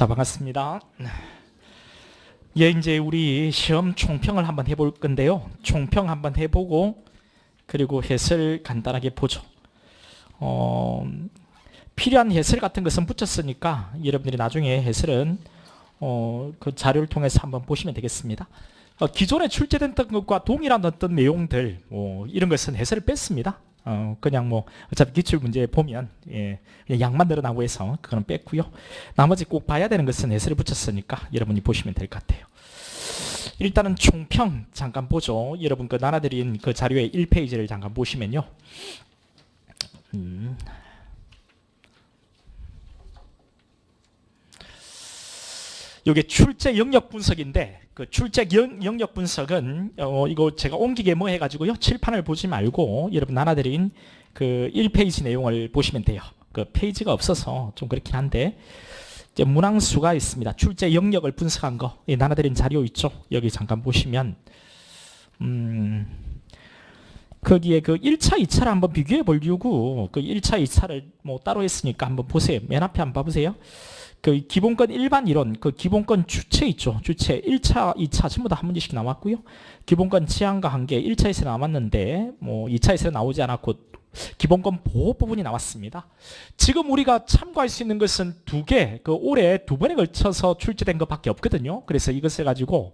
자, 반갑습니다. 예, 이제 우리 시험 총평을 한번 해볼 건데요. 총평 한번 해보고 그리고 해설 간단하게 보죠. 필요한 해설 같은 것은 붙였으니까 여러분들이 나중에 해설은 그 자료를 통해서 한번 보시면 되겠습니다. 기존에 출제됐던 것과 동일한 어떤 내용들 이런 것은 해설을 뺐습니다. 그냥 어차피 기출문제 보면 그냥 양만 늘어나고 해서 그거는 뺐고요. 나머지 꼭 봐야 되는 것은 해설을 붙였으니까 여러분이 보시면 될 것 같아요. 일단은 총평 잠깐 보죠. 여러분 그 나눠드린 그 자료의 1페이지를 잠깐 보시면요. 이게 출제 영역 분석인데 그 출제 영역 분석은 이거 제가 옮기게 해가지고요. 칠판을 보지 말고 여러분 나눠드린 그 1페이지 내용을 보시면 돼요. 그 페이지가 없어서 좀 그렇긴 한데 이제 문항수가 있습니다. 출제 영역을 분석한 거 나눠드린 자료 있죠. 여기 잠깐 보시면 거기에 그 1차, 2차를 한번 비교해 보려고 그 1차, 2차를 따로 했으니까 한번 보세요. 맨 앞에 한번 봐보세요. 그 기본권 일반 이론, 그 기본권 주체 있죠. 주체 1차, 2차 전부 다 한 문제씩 나왔고요. 기본권 지향과 한계 1차에서 나왔는데 2차에서 나오지 않았고 기본권 보호 부분이 나왔습니다. 지금 우리가 참고할 수 있는 것은 두 개, 그 올해 두 번에 걸쳐서 출제된 것밖에 없거든요. 그래서 이것을 가지고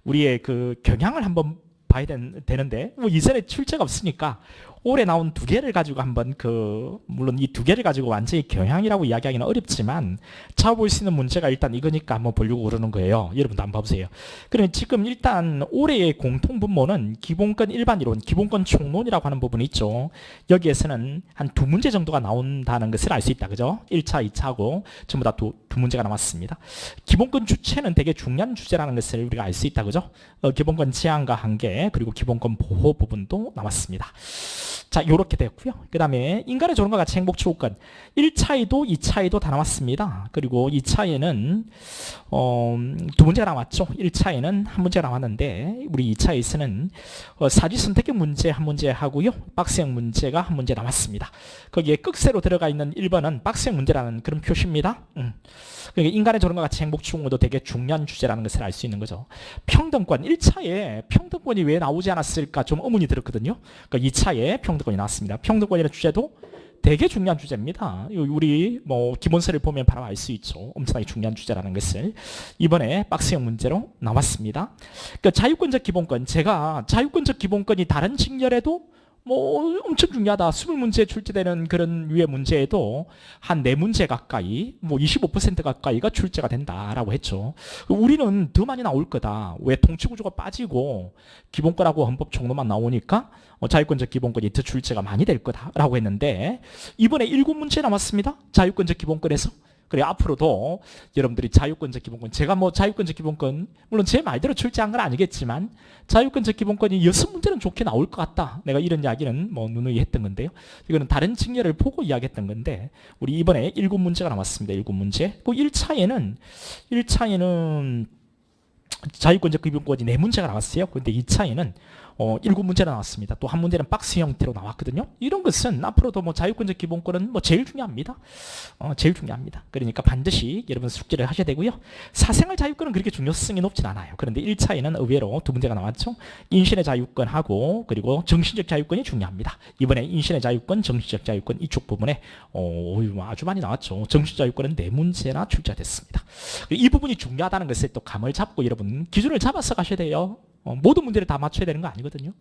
우리의 그 경향을 한번 봐야 되는데 이전에 출제가 없으니까 올해 나온 두 개를 가지고 한번 물론 이 두 개를 가지고 완전히 경향이라고 이야기하기는 어렵지만 찾아볼 수 있는 문제가 일단 이거니까 한번 보려고 그러는 거예요. 여러분도 한번 봐보세요. 그러면 지금 일단 올해의 공통분모는 기본권 일반 이론, 기본권 총론이라고 하는 부분이 있죠. 여기에서는 한 두 문제 정도가 나온다는 것을 알 수 있다. 그죠? 1차, 2차하고 전부 다 두 문제가 나왔습니다. 기본권 주체는 되게 중요한 주제라는 것을 우리가 알 수 있다. 그죠? 기본권 지향과 한계 그리고 기본권 보호 부분도 나왔습니다. 자, 요렇게 되었고요. 그 다음에 인간의 조론과 가치 행복 추구권 1차에도 2차에도 다 나왔습니다. 그리고 2차에는 두 문제가 나왔죠. 1차에는 한 문제가 나왔는데 우리 2차에서는 사지 선택형 문제 한 문제 하고요. 박스형 문제가 한 문제 나왔습니다. 거기에 끝세로 들어가 있는 1번은 박스형 문제라는 그런 표시입니다. 그러니까 인간의 조론과 가치 행복 추구도 되게 중요한 주제라는 것을 알 수 있는 거죠. 평등권 1차에 평등권이 왜 나오지 않았을까 좀 의문이 들었거든요. 그러니까 2차에 평등권이 나왔습니다. 평등권이라는 주제도 되게 중요한 주제입니다. 우리 기본서를 보면 바로 알 수 있죠. 엄청나게 중요한 주제라는 것을 이번에 박스형 문제로 나왔습니다. 그러니까 자유권적 기본권, 제가 자유권적 기본권이 다른 직렬에도 엄청 중요하다. 20문제 출제되는 그런 유의 문제에도 한 4문제 가까이 25% 가까이가 출제가 된다라고 했죠. 우리는 더 많이 나올 거다. 왜 통치구조가 빠지고 기본권하고 헌법 총론만 나오니까 자유권적 기본권이 더 출제가 많이 될 거다라고 했는데 이번에 7문제 남았습니다. 자유권적 기본권에서. 그래 앞으로도 여러분들이 자유권적 기본권, 제가 자유권적 기본권 물론 제 말대로 출제한 건 아니겠지만 자유권적 기본권이 6문제는 좋게 나올 것 같다. 내가 이런 이야기는 누누이 했던 건데요. 이거는 다른 직렬을 보고 이야기했던 건데 우리 이번에 7문제가 남았습니다. 7문제. 그 1차에는 자유권적 기본권이 4문제가 나왔어요. 그런데 2차에는 7문제가 나왔습니다. 또 한 문제는 박스 형태로 나왔거든요. 이런 것은 앞으로도 자유권적 기본권은 제일 중요합니다. 제일 중요합니다. 그러니까 반드시 여러분 숙지를 하셔야 되고요. 사생활 자유권은 그렇게 중요성이 높진 않아요. 그런데 1차에는 의외로 두 문제가 나왔죠. 인신의 자유권하고 그리고 정신적 자유권이 중요합니다. 이번에 인신의 자유권, 정신적 자유권 이쪽 부분에 아주 많이 나왔죠. 정신적 자유권은 4문제나 출제됐습니다. 이 부분이 중요하다는 것을 또 감을 잡고 여러분 기준을 잡아서 가셔야 돼요. 모든 문제를 다 맞춰야 되는 거 아니거든요.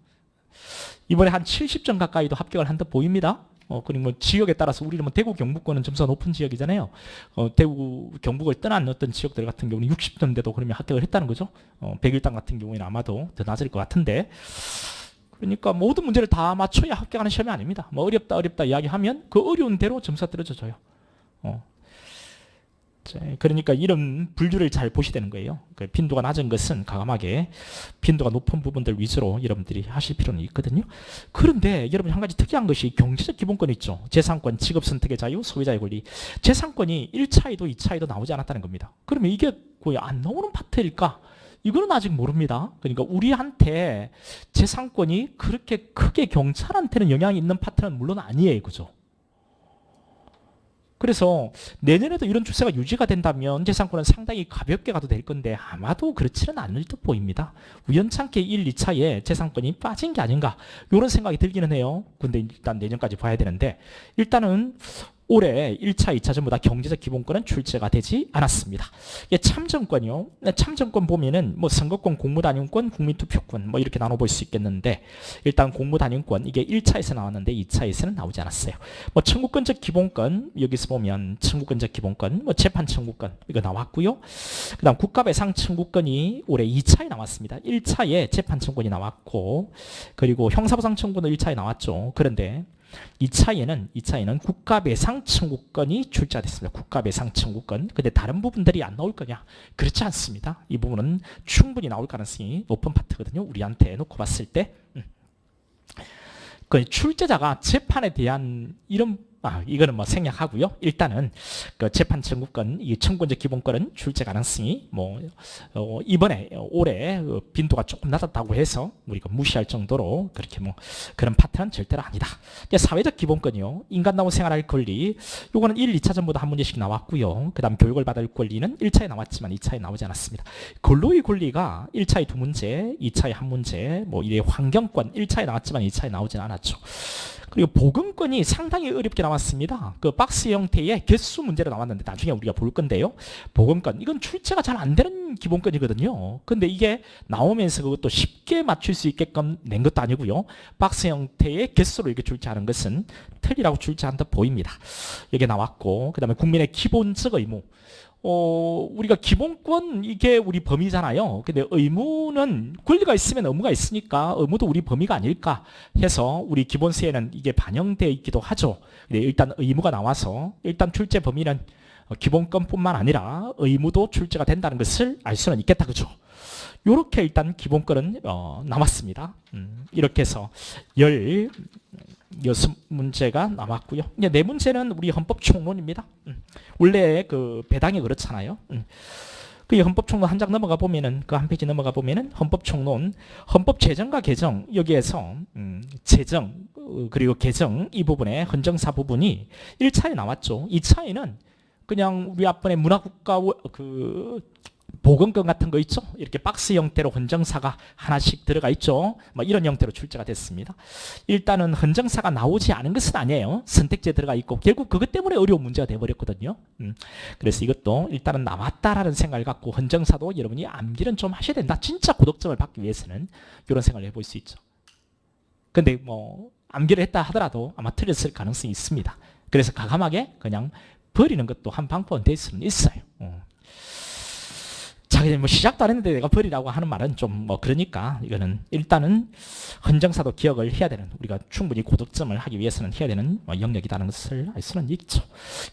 이번에 한 70점 가까이도 합격을 한 듯 보입니다. 그리고 지역에 따라서 우리는 대구 경북권은 점수가 높은 지역이잖아요. 대구 경북을 떠난 어떤 지역들 같은 경우는 60점대도 그러면 합격을 했다는 거죠. 백일당 같은 경우에는 아마도 더 낮을 것 같은데 그러니까 모든 문제를 다 맞춰야 합격하는 시험이 아닙니다. 어렵다 이야기하면 그 어려운 대로 점수가 떨어져줘요. 그러니까 이런 분류를 잘 보셔야 되는 거예요. 빈도가 낮은 것은 과감하게 빈도가 높은 부분들 위주로 여러분들이 하실 필요는 있거든요. 그런데 여러분 한 가지 특이한 것이 경제적 기본권 있죠. 재산권, 직업 선택의 자유, 소유자의 권리. 재산권이 1차에도 2차에도 나오지 않았다는 겁니다. 그러면 이게 거의 안 나오는 파트일까? 이거는 아직 모릅니다. 그러니까 우리한테 재산권이 그렇게 크게 경찰한테는 영향이 있는 파트는 물론 아니에요. 그죠? 그래서 내년에도 이런 추세가 유지가 된다면 재산권은 상당히 가볍게 가도 될 건데 아마도 그렇지는 않을 듯 보입니다. 우연찮게 1, 2차에 재산권이 빠진 게 아닌가 이런 생각이 들기는 해요. 근데 일단 내년까지 봐야 되는데 일단은 올해 1차, 2차 전부 다 경제적 기본권은 출제가 되지 않았습니다. 참정권이요. 참정권 보면은 뭐 선거권, 공무단위권, 국민투표권 뭐 이렇게 나눠볼 수 있겠는데 일단 공무단위권 이게 1차에서 나왔는데 2차에서는 나오지 않았어요. 뭐 청구권적 기본권 여기서 보면 청구권적 기본권, 뭐 재판 청구권 이거 나왔고요. 그다음 국가배상 청구권이 올해 2차에 나왔습니다. 1차에 재판 청구권이 나왔고 그리고 형사보상 청구는 1차에 나왔죠. 그런데 2차에는 국가배상 청구권이 출제됐습니다. 국가배상 청구권. 근데 다른 부분들이 안 나올 거냐? 그렇지 않습니다. 이 부분은 충분히 나올 가능성이 높은 파트거든요. 우리한테 놓고 봤을 때. 그 출제자가 재판에 대한 이런 이거는 뭐 생략하고요. 일단은 그 재판 청구권, 이 청구권적 기본권은 출제 가능성이 이번에 올해 빈도가 조금 낮았다고 해서 우리가 무시할 정도로 그렇게 뭐 그런 파트는 절대로 아니다. 사회적 기본권이요. 인간다운 생활할 권리. 요거는 1, 2차 전부 다 한 문제씩 나왔고요. 그다음 교육을 받을 권리는 1차에 나왔지만 2차에 나오지 않았습니다. 근로의 권리가 1차에 2문제, 2차에 1문제, 뭐 이래 환경권 1차에 나왔지만 2차에 나오진 않았죠. 그리고 보건권이 상당히 어렵게 나왔습니다. 그 박스 형태의 개수 문제로 나왔는데 나중에 우리가 볼 건데요. 보건권 이건 출제가 잘 안 되는 기본권이거든요. 근데 이게 나오면서 그것도 쉽게 맞출 수 있게끔 낸 것도 아니고요. 박스 형태의 개수로 이렇게 출제하는 것은 틀리라고 출제한 듯 보입니다. 이게 나왔고 그다음에 국민의 기본적 의무. 우리가 기본권 이게 우리 범위잖아요. 근데 의무는 권리가 있으면 의무가 있으니까 의무도 우리 범위가 아닐까 해서 우리 기본세에는 이게 반영되어 있기도 하죠. 근데 일단 의무가 나와서 일단 출제 범위는 기본권뿐만 아니라 의무도 출제가 된다는 것을 알 수는 있겠다. 그죠? 요렇게 일단 기본권은 남았습니다. 이렇게 해서 16문제가 남았고요. 이제 4문제는 우리 헌법 총론입니다. 원래 그 배당이 그렇잖아요. 그 헌법 총론 한 장 넘어가 보면은 그 한 페이지 넘어가 보면은 헌법 총론, 헌법 제정과 개정 여기에서 제정 그리고 개정 이 부분에 헌정사 부분이 1차에 나왔죠. 2차에는 그냥 우리 앞번에 문화국가 그 보건권 같은 거 있죠? 이렇게 박스 형태로 헌정사가 하나씩 들어가 있죠? 뭐 이런 형태로 출제가 됐습니다. 일단은 헌정사가 나오지 않은 것은 아니에요. 선택지에 들어가 있고 결국 그것 때문에 어려운 문제가 돼버렸거든요. 그래서 이것도 일단은 나왔다라는 생각을 갖고 헌정사도 여러분이 암기는 좀 하셔야 된다. 진짜 고득점을 받기 위해서는 이런 생각을 해볼 수 있죠. 근데 뭐 암기를 했다 하더라도 아마 틀렸을 가능성이 있습니다. 그래서 과감하게 그냥 버리는 것도 한 방법은 될 수는 있어요. 자, 뭐 시작도 안 했는데 내가 버리라고 하는 말은 좀 뭐 그러니까 이거는 일단은 헌정사도 기억을 해야 되는 우리가 충분히 고득점을 하기 위해서는 해야 되는 영역이라는 것을 알 수는 있죠.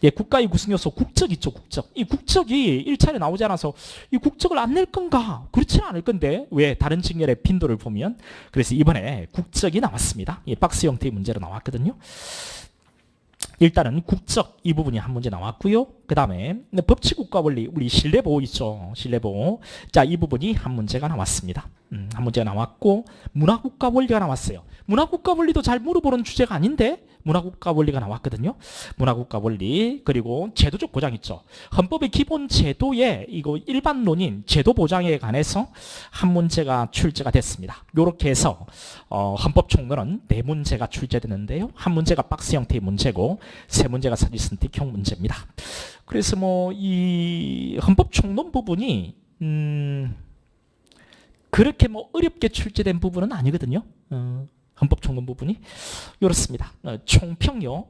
예, 국가의 구성 요소 국적 있죠. 국적. 이 국적이 1차에 나오지 않아서 이 국적을 안 낼 건가? 그렇지는 않을 건데 왜 다른 직렬의 빈도를 보면 그래서 이번에 국적이 나왔습니다. 이 박스 형태의 문제로 나왔거든요. 일단은 국적 이 부분이 한 문제 나왔고요. 그 다음에 법치국가 원리 우리 신뢰보호 있죠. 신뢰보호. 자, 이 부분이 한 문제가 나왔습니다. 한 문제가 나왔고 문화국가 원리가 나왔어요. 문화국가 원리도 잘 물어보는 주제가 아닌데 문화국가 원리가 나왔거든요. 문화국가 원리 그리고 제도적 보장 있죠. 헌법의 기본 제도에 이거 일반론인 제도 보장에 관해서 한 문제가 출제가 됐습니다. 이렇게 해서 헌법 총론은 4문제가 출제되는데요. 한 문제가 박스 형태의 문제고 3문제가 사지 선택형 문제입니다. 그래서 뭐 이 헌법 총론 부분이 그렇게 뭐 어렵게 출제된 부분은 아니거든요. 헌법 총론 부분이 이렇습니다. 총평요.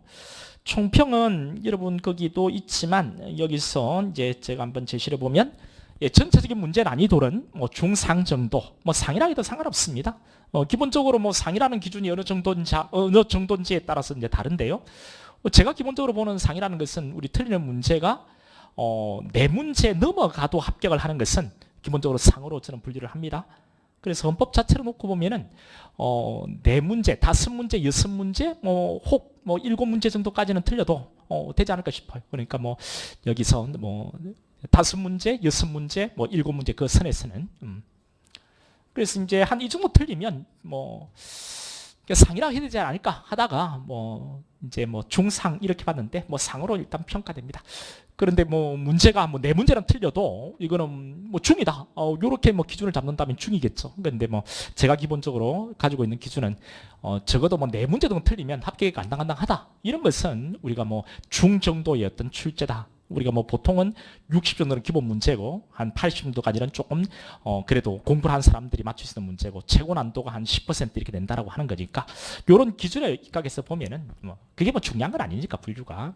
총평은 여러분 거기도 있지만 여기서 이제 제가 한번 제시를 보면 전체적인 문제 난이도는 뭐 중상 정도, 뭐 상이라 해도 상관없습니다. 기본적으로 뭐 상이라는 기준이 어느 정도인지에 따라서 이제 다른데요. 제가 기본적으로 보는 상이라는 것은 우리 틀리는 문제가 4문제 넘어가도 합격을 하는 것은 기본적으로 상으로 저는 분류를 합니다. 그래서 헌법 자체로 놓고 보면은 4문제, 5문제, 6문제, 혹 7문제 정도까지는 틀려도 되지 않을까 싶어요. 그러니까 뭐 여기서 뭐 5문제, 6문제, 7문제 그 선에서는 그래서 이제 한 이 정도 틀리면 뭐 상이라고 해야 되지 않을까 하다가 뭐 이제 뭐 중상 이렇게 봤는데 뭐 상으로 일단 평가됩니다. 그런데 뭐 문제가 뭐 내 문제랑 틀려도 이거는 뭐 중이다. 요렇게 뭐 기준을 잡는다면 중이겠죠. 그런데 뭐 제가 기본적으로 가지고 있는 기준은 적어도 뭐 내 문제 정도 틀리면 합격이 간당간당하다. 이런 것은 우리가 뭐 중 정도의 어떤 출제다. 우리가 뭐 보통은 60 정도는 기본 문제고 한 80 정도까지는 조금 그래도 공부를 한 사람들이 맞출 수 있는 문제고 최고 난도가 한 10% 이렇게 된다라고 하는 거니까 요런 기준에 입각해서 보면은 뭐 그게 뭐 중요한 건 아니니까 분류가.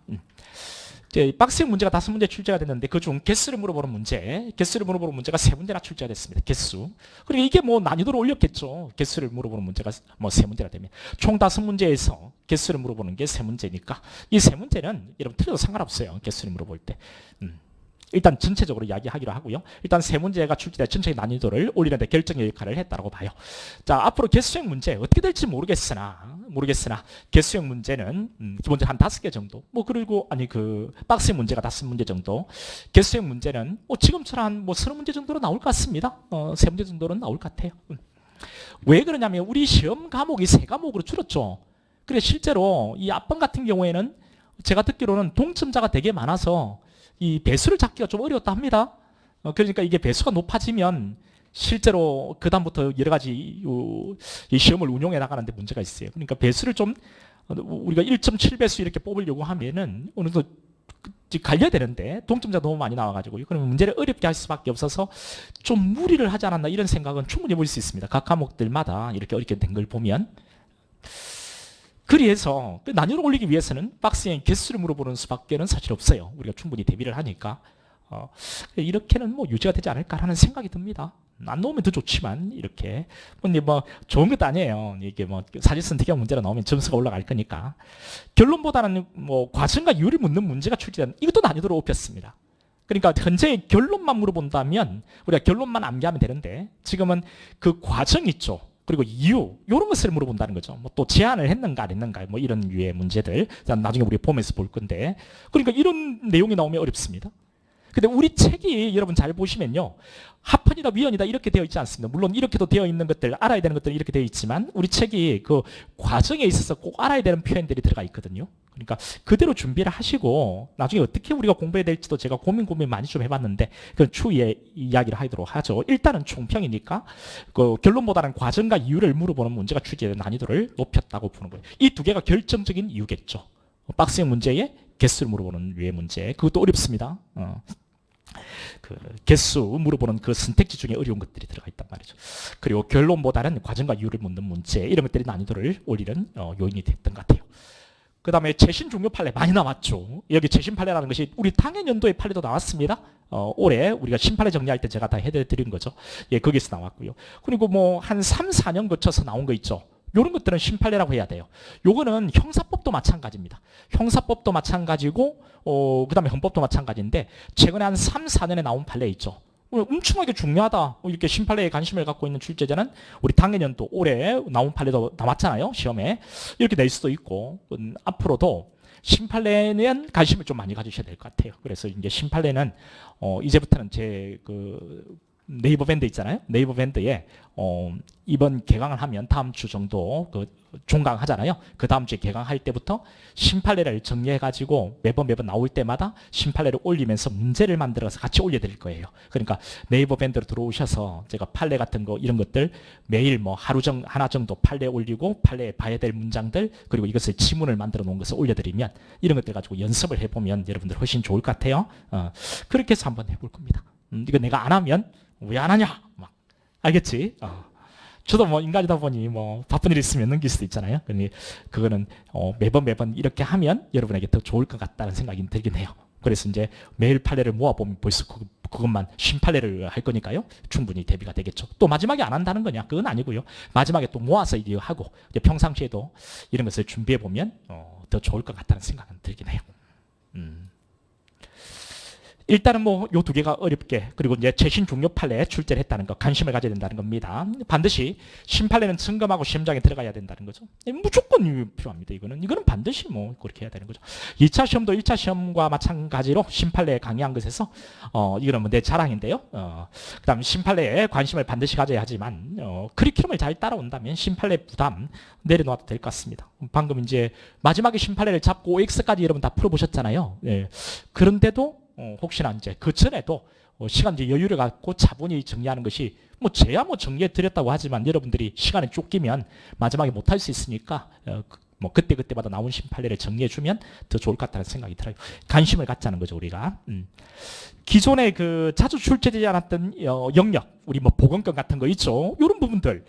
이제 박스형 문제가 5문제 출제가 됐는데 그중 개수를 물어보는 문제가 3문제나 출제가 됐습니다. 개수. 그리고 이게 뭐 난이도를 올렸겠죠. 개수를 물어보는 문제가 뭐 3문제나 되면 총 5문제에서 개수를 물어보는 게 3문제니까 이 3문제는 여러분 틀려도 상관없어요. 개수를 물어볼 때. 일단 전체적으로 이야기하기로 하고요. 일단 3문제가 출제된 전체의 난이도를 올리는 데 결정의 역할을 했다고 봐요. 자, 앞으로 개수형 문제 어떻게 될지 모르겠으나 개수형 문제는 기본적으로 한 5개 정도 그리고 그 박스형 문제가 5문제 정도 개수형 문제는 지금처럼 한 30문제 정도로 나올 것 같습니다. 3문제 정도는 나올 것 같아요. 왜 그러냐면 우리 시험 과목이 3과목으로 줄었죠. 그래 실제로 이 앞번 같은 경우에는 제가 듣기로는 동점자가 되게 많아서 이 배수를 잡기가 좀 어려웠다 합니다. 그러니까 이게 배수가 높아지면 실제로 그 다음부터 여러 가지 이 시험을 운용해 나가는데 문제가 있어요. 그러니까 배수를 좀 우리가 1.7배수 이렇게 뽑으려고 하면은 어느 정도 갈려야 되는데 동점자 너무 많이 나와가지고 그러면 문제를 어렵게 할 수밖에 없어서 좀 무리를 하지 않았나 이런 생각은 충분히 볼 수 있습니다. 각 과목들마다 이렇게 어렵게 된 걸 보면. 그래서 난이도를 올리기 위해서는 박스형 개수를 물어보는 수밖에는 사실 없어요. 우리가 충분히 대비를 하니까 이렇게는 뭐 유지가 되지 않을까라는 생각이 듭니다. 안 나오면 더 좋지만 이렇게 뭐 좋은 것도 아니에요. 이게 뭐 사실선택형 문제로 나오면 점수가 올라갈 거니까 결론보다는 뭐 과정과 이유를 묻는 문제가 출제된 이것도 난이도를 높였습니다. 그러니까 현재 결론만 물어본다면 우리가 결론만 암기하면 되는데 지금은 그 과정 있죠. 그리고 이유 이런 것을 물어본다는 거죠. 뭐 또 제안을 했는가 안 했는가 뭐 이런 류의 문제들 나중에 우리 보면서 볼 건데 그러니까 이런 내용이 나오면 어렵습니다. 근데 우리 책이 여러분 잘 보시면요 합헌이다 위헌이다 이렇게 되어 있지 않습니다. 물론 이렇게도 되어 있는 것들 알아야 되는 것들은 이렇게 되어 있지만 우리 책이 그 과정에 있어서 꼭 알아야 되는 표현들이 들어가 있거든요. 그러니까 그대로 준비를 하시고 나중에 어떻게 우리가 공부해야 될지도 제가 고민 많이 좀 해봤는데 그건 추후에 이야기를 하도록 하죠. 일단은 총평이니까 그 결론보다는 과정과 이유를 물어보는 문제가 출제된 난이도를 높였다고 보는 거예요. 이 두 개가 결정적인 이유겠죠. 박스형 문제에 개수를 물어보는 류의 문제 그것도 어렵습니다. 그 개수 물어보는 그 선택지 중에 어려운 것들이 들어가 있단 말이죠. 그리고 결론보다는 과정과 이유를 묻는 문제 이런 것들이 난이도를 올리는 요인이 됐던 것 같아요. 그 다음에 최신 중요 판례 많이 나왔죠. 여기 최신 판례라는 것이 우리 당해 연도의 판례도 나왔습니다. 올해 우리가 신판례 정리할 때 제가 다 해드린 거죠. 예, 거기서 나왔고요. 그리고 뭐 한 3, 4년 거쳐서 나온 거 있죠. 이런 것들은 신판례라고 해야 돼요. 요거는 형사법도 마찬가지입니다. 형사법도 마찬가지고 그 다음에 헌법도 마찬가지인데 최근에 한 3, 4년에 나온 판례 있죠. 엄청나게 중요하다. 이렇게 신판례에 관심을 갖고 있는 출제자는 우리 당해년도 올해 나온 판례도 나왔잖아요. 시험에. 이렇게 낼 수도 있고 앞으로도 신판례는 관심을 좀 많이 가지셔야 될 것 같아요. 그래서 이제 신판례는 이제부터는 제 네이버 밴드 있잖아요. 네이버 밴드에 이번 개강을 하면 다음 주 정도 종강하잖아요. 그 다음 주에 개강할 때부터 신판례를 정리해가지고 매번 나올 때마다 신판례를 올리면서 문제를 만들어서 같이 올려드릴 거예요. 그러니까 네이버 밴드로 들어오셔서 제가 판례 같은 거 이런 것들 매일 뭐 하나 정도 판례 올리고 판례에 봐야 될 문장들 그리고 이것을 지문을 만들어 놓은 것을 올려드리면 이런 것들 가지고 연습을 해보면 여러분들 훨씬 좋을 것 같아요. 그렇게 해서 한번 해볼 겁니다. 이거 내가 안 하면 왜 안 하냐? 막 알겠지? 저도 뭐 인간이다 보니 뭐 바쁜 일 있으면 넘길 수도 있잖아요. 그러니 그거는 매번 이렇게 하면 여러분에게 더 좋을 것 같다는 생각이 들긴 해요. 그래서 이제 매일 판례를 모아보면 벌써 그것만 신판례를 할 거니까요. 충분히 대비가 되겠죠. 또 마지막에 안 한다는 거냐? 그건 아니고요. 마지막에 또 모아서 이제 하고 이제 평상시에도 이런 것을 준비해 보면 더 좋을 것 같다는 생각은 들긴 해요. 일단은 뭐 요 두 개가 어렵게, 그리고 이제 최신 중요 판례에 출제를 했다는 거, 관심을 가져야 된다는 겁니다. 반드시 신판례는 점검하고 시험장에 들어가야 된다는 거죠. 무조건 필요합니다. 이거는 반드시 뭐 그렇게 해야 되는 거죠. 2차 시험도 1차 시험과 마찬가지로 신판례에 강의한 것에서 이거는 뭐 내 자랑인데요. 그다음 신판례에 관심을 반드시 가져야 하지만 커리큘럼을 잘 따라온다면 신판례 부담 내려놓아도 될 것 같습니다. 방금 이제 마지막에 신판례를 잡고 OX까지 여러분 다 풀어보셨잖아요. 예. 그런데도 혹시나 이제 그 전에도 시간 이제 여유를 갖고 차분히 정리하는 것이 뭐 제야 뭐 정리해 드렸다고 하지만 여러분들이 시간에 쫓기면 마지막에 못할 수 있으니까 뭐 그때마다 나온 신판례를 정리해 주면 더 좋을 것 같다는 생각이 들어요. 관심을 갖자는 거죠, 우리가. 기존에 그 자주 출제되지 않았던 영역, 우리 뭐 보건권 같은 거 있죠. 이런 부분들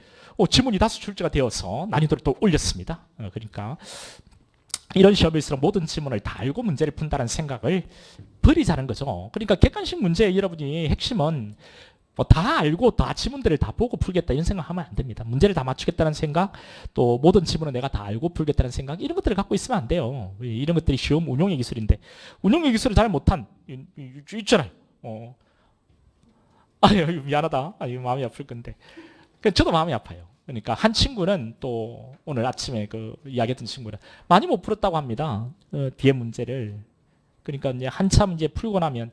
지문이 다수 출제가 되어서 난이도를 또 올렸습니다. 그러니까 이런 시험일수록 모든 지문을 다 알고 문제를 푼다는 생각을 버리자는 거죠. 그러니까 객관식 문제 여러분이 핵심은 뭐 다 알고 다 지문들을 다 보고 풀겠다 이런 생각하면 안 됩니다. 문제를 다 맞추겠다는 생각, 또 모든 지문을 내가 다 알고 풀겠다는 생각, 이런 것들을 갖고 있으면 안 돼요. 이런 것들이 시험 운용의 기술인데 운용의 기술을 잘 못한 있잖아요. 아유 미안하다. 아유 마음이 아플 건데. 저도 마음이 아파요. 그러니까 한 친구는 또 오늘 아침에 그 이야기했던 친구는 많이 못 풀었다고 합니다. 뒤에 문제를. 그러니까 이제 한참 이제 풀고 나면,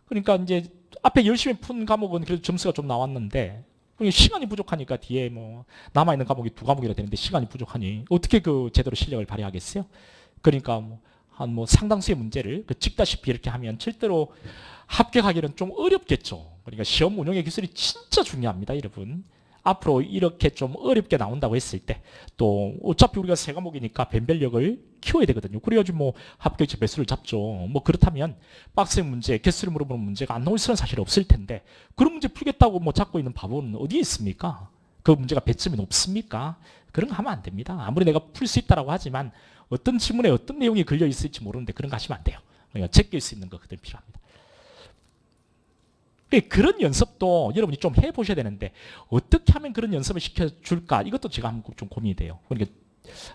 그러니까 이제 앞에 열심히 푼 과목은 그래도 점수가 좀 나왔는데 시간이 부족하니까 뒤에 뭐 남아있는 과목이 2과목이라 되는데 시간이 부족하니 어떻게 그 제대로 실력을 발휘하겠어요? 그러니까 뭐 한 뭐 상당수의 문제를 찍다시피 이렇게 하면 절대로 합격하기는 좀 어렵겠죠. 그러니까 시험 운용의 기술이 진짜 중요합니다, 여러분. 앞으로 이렇게 좀 어렵게 나온다고 했을 때 또 어차피 우리가 세 과목이니까 변별력을 키워야 되거든요. 그래야지 뭐 합격자 배수를 잡죠. 뭐 그렇다면 빡센 문제, 개수를 물어보는 문제가 안 나올 수는 사실 없을 텐데 그런 문제 풀겠다고 뭐 잡고 있는 바보는 어디에 있습니까? 그 문제가 배점이 높습니까? 그런 거 하면 안 됩니다. 아무리 내가 풀 수 있다라고 하지만 어떤 지문에 어떤 내용이 걸려 있을지 모르는데 그런 거 하시면 안 돼요. 그러니까 제낄 수 있는 것들 필요합니다. 그런 연습도 여러분이 좀 해보셔야 되는데 어떻게 하면 그런 연습을 시켜줄까, 이것도 제가 한번 좀 고민이 돼요. 그러니까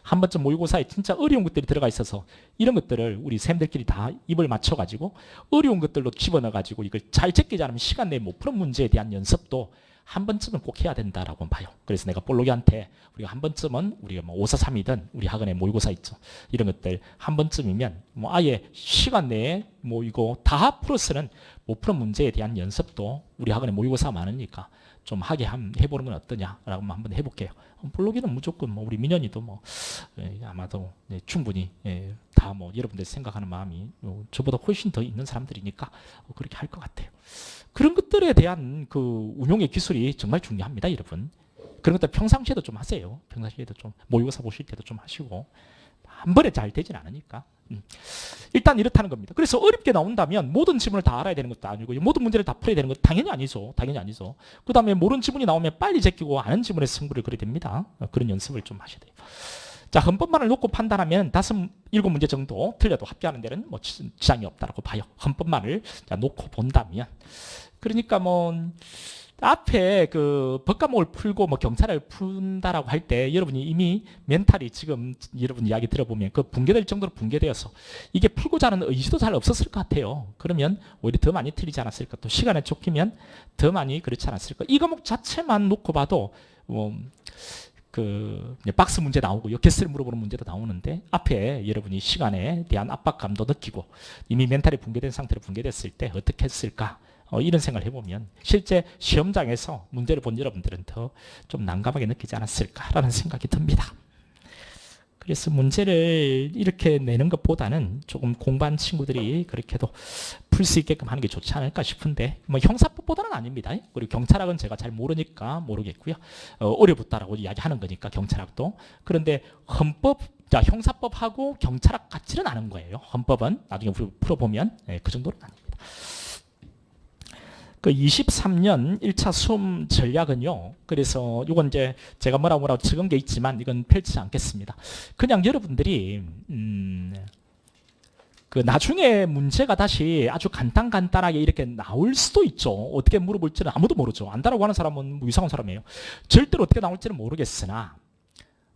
한 번쯤 모의고사에 진짜 어려운 것들이 들어가 있어서 이런 것들을 우리 쌤들끼리 다 입을 맞춰가지고 어려운 것들로 집어넣어가지고 이걸 잘 제끼지 않으면 시간 내에 못 푸는 문제에 대한 연습도 한 번쯤은 꼭 해야 된다라고 봐요. 그래서 내가 볼록이한테 우리가 한 번쯤은 우리가 뭐 543이든 우리 학원에 모의고사 있죠. 이런 것들 한 번쯤이면 뭐 아예 시간 내에 뭐 이거 다 풀어서는 못 푸는 문제에 대한 연습도 우리 학원에 모의고사 많으니까 좀 하게 해보는 건 어떠냐라고 한번 해볼게요. 볼록이는 무조건 뭐 우리 민현이도 뭐 아마도 충분히 다 뭐 여러분들 생각하는 마음이 저보다 훨씬 더 있는 사람들이니까 그렇게 할 것 같아요. 그런 것들에 대한 그 운용의 기술이 정말 중요합니다, 여러분. 그런 것들 평상시에도 좀 하세요. 평상시에도 좀 모의고사 보실 때도 좀 하시고 한 번에 잘 되진 않으니까. 일단 이렇다는 겁니다. 그래서 어렵게 나온다면 모든 지문을 다 알아야 되는 것도 아니고 모든 문제를 다 풀어야 되는 것 당연히 아니죠. 당연히 아니죠. 그 다음에 모르는 지문이 나오면 빨리 제끼고 아는 지문에 승부를 걸어야 됩니다. 그런 연습을 좀 하셔야 돼요. 자, 헌법만을 놓고 판단하면 5, 7문제 정도 틀려도 합격하는 데는 뭐 지장이 없다라고 봐요. 헌법만을 놓고 본다면. 그러니까 뭐 앞에 그 법과목을 풀고 뭐 경찰을 푼다라고 할 때 여러분이 이미 멘탈이 지금 여러분 이야기 들어보면 그 붕괴될 정도로 붕괴되어서 이게 풀고자 하는 의지도 잘 없었을 것 같아요. 그러면 오히려 더 많이 틀리지 않았을까, 또 시간에 쫓기면 더 많이 그렇지 않았을까. 이 과목 자체만 놓고 봐도 그 박스 문제 나오고 역개수를 물어보는 문제도 나오는데 앞에 여러분이 시간에 대한 압박감도 느끼고 이미 멘탈이 붕괴된 상태로 붕괴됐을 때 어떻게 했을까, 이런 생각을 해보면 실제 시험장에서 문제를 본 여러분들은 더 좀 난감하게 느끼지 않았을까라는 생각이 듭니다. 그래서 문제를 이렇게 내는 것보다는 조금 공부한 친구들이 그렇게도 풀 수 있게끔 하는 게 좋지 않을까 싶은데 뭐 형사법보다는 아닙니다. 그리고 경찰학은 제가 잘 모르니까 모르겠고요. 어려웠다라고 이야기하는 거니까 경찰학도. 그런데 헌법, 자 형사법하고 경찰학 같지는 않은 거예요. 헌법은 나중에 풀어보면 그 정도는 아닙니다. 그 23년 1차 수험 전략은요. 그래서 이건 이제 제가 뭐라고 적은 게 있지만 이건 펼치지 않겠습니다. 그냥 여러분들이 그 나중에 문제가 다시 아주 간단하게 이렇게 나올 수도 있죠. 어떻게 물어볼지는 아무도 모르죠. 안다라고 하는 사람은 뭐 이상한 사람이에요. 절대로 어떻게 나올지는 모르겠으나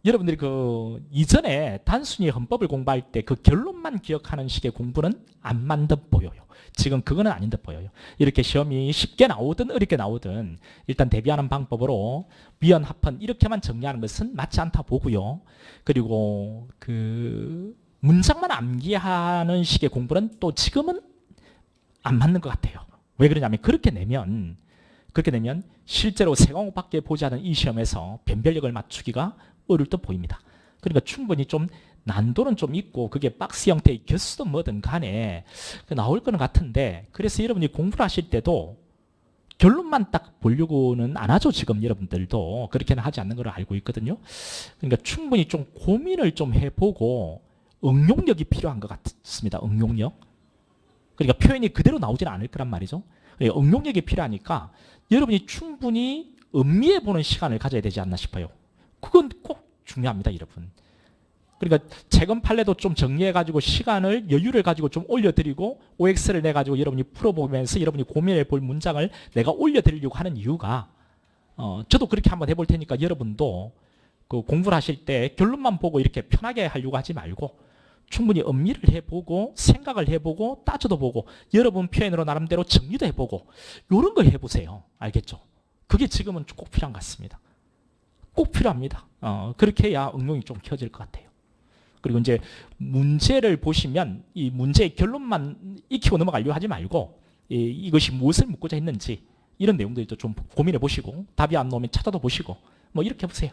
여러분들이 그 이전에 단순히 헌법을 공부할 때 그 결론만 기억하는 식의 공부는 안 맞는 듯 보여요. 지금 그거는 아닌 듯 보여요. 이렇게 시험이 쉽게 나오든 어렵게 나오든 일단 대비하는 방법으로 위헌, 합헌 이렇게만 정리하는 것은 맞지 않다 보고요. 그리고 그 문장만 암기하는 식의 공부는 또 지금은 안 맞는 것 같아요. 왜 그러냐면 그렇게 내면 실제로 세 과목밖에 보지 않은 이 시험에서 변별력을 맞추기가 어려울 듯 보입니다. 그러니까 충분히 좀 난도는 좀 있고 그게 박스 형태의 개수든 뭐든 간에 나올 거는 같은데, 그래서 여러분이 공부를 하실 때도 결론만 딱 보려고는 안 하죠. 지금 여러분들도 그렇게는 하지 않는 걸 알고 있거든요. 그러니까 충분히 좀 고민을 좀 해보고 응용력이 필요한 것 같습니다. 응용력. 그러니까 표현이 그대로 나오지는 않을 거란 말이죠. 그러니까 응용력이 필요하니까 여러분이 충분히 음미해보는 시간을 가져야 되지 않나 싶어요. 그건 꼭 중요합니다, 여러분. 그러니까 최근 판례도 좀 정리해가지고 시간을 여유를 가지고 좀 올려드리고 OX를 내가지고 여러분이 풀어보면서 여러분이 고민해 볼 문장을 내가 올려드리려고 하는 이유가 저도 그렇게 한번 해볼 테니까 여러분도 그 공부를 하실 때 결론만 보고 이렇게 편하게 하려고 하지 말고 충분히 음미를 해보고 생각을 해보고 따져도 보고 여러분 표현으로 나름대로 정리도 해보고 이런 걸 해보세요. 알겠죠? 그게 지금은 꼭 필요한 것 같습니다. 꼭 필요합니다. 그렇게 해야 응용이 좀 켜질 것 같아요. 그리고 이제 문제를 보시면 이 문제의 결론만 익히고 넘어가려고 하지 말고 이것이 무엇을 묻고자 했는지 이런 내용들도 좀 고민해 보시고 답이 안 나오면 찾아도 보시고 뭐 이렇게 해보세요.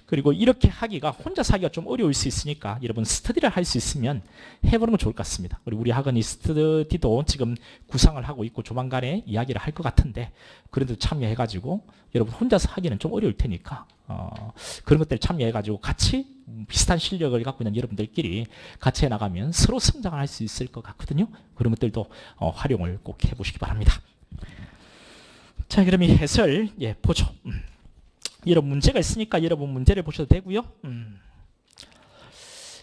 그리고 이렇게 하기가 혼자서 하기가 좀 어려울 수 있으니까 여러분 스터디를 할 수 있으면 해보는 건 좋을 것 같습니다. 그리고 우리 학원이 스터디도 지금 구상을 하고 있고 조만간에 이야기를 할 것 같은데 그래도 참여해가지고 여러분 혼자서 하기는 좀 어려울 테니까 그런 것들 참여해가지고 같이 비슷한 실력을 갖고 있는 여러분들끼리 같이 해나가면 서로 성장을 할 수 있을 것 같거든요. 그런 것들도 활용을 꼭 해보시기 바랍니다. 자, 그럼 이 해설 보죠. 여러분 문제가 있으니까 여러분 문제를 보셔도 되고요.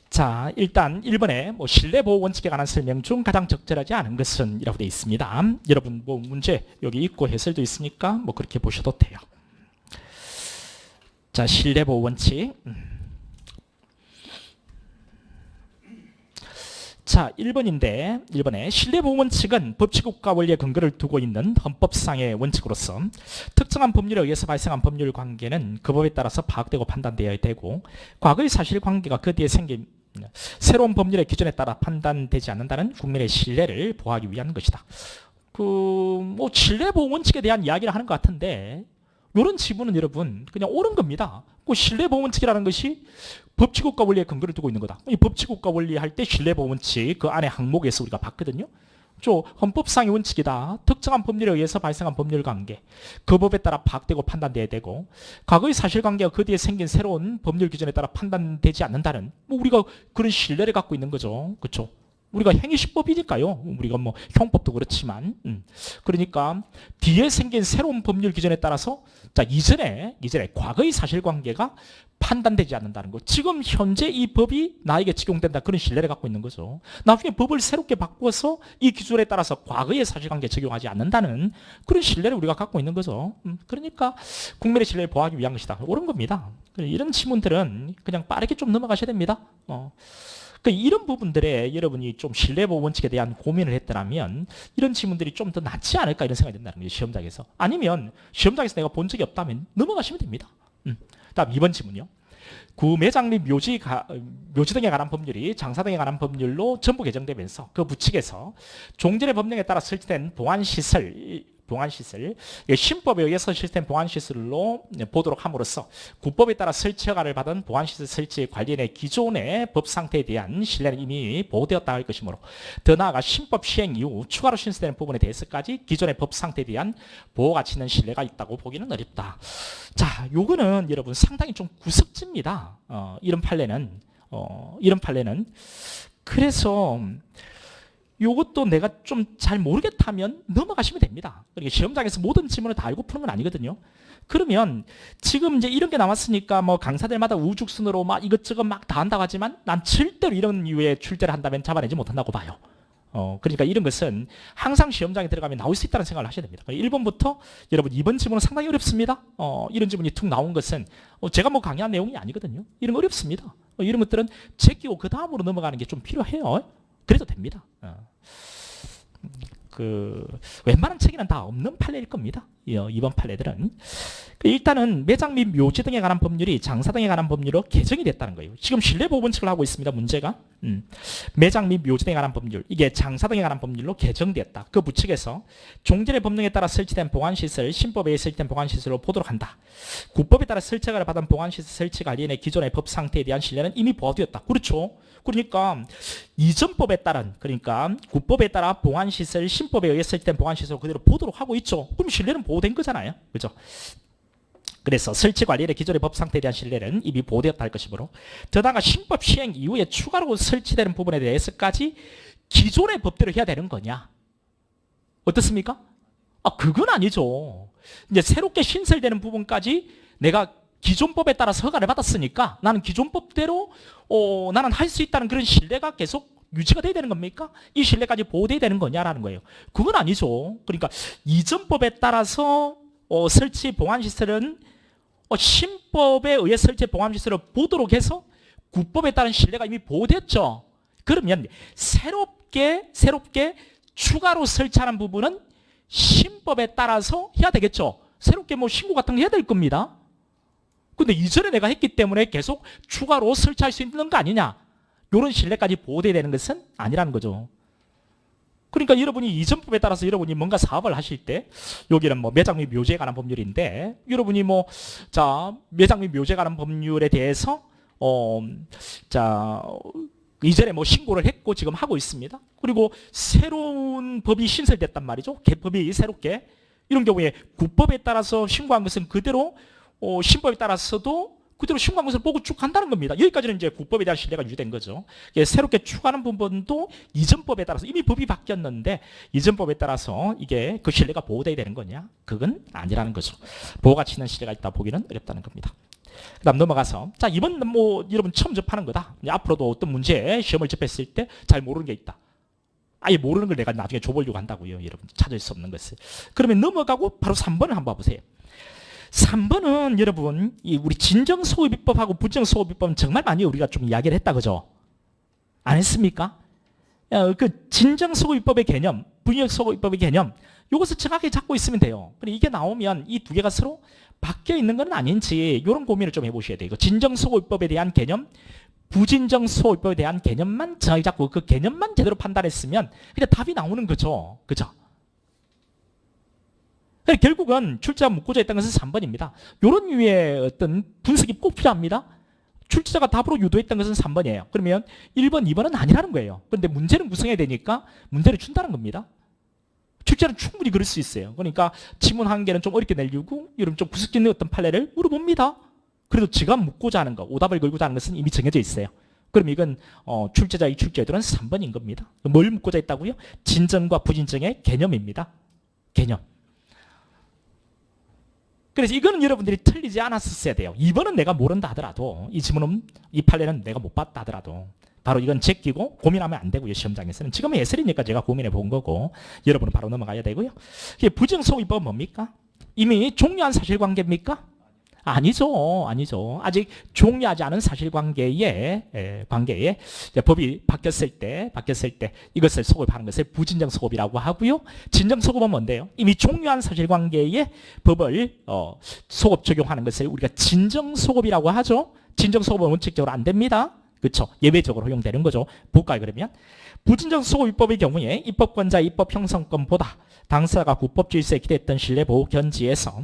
자, 일단 1번에 뭐 신뢰보호 원칙에 관한 설명 중 가장 적절하지 않은 것은 이라고 되어 있습니다. 여러분 뭐 문제 여기 있고 해설도 있으니까 뭐 그렇게 보셔도 돼요. 자, 신뢰보호 원칙. 자, 1번에 신뢰보호 원칙은 법치국가 원리의 근거를 두고 있는 헌법상의 원칙으로서 특정한 법률에 의해서 발생한 법률 관계는 그 법에 따라서 파악되고 판단되어야 되고 과거의 사실관계가 그 뒤에 생긴 새로운 법률의 기준에 따라 판단되지 않는다는 국민의 신뢰를 보호하기 위한 것이다. 뭐 신뢰보호 원칙에 대한 이야기를 하는 것 같은데 이런 지문은 여러분 그냥 옳은 겁니다. 그 신뢰보호 원칙이라는 것이 법치국가 원리의 근거를 두고 있는 거다. 이 법치국가 원리 할 때 신뢰보호 원칙 그 안에 항목에서 우리가 봤거든요. 헌법상의 원칙이다. 특정한 법률에 의해서 발생한 법률 관계 그 법에 따라 파악되고 판단돼야 되고 과거의 사실관계가 그 뒤에 생긴 새로운 법률 기준에 따라 판단되지 않는다는 뭐 우리가 그런 신뢰를 갖고 있는 거죠. 그렇죠? 우리가 행위시법이니까요. 우리가 뭐 형법도 그렇지만 그러니까 뒤에 생긴 새로운 법률 기준에 따라서 자 이전에 과거의 사실관계가 판단되지 않는다는 거. 지금 현재 이 법이 나에게 적용된다. 그런 신뢰를 갖고 있는 거죠. 나중에 법을 새롭게 바꿔서 이 기준에 따라서 과거의 사실관계 적용하지 않는다는 그런 신뢰를 우리가 갖고 있는 거죠. 그러니까 국민의 신뢰를 보호하기 위한 것이다. 옳은 겁니다. 이런 지문들은 그냥 빠르게 좀 넘어가셔야 됩니다. 이런 부분들에 여러분이 좀 신뢰보호 원칙에 대한 고민을 했더라면 이런 지문들이 좀 더 낫지 않을까 이런 생각이 든다는 거예요. 시험장에서. 아니면 시험장에서 내가 본 적이 없다면 넘어가시면 됩니다. 다음 2번 지문이요. 구매장 및 묘지 등에 관한 법률이 장사 등에 관한 법률로 전부 개정되면서 그 부칙에서 종전의 법령에 따라 설치된 보안시설 신법에 의해서 실시된 보안시설로 보도록 함으로써 국법에 따라 설치 허가를 받은 보안시설 설치 관련의 기존의 법 상태에 대한 신뢰는 이미 보호되었다 할 것이므로 더 나아가 신법 시행 이후 추가로 신설되는 부분에 대해서까지 기존의 법 상태에 대한 보호 가치 있는 신뢰가 있다고 보기는 어렵다. 자, 요거는 여러분 상당히 좀 구석집니다. 이런 판례는 그래서 이것도 내가 좀 잘 모르겠다면 넘어가시면 됩니다. 그러니까 시험장에서 모든 지문을 다 알고 푸는 건 아니거든요. 그러면 지금 이제 이런 게 나왔으니까 뭐 강사들마다 우죽순으로 막 이것저것 막 다 한다고 하지만 난 절대로 이런 이유의 출제를 한다면 잡아내지 못한다고 봐요. 그러니까 이런 것은 항상 시험장에 들어가면 나올 수 있다는 생각을 하셔야 됩니다. 1번부터 여러분 2번 지문은 상당히 어렵습니다. 이런 지문이 툭 나온 것은 제가 뭐 강의한 내용이 아니거든요. 이런 거 어렵습니다. 이런 것들은 제끼고 그 다음으로 넘어가는 게 좀 필요해요. 그래도 됩니다. 웬만한 책에는 다 없는 판례일 겁니다. 이번 판례들은. 일단은 매장 및 묘지 등에 관한 법률이 장사 등에 관한 법률로 개정이 됐다는 거예요. 지금 신뢰보호원칙을 하고 있습니다. 문제가. 매장 및 묘지 등에 관한 법률, 이게 장사 등에 관한 법률로 개정됐다. 그 부칙에서 종전의 법령에 따라 설치된 보관시설, 신법에 설치된 보관시설로 보도록 한다. 국법에 따라 설치를 받은 보관시설 설치 관리인의 기존의 법 상태에 대한 신뢰는 이미 보호되었다. 그렇죠. 그러니까 이전법에 따른, 그러니까 국법에 따라 보관시설, 신법에 의해 설치된 보관시설을 그대로 보도록 하고 있죠. 그럼 신뢰는 보호된 거잖아요. 그죠? 그래서 설치관리인의 기존의 법 상태에 대한 신뢰는 이미 보호되었다 할 것이므로, 더다가 신법 시행 이후에 추가로 설치되는 부분에 대해서까지 기존의 법대로 해야 되는 거냐? 어떻습니까? 그건 아니죠. 이제 새롭게 신설되는 부분까지 내가 기존 법에 따라서 허가를 받았으니까 나는 기존 법대로 나는 할 수 있다는 그런 신뢰가 계속 유지가 돼야 되는 겁니까? 이 신뢰까지 보호돼야 되는 거냐라는 거예요. 그건 아니죠. 그러니까 이전 법에 따라서 설치 보안시설은 신법에 의해 설치 보안시설을 보도록 해서 국법에 따른 신뢰가 이미 보호됐죠. 그러면 새롭게 추가로 설치하는 부분은 신법에 따라서 해야 되겠죠. 새롭게 뭐 신고 같은 거 해야 될 겁니다. 근데 이전에 내가 했기 때문에 계속 추가로 설치할 수 있는 거 아니냐? 이런 신뢰까지 보호돼야 되는 것은 아니라는 거죠. 그러니까 여러분이 이전법에 따라서 여러분이 뭔가 사업을 하실 때, 여기는 뭐 매장 및 묘지에 관한 법률인데, 여러분이 매장 및 묘지에 관한 법률에 대해서 이전에 뭐 신고를 했고 지금 하고 있습니다. 그리고 새로운 법이 신설됐단 말이죠. 개법이 새롭게. 이런 경우에 국법에 따라서 신고한 것은 그대로 신법에 따라서도 그대로 신고한 것을 보고 쭉 간다는 겁니다. 여기까지는 이제 국법에 대한 신뢰가 유지된 거죠. 새롭게 추가하는 부분도 이전법에 따라서, 이미 법이 바뀌었는데 이전법에 따라서 이게 그 신뢰가 보호돼야 되는 거냐? 그건 아니라는 거죠. 보호가치 있는 신뢰가 있다 보기는 어렵다는 겁니다. 그 다음 넘어가서, 자, 이번 여러분 처음 접하는 거다. 앞으로도 어떤 문제에 시험을 접했을 때 잘 모르는 게 있다. 아예 모르는 걸 내가 나중에 줘보려고 한다고요. 여러분 찾을 수 없는 것을. 그러면 넘어가고 바로 3번을 한번 봐보세요. 3번은 여러분 우리 진정소급입법하고 부정소급입법은 정말 많이 우리가 좀 이야기를 했다, 그죠? 안 했습니까? 그 진정소급입법의 개념, 부정소급입법의 개념, 이것을 정확히 잡고 있으면 돼요. 근데 이게 나오면 이 두 개가 서로 바뀌어 있는 건 아닌지 이런 고민을 좀 해보셔야 돼요. 진정소급입법에 대한 개념, 부진정소급입법에 대한 개념만 정확히 잡고 그 개념만 제대로 판단했으면 그냥 답이 나오는 거죠. 그죠? 결국은 출제가 묻고자 했던 것은 3번입니다. 이런 류의 어떤 분석이 꼭 필요합니다. 출제자가 답으로 유도했던 것은 3번이에요. 그러면 1번, 2번은 아니라는 거예요. 그런데 문제는 구성해야 되니까 문제를 준다는 겁니다. 출제는 충분히 그럴 수 있어요. 그러니까 지문 한 개는 좀 어렵게 내려고 여러분 좀 구석진 어떤 판례를 물어봅니다. 그래도 지가 묻고자 하는 거, 오답을 걸고자 하는 것은 이미 정해져 있어요. 그럼 이건 출제자의 출제들은 3번인 겁니다. 뭘 묻고자 했다고요? 진정과 부진정의 개념입니다. 개념. 그래서 이거는 여러분들이 틀리지 않았었어야 돼요. 2번은 내가 모른다 하더라도, 이 지문은, 이 판례는 내가 못 봤다 하더라도 바로 이건 제끼고 고민하면 안 되고요. 시험장에서는. 지금은 예설이니까 제가 고민해 본 거고 여러분은 바로 넘어가야 되고요. 부정소급입법은 뭡니까? 이미 종료한 사실관계입니까? 아니죠. 아직 종료하지 않은 사실관계에 법이 바뀌었을 때 이것을 소급하는 것을 부진정소급이라고 하고요. 진정소급은 뭔데요? 이미 종료한 사실관계에 법을 소급 적용하는 것을 우리가 진정소급이라고 하죠. 진정소급은 원칙적으로 안 됩니다. 그렇죠? 예외적으로 허용되는 거죠. 볼까요, 그러면? 부진정소급입법의 경우에 입법권자의 입법 형성권보다 당사자가 국법 질서에 기대했던 신뢰보호 견지에서,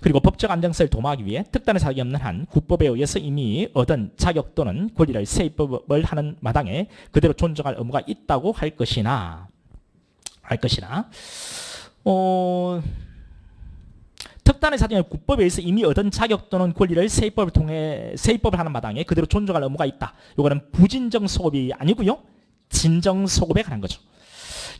그리고 법적 안정성을 도모하기 위해 특단의 사격이 없는 한 국법에 의해서 이미 얻은 자격 또는 권리를 새 입법을 하는 마당에 그대로 존중할 의무가 있다고 할 것이나 특단의 사정에 국법에 의해서 이미 얻은 자격 또는 권리를 새 입법을 통해 새 입법을 하는 마당에 그대로 존중할 의무가 있다. 이거는 부진정소급이 아니고요. 진정소급에 관한 거죠.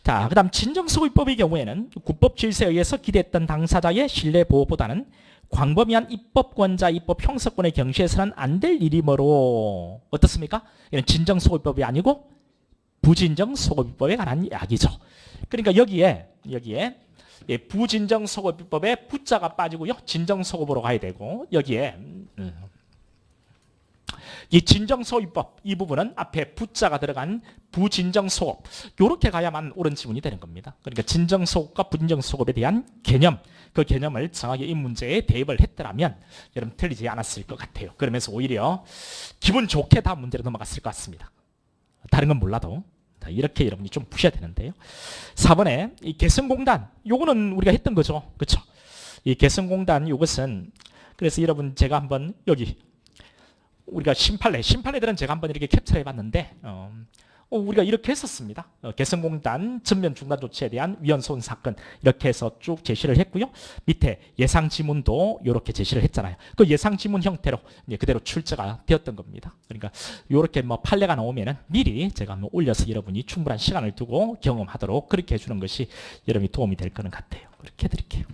자, 그 다음 진정소급입법의 경우에는 국법 질서에 의해서 기대했던 당사자의 신뢰보호보다는 광범위한 입법권자 입법 형사권의 경시해서는 안 될 일이므로, 어떻습니까? 이건 진정소급입법이 아니고 부진정 소급비법에 관한 이야기죠. 그러니까 여기에 부진정 소급비법에 부자가 빠지고요. 진정 소급으로 가야 되고 여기에 이 진정소유법 이 부분은 앞에 부자가 들어간 부진정소급 이렇게 가야만 옳은 지문이 되는 겁니다. 그러니까 진정소급과 부진정소급에 대한 개념 그 개념을 정확히 이 문제에 대입을 했더라면 여러분 틀리지 않았을 것 같아요. 그러면서 오히려 기분 좋게 다음 문제로 넘어갔을 것 같습니다. 다른 건 몰라도 이렇게 여러분이 좀 푸셔야 되는데요. 4번에 이 개성공단 요거는 우리가 했던 거죠. 그렇죠? 이 개성공단 요것은 그래서 여러분 제가 한번 여기 우리가 심판례들은 제가 한번 이렇게 캡처해 봤는데 우리가 이렇게 했었습니다. 개성공단 전면 중단 조치에 대한 위헌소원 사건 이렇게 해서 쭉 제시를 했고요. 밑에 예상 지문도 이렇게 제시를 했잖아요. 그 예상 지문 형태로 이제 그대로 출제가 되었던 겁니다. 그러니까 이렇게 뭐 판례가 나오면은 미리 제가 한번 올려서 여러분이 충분한 시간을 두고 경험하도록 그렇게 해주는 것이 여러분이 도움이 될 거는 같아요. 그렇게 해드릴게요.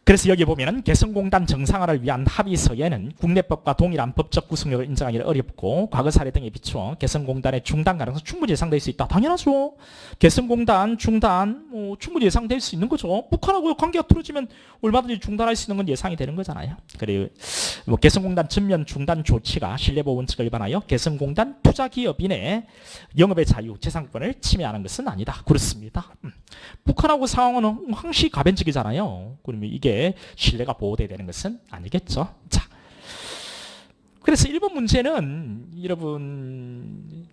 그래서 여기 보면은 개성공단 정상화를 위한 합의서에는 국내법과 동일한 법적 구속력을 인정하기 어렵고 과거 사례 등에 비추어 개성공단의 중단 가능성 충분히 예상될 수 있다. 당연하죠. 개성공단 중단 충분히 예상될 수 있는 거죠. 북한하고 관계가 틀어지면 얼마든지 중단할 수 있는 건 예상이 되는 거잖아요. 그리고 개성공단 전면 중단 조치가 신뢰보호 원칙을 위반하여 개성공단 투자기업인의 영업의 자유, 재산권을 침해하는 것은 아니다. 그렇습니다. 북한하고 상황은 항시 가변적이잖아요. 그러면 이게 신뢰가 보호돼야 되는 것은 아니겠죠. 자, 그래서 1번 문제는 여러분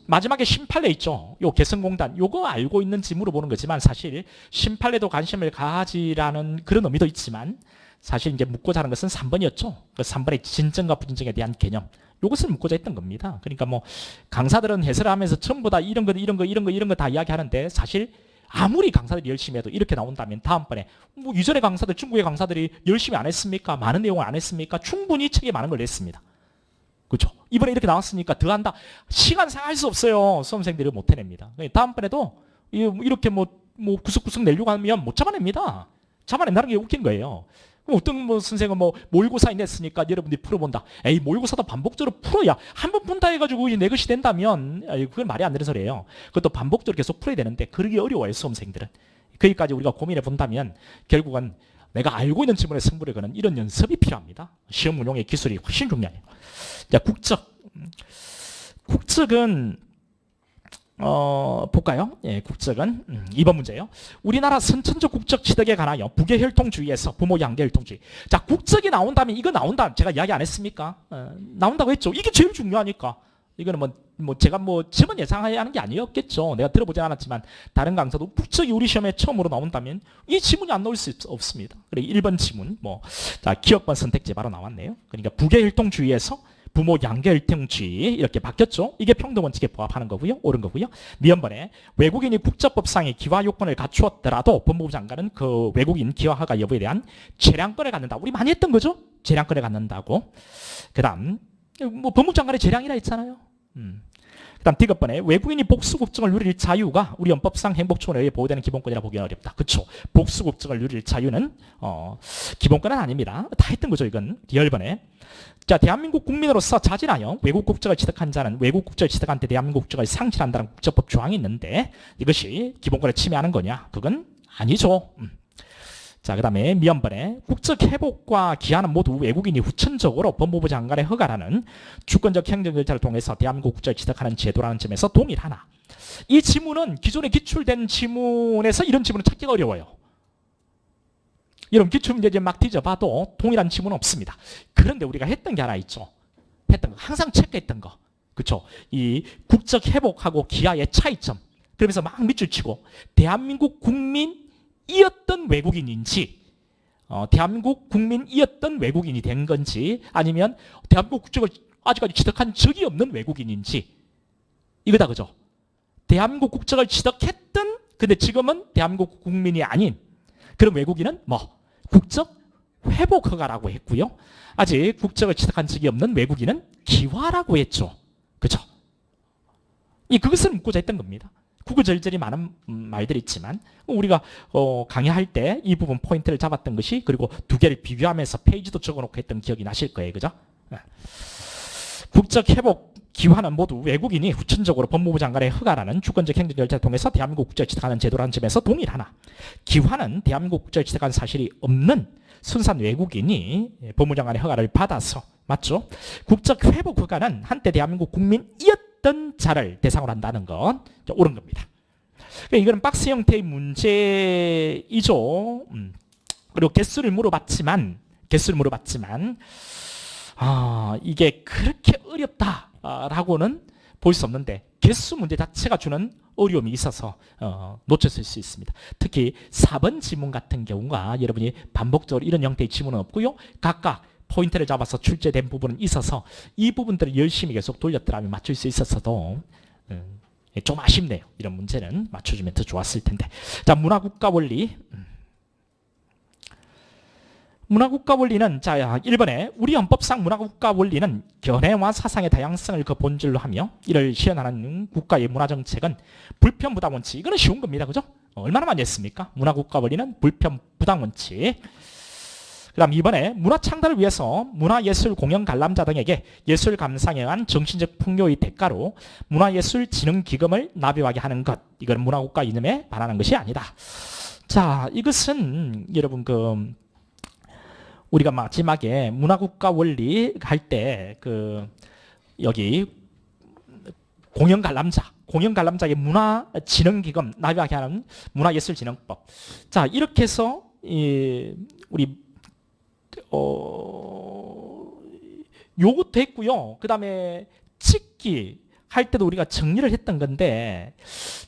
마지막에 심판례 있죠. 요 개성공단 요거 알고 있는지 물어보는 거지만 사실 심판례도 관심을 가지라는 그런 의미도 있지만 사실 이제 묻고자 하는 것은 3번이었죠. 그 3번의 진정과 부진정에 대한 개념. 요것을 묻고자 했던 겁니다. 그러니까 뭐 강사들은 해설을 하면서 전부 다 이런 거 다 이야기하는데 사실 아무리 강사들이 열심히 해도 이렇게 나온다면 다음번에 뭐 이전의 강사들 중국의 강사들이 열심히 안 했습니까? 많은 내용을 안 했습니까? 충분히 책에 많은 걸 냈습니다. 그렇죠? 이번에 이렇게 나왔으니까 더 한다. 시간 상할 수 없어요. 수험생들이 못 해냅니다. 다음번에도 이렇게 뭐 구석구석 내려고 하면 못 잡아냅니다. 잡아낸다는 게 웃긴 거예요. 어떤 선생은 모의고사에 냈으니까 여러분들이 풀어본다. 에이, 모의고사도 반복적으로 풀어야 한 번 푼다 해가지고 이제 내 것이 된다면 그건 말이 안 되는 소리예요. 그것도 반복적으로 계속 풀어야 되는데 그러기 어려워요, 수험생들은. 거기까지 우리가 고민해 본다면 결국은 내가 알고 있는 지문의 승부를 거는 이런 연습이 필요합니다. 시험 운용의 기술이 훨씬 중요해요. 자, 국적은 볼까요? 예, 국적은 2번 문제예요. 우리나라 선천적 국적 취득에 관하여 북의 혈통주의에서 부모 양계 혈통주의. 자, 국적이 나온다면 이거 나온다. 제가 이야기 안 했습니까? 나온다고 했죠. 이게 제일 중요하니까. 이거는 제가 저만 예상해야 하는 게 아니었겠죠. 내가 들어보지 않았지만 다른 강사도 국적이 우리 시험에 처음으로 나온다면 이 지문이 안 나올 수 없습니다. 그래 1번 지문 자, 기억번 선택지 바로 나왔네요. 그러니까 북의 혈통주의에서 부모 양계 혈통주의 이렇게 바뀌었죠. 이게 평등원칙에 부합하는 거고요. 옳은 거고요. 미연번에 외국인이 국적법상의 기화 요건을 갖추었더라도 법무부 장관은 그 외국인 기화허가 여부에 대한 재량권을 갖는다. 우리 많이 했던 거죠. 재량권을 갖는다고. 그 다음 법무부 장관의 재량이라 했잖아요. 그 다음 디귿번에 외국인이 복수국적을 누릴 자유가 우리 헌법상 행복처분에 의해 보호되는 기본권이라 보기는 어렵다. 그렇죠. 복수국적을 누릴 자유는 기본권은 아닙니다. 다 했던 거죠. 이건 열번에 자, 대한민국 국민으로서 자진하여 외국 국적을 취득한 자는 외국 국적을 취득한 때 대한민국 국적을 상실한다는 국적법 조항이 있는데 이것이 기본권을 침해하는 거냐? 그건 아니죠. 자, 그 다음에 미연번에 국적 회복과 기한은 모두 외국인이 후천적으로 법무부 장관의 허가라는 주권적 행정 절차를 통해서 대한민국 국적을 취득하는 제도라는 점에서 동일하나 이 지문은 기존에 기출된 지문에서 이런 지문은 찾기가 어려워요. 여러분 기출문제 막 뒤져봐도 동일한 지문은 없습니다. 그런데 우리가 했던 게 하나 있죠. 했던 거 항상 체크했던 거. 그렇죠. 이 국적 회복하고 기하의 차이점. 그러면서 막 밑줄 치고 대한민국 국민이었던 외국인인지 대한민국 국민이었던 외국인이 된 건지 아니면 대한민국 국적을 아직까지 취득한 적이 없는 외국인인지 이거다. 그죠. 대한민국 국적을 취득했던 근데 지금은 대한민국 국민이 아닌 그런 외국인은 국적 회복 허가라고 했고요. 아직 국적을 취득한 적이 없는 외국인은 기화라고 했죠. 그렇죠? 그것을 묻고자 했던 겁니다. 구구절절이 많은 말들이 있지만 우리가 강의할 때 이 부분 포인트를 잡았던 것이 그리고 두 개를 비교하면서 페이지도 적어놓고 했던 기억이 나실 거예요. 그죠? 국적 회복 기관은 모두 외국인이 후천적으로 법무부 장관의 허가라는 주권적 행정 절차를 통해서 대한민국 국적을 취득하는 제도라는 점에서 동일하나 기관은 대한민국 국적을 취득한 사실이 없는 순수한 외국인이 법무부 장관의 허가를 받아서 맞죠? 국적 회복 허가는 한때 대한민국 국민이었던 자를 대상으로 한다는 건 옳은 겁니다. 그러니까 이거는 박스 형태의 문제이죠. 그리고 개수를 물어봤지만 이게 그렇게 어렵다라고는 볼 수 없는데 개수 문제 자체가 주는 어려움이 있어서 놓쳤을 수 있습니다. 특히 4번 지문 같은 경우가 여러분이 반복적으로 이런 형태의 지문은 없고요. 각각 포인트를 잡아서 출제된 부분은 있어서 이 부분들을 열심히 계속 돌렸더라면 맞출 수 있었어도 좀 아쉽네요. 이런 문제는 맞춰주면 더 좋았을 텐데. 자, 문화국가원리. 문화국가원리는 자 1번에 우리 헌법상 문화국가원리는 견해와 사상의 다양성을 그 본질로 하며 이를 실현하는 국가의 문화정책은 불편부당원칙. 이거는 쉬운 겁니다. 그죠? 얼마나 많이 했습니까? 문화국가원리는 불편부당원칙. 그 다음 2번에 문화창달을 위해서 문화예술 공연 관람자 등에게 예술 감상에 의한 정신적 풍요의 대가로 문화예술진흥기금을 납입하게 하는 것. 이건 문화국가 이념에 반하는 것이 아니다. 자, 이것은 여러분 우리가 마지막에 문화국가 원리 할 때 여기 공연 관람자의 문화진흥기금 납입하게 하는 문화예술진흥법. 자, 이렇게 해서 우리 요것도 했고요. 그 다음에 찍기 할 때도 우리가 정리를 했던 건데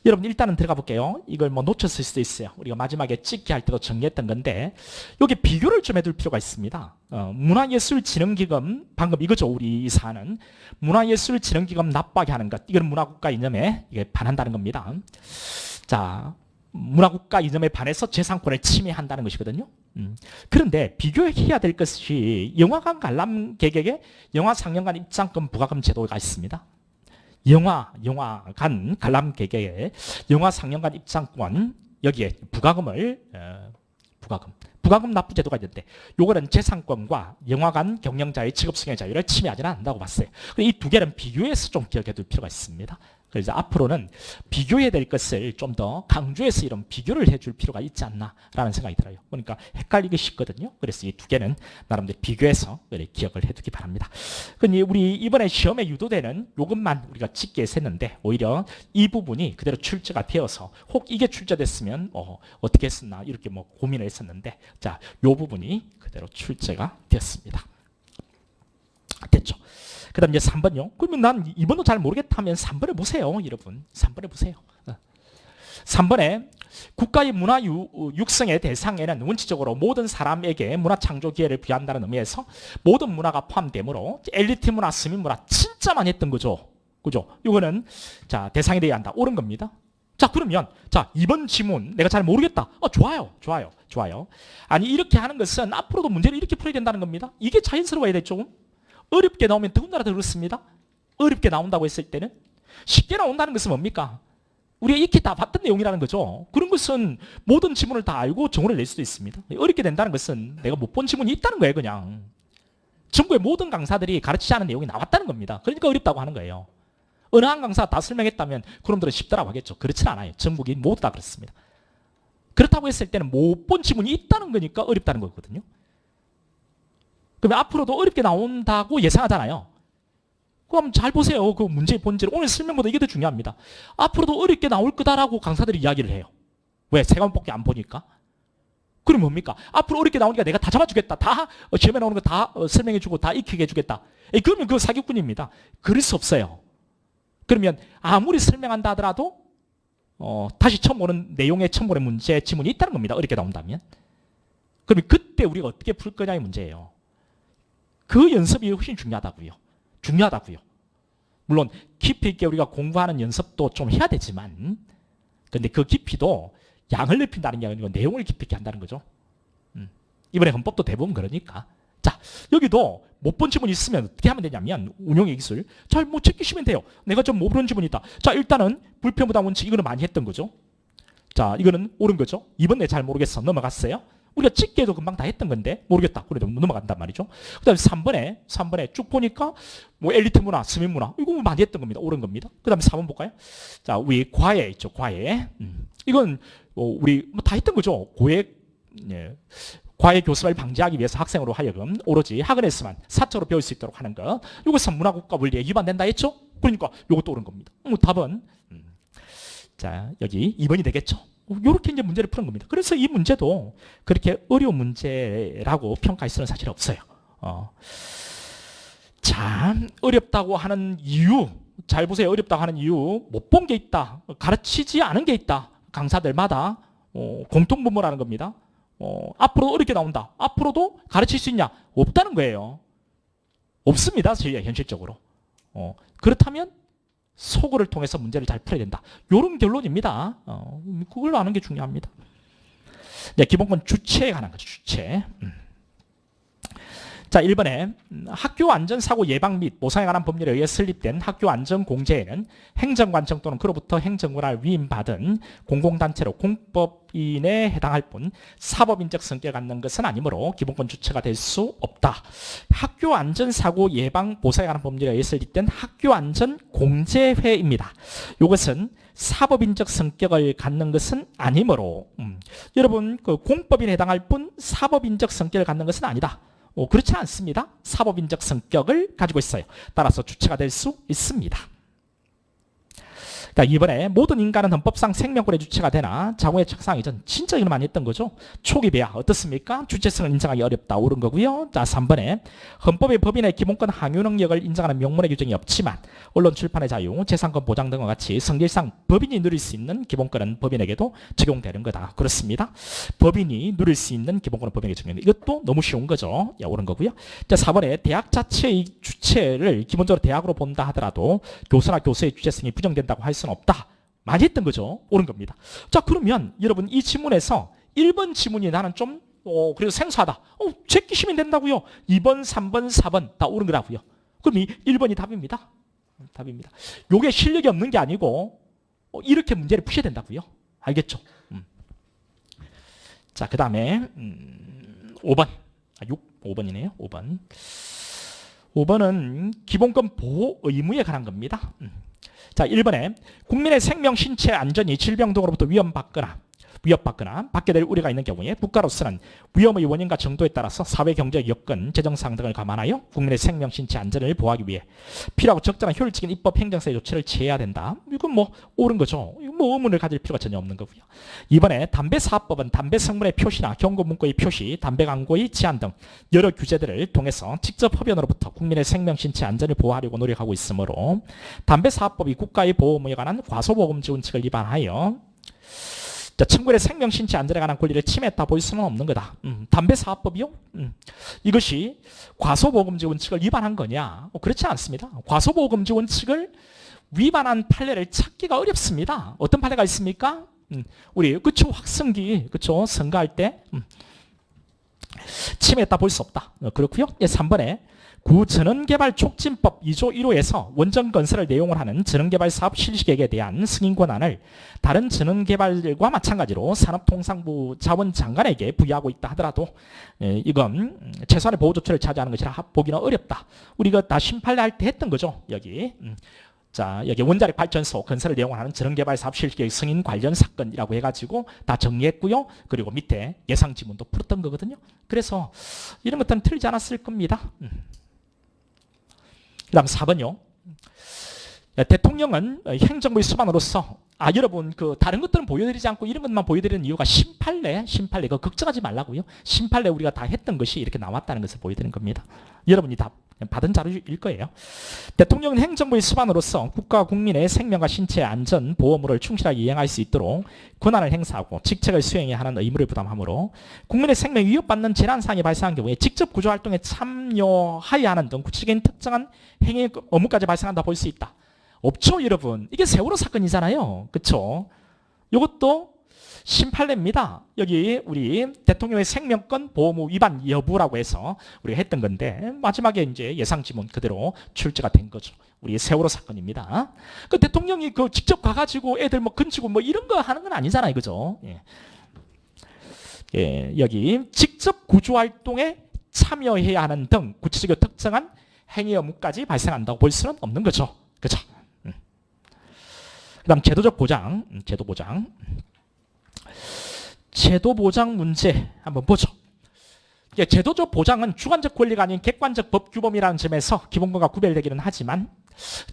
여러분 일단은 들어가 볼게요. 이걸 뭐 놓쳤을 수도 있어요. 우리가 마지막에 찍기 할 때도 정리했던 건데 여기 비교를 좀 해둘 필요가 있습니다. 문화예술진흥기금 방금 이거죠. 우리 이 사안은 문화예술진흥기금 납부하게 하는 것. 이건 문화국가 이념에 이게 반한다는 겁니다. 자, 문화국가 이념에 반해서 재산권을 침해한다는 것이거든요. 그런데 비교해야 될 것이 영화관 관람객에게 영화 상영관 입장권 부과금 제도가 있습니다. 영화관 관람객에게 영화 상영관 입장권 여기에 부과금 납부 제도가 있는데 요거는 재산권과 영화관 경영자의 직업승의 자유를 침해하지는 않는다고 봤어요. 이 두 개는 비교해서 좀 기억해 둘 필요가 있습니다. 그래서 앞으로는 비교해야 될 것을 좀 더 강조해서 이런 비교를 해줄 필요가 있지 않나라는 생각이 들어요. 그러니까 헷갈리기 쉽거든요. 그래서 이 두 개는 나름대로 비교해서 기억을 해두기 바랍니다. 우리 이번에 시험에 유도되는 요것만 우리가 찍게 했었는데 오히려 이 부분이 그대로 출제가 되어서 혹 이게 출제됐으면 어떻게 했었나 이렇게 뭐 고민을 했었는데 자, 요 부분이 그대로 출제가 되었습니다. 됐죠? 그 다음 이제 3번요. 그러면 난 2번도 잘 모르겠다 하면 3번을 보세요. 여러분 3번을 보세요. 3번에 국가의 문화 육성의 대상에는 원칙적으로 모든 사람에게 문화 창조 기회를 부여한다는 의미에서 모든 문화가 포함되므로 엘리트 문화, 서민 문화 진짜 많이 했던 거죠. 그죠? 이거는 자 대상이 되어야 한다. 옳은 겁니다. 자 그러면 자 2번 지문 내가 잘 모르겠다. 좋아요. 아니 이렇게 하는 것은 앞으로도 문제를 이렇게 풀어야 된다는 겁니다. 이게 자연스러워야 되죠. 어렵게 나오면 더군다나 더 그렇습니다. 어렵게 나온다고 했을 때는 쉽게 나온다는 것은 뭡니까? 우리가 익히 다 봤던 내용이라는 거죠. 그런 것은 모든 지문을 다 알고 정원을 낼 수도 있습니다. 어렵게 된다는 것은 내가 못 본 지문이 있다는 거예요. 그냥 전국의 모든 강사들이 가르치지 않은 내용이 나왔다는 겁니다. 그러니까 어렵다고 하는 거예요. 어느 한 강사가 다 설명했다면 그놈들은 쉽더라고 하겠죠. 그렇진 않아요. 전국이 모두 다 그렇습니다. 그렇다고 했을 때는 못 본 지문이 있다는 거니까 어렵다는 거거든요. 그러면 앞으로도 어렵게 나온다고 예상하잖아요. 그럼 잘 보세요. 그 문제의 본질. 오늘 설명보다 이게 더 중요합니다. 앞으로도 어렵게 나올 거다라고 강사들이 이야기를 해요. 왜? 세 과목밖에 안 보니까. 그럼 뭡니까? 앞으로 어렵게 나오니까 내가 다 잡아주겠다. 다 시험에 나오는 거 다 설명해주고 다 익히게 해주겠다. 그러면 그거 사기꾼입니다. 그럴 수 없어요. 그러면 아무리 설명한다 하더라도 다시 처음 오는 내용의 처음 오는 문제 지문이 있다는 겁니다. 어렵게 나온다면. 그러면 그때 우리가 어떻게 풀 거냐의 문제예요. 그 연습이 훨씬 중요하다고요. 물론 깊이 있게 우리가 공부하는 연습도 좀 해야 되지만 근데 그 깊이도 양을 넓힌다는 게 아니고 내용을 깊이 있게 한다는 거죠. 이번에 헌법도 대부분 그러니까. 자, 여기도 못 본 지문이 있으면 어떻게 하면 되냐면 운용의 기술. 잘 못 챙기시면 돼요. 내가 좀 못 본 지문이 있다. 자, 일단은 불편부당 원칙 이거는 많이 했던 거죠. 자, 이거는 옳은 거죠. 이번 내 잘 모르겠어. 넘어갔어요. 우리가 찍게도 금방 다 했던 건데 모르겠다. 그래도 넘어간단 말이죠. 그 다음에 3번에 쭉 보니까 뭐 엘리트 문화, 서민 문화 이거 많이 했던 겁니다. 옳은 겁니다. 그 다음에 4번 볼까요? 자, 우리 과외 있죠. 과외. 이건 우리 뭐 다 했던 거죠. 과외 교습을 방지하기 위해서 학생으로 하여금 오로지 학원에서만 사적으로 배울 수 있도록 하는 것. 이것은 문화국가 원리에 위반된다 했죠. 그러니까 이것도 옳은 겁니다. 답은 자, 여기 2번이 되겠죠. 이렇게 이제 문제를 푸는 겁니다. 그래서 이 문제도 그렇게 어려운 문제라고 평가할 수는 사실 없어요. 자, 어렵다고 하는 이유, 잘 보세요. 어렵다고 하는 이유, 못 본 게 있다, 가르치지 않은 게 있다. 강사들마다 공통분모라는 겁니다. 앞으로 어렵게 나온다. 앞으로도 가르칠 수 있냐? 없다는 거예요. 없습니다. 저희가 현실적으로. 그렇다면 소거를 통해서 문제를 잘 풀어야 된다. 이런 결론입니다. 그걸 아는 게 중요합니다. 네, 기본권 주체에 관한 거죠. 주체. 자, 1번에 학교 안전사고 예방 및 보상에 관한 법률에 의해 설립된 학교 안전공제에는 행정관청 또는 그로부터 행정권을 위임받은 공공단체로 공법인에 해당할 뿐 사법인적 성격을 갖는 것은 아니므로 기본권 주체가 될 수 없다. 학교 안전사고 예방 보상에 관한 법률에 의해 설립된 학교 안전공제회입니다. 이것은 사법인적 성격을 갖는 것은 아니므로 여러분 그 공법인에 해당할 뿐 사법인적 성격을 갖는 것은 아니다. 그렇지 않습니다. 사법인적 성격을 가지고 있어요. 따라서 주체가 될 수 있습니다. 그러니까 이번에 모든 인간은 헌법상 생명권의 주체가 되나 자궁의 착상 이전 진짜 이걸 많이 했던 거죠. 초기 배아 어떻습니까? 주체성을 인정하기 어렵다. 옳은 거고요. 자, 3번에 헌법의 법인의 기본권 항유 능력을 인정하는 명문의 규정이 없지만 언론 출판의 자유, 재산권 보장 등과 같이 성질상 법인이 누릴 수 있는 기본권은 법인에게도 적용되는 거다. 그렇습니다. 법인이 누릴 수 있는 기본권은 법인에게 적용된다. 이것도 너무 쉬운 거죠. 야, 옳은 거고요. 자, 4번에 대학 자체의 주체를 기본적으로 대학으로 본다 하더라도 교수나 교수의 주체성이 부정된다고 할 수는 없다. 많이 했던 거죠. 옳은 겁니다. 자, 그러면 여러분 이 지문에서 1번 지문이 나는 좀 그래도 생소하다. 제끼시면 된다고요. 2번, 3번, 4번 다 옳은 거라고요. 그럼 이 1번이 답입니다. 답입니다. 요게 실력이 없는 게 아니고 이렇게 문제를 푸셔야 된다고요. 알겠죠? 자, 그 다음에 5번. 5번이네요. 5번. 5번은 기본권 보호 의무에 관한 겁니다. 자, 1번에 국민의 생명, 신체 안전이 질병 등으로부터 위협받거나 받게 될 우려가 있는 경우에 국가로서는 위험의 원인과 정도에 따라서 사회, 경제적 여건, 재정상 등을 감안하여 국민의 생명, 신체 안전을 보호하기 위해 필요하고 적절한 효율적인 입법, 행정사의 조치를 취해야 된다. 이건 뭐 옳은 거죠. 이건 뭐 의문을 가질 필요가 전혀 없는 거고요. 이번에 담배사업법은 담배 성분의 표시나 경고 문구의 표시, 담배 광고의 제한 등 여러 규제들을 통해서 직접 흡연으로부터 국민의 생명, 신체 안전을 보호하려고 노력하고 있으므로 담배사업법이 국가의 보호 의무에 관한 과소보험지 원칙을 위반하여 자, 청구인의 생명, 신체 안전에 관한 권리를 침해했다 볼 수는 없는 거다. 담배사업법이요? 이것이 과소보험지 원칙을 위반한 거냐? 그렇지 않습니다. 과소보험지 원칙을 위반한 판례를 찾기가 어렵습니다. 어떤 판례가 있습니까? 우리 그쵸, 확성기 그쵸, 선거할 때 침해했다 볼 수 없다. 그렇고요. 3번에 구전원개발 촉진법 2조 1호에서 원전건설을 내용을 하는 전원개발 사업 실시계획에 대한 승인 권한을 다른 전원개발과 마찬가지로 산업통상부 자원장관에게 부여하고 있다 하더라도 이건 최소한의 보호조치를 차지하는 것이라 보기는 어렵다. 우리가 다 심판례 할 때 했던 거죠. 여기. 자, 여기 원자력 발전소 건설을 내용하는 전원개발 사업 실시계획 승인 관련 사건이라고 해가지고 다 정리했고요. 그리고 밑에 예상 지문도 풀었던 거거든요. 그래서 이런 것들은 틀리지 않았을 겁니다. 그 다음 4번요. 대통령은 행정부의 수반으로서 여러분 그 다른 것들은 보여드리지 않고 이런 것만 보여드리는 이유가 심판례 그거 걱정하지 말라고요. 심판례 우리가 다 했던 것이 이렇게 나왔다는 것을 보여드리는 겁니다. 여러분이 다 받은 자료일 거예요. 대통령은 행정부의 수반으로서 국가와 국민의 생명과 신체 안전 보호 의무를 충실하게 이행할 수 있도록 권한을 행사하고 직책을 수행해야 하는 의무를 부담하므로 국민의 생명이 위협받는 재난사항이 발생한 경우에 직접 구조활동에 참여하여야 하는 등 구체적인 특정한 행위 업무까지 발생한다 볼 수 있다. 없죠, 여러분. 이게 세월호 사건이잖아요. 그렇죠? 이것도 심판례입니다. 여기 우리 대통령의 생명권 보호무 위반 여부라고 해서 우리가 했던 건데 마지막에 이제 예상 지문 그대로 출제가 된 거죠. 우리 세월호 사건입니다. 그 대통령이 그 직접 가가지고 애들 뭐 건지고 뭐 이런 거 하는 건 아니잖아요, 그죠? 예. 예, 여기 직접 구조활동에 참여해야 하는 등 구체적이고 특정한 행위 의무까지 발생한다고 볼 수는 없는 거죠. 그죠? 그 다음 제도적 보장, 제도 보장. 제도 보장 문제 한번 보죠. 제도적 보장은 주관적 권리가 아닌 객관적 법 규범이라는 점에서 기본권과 구별되기는 하지만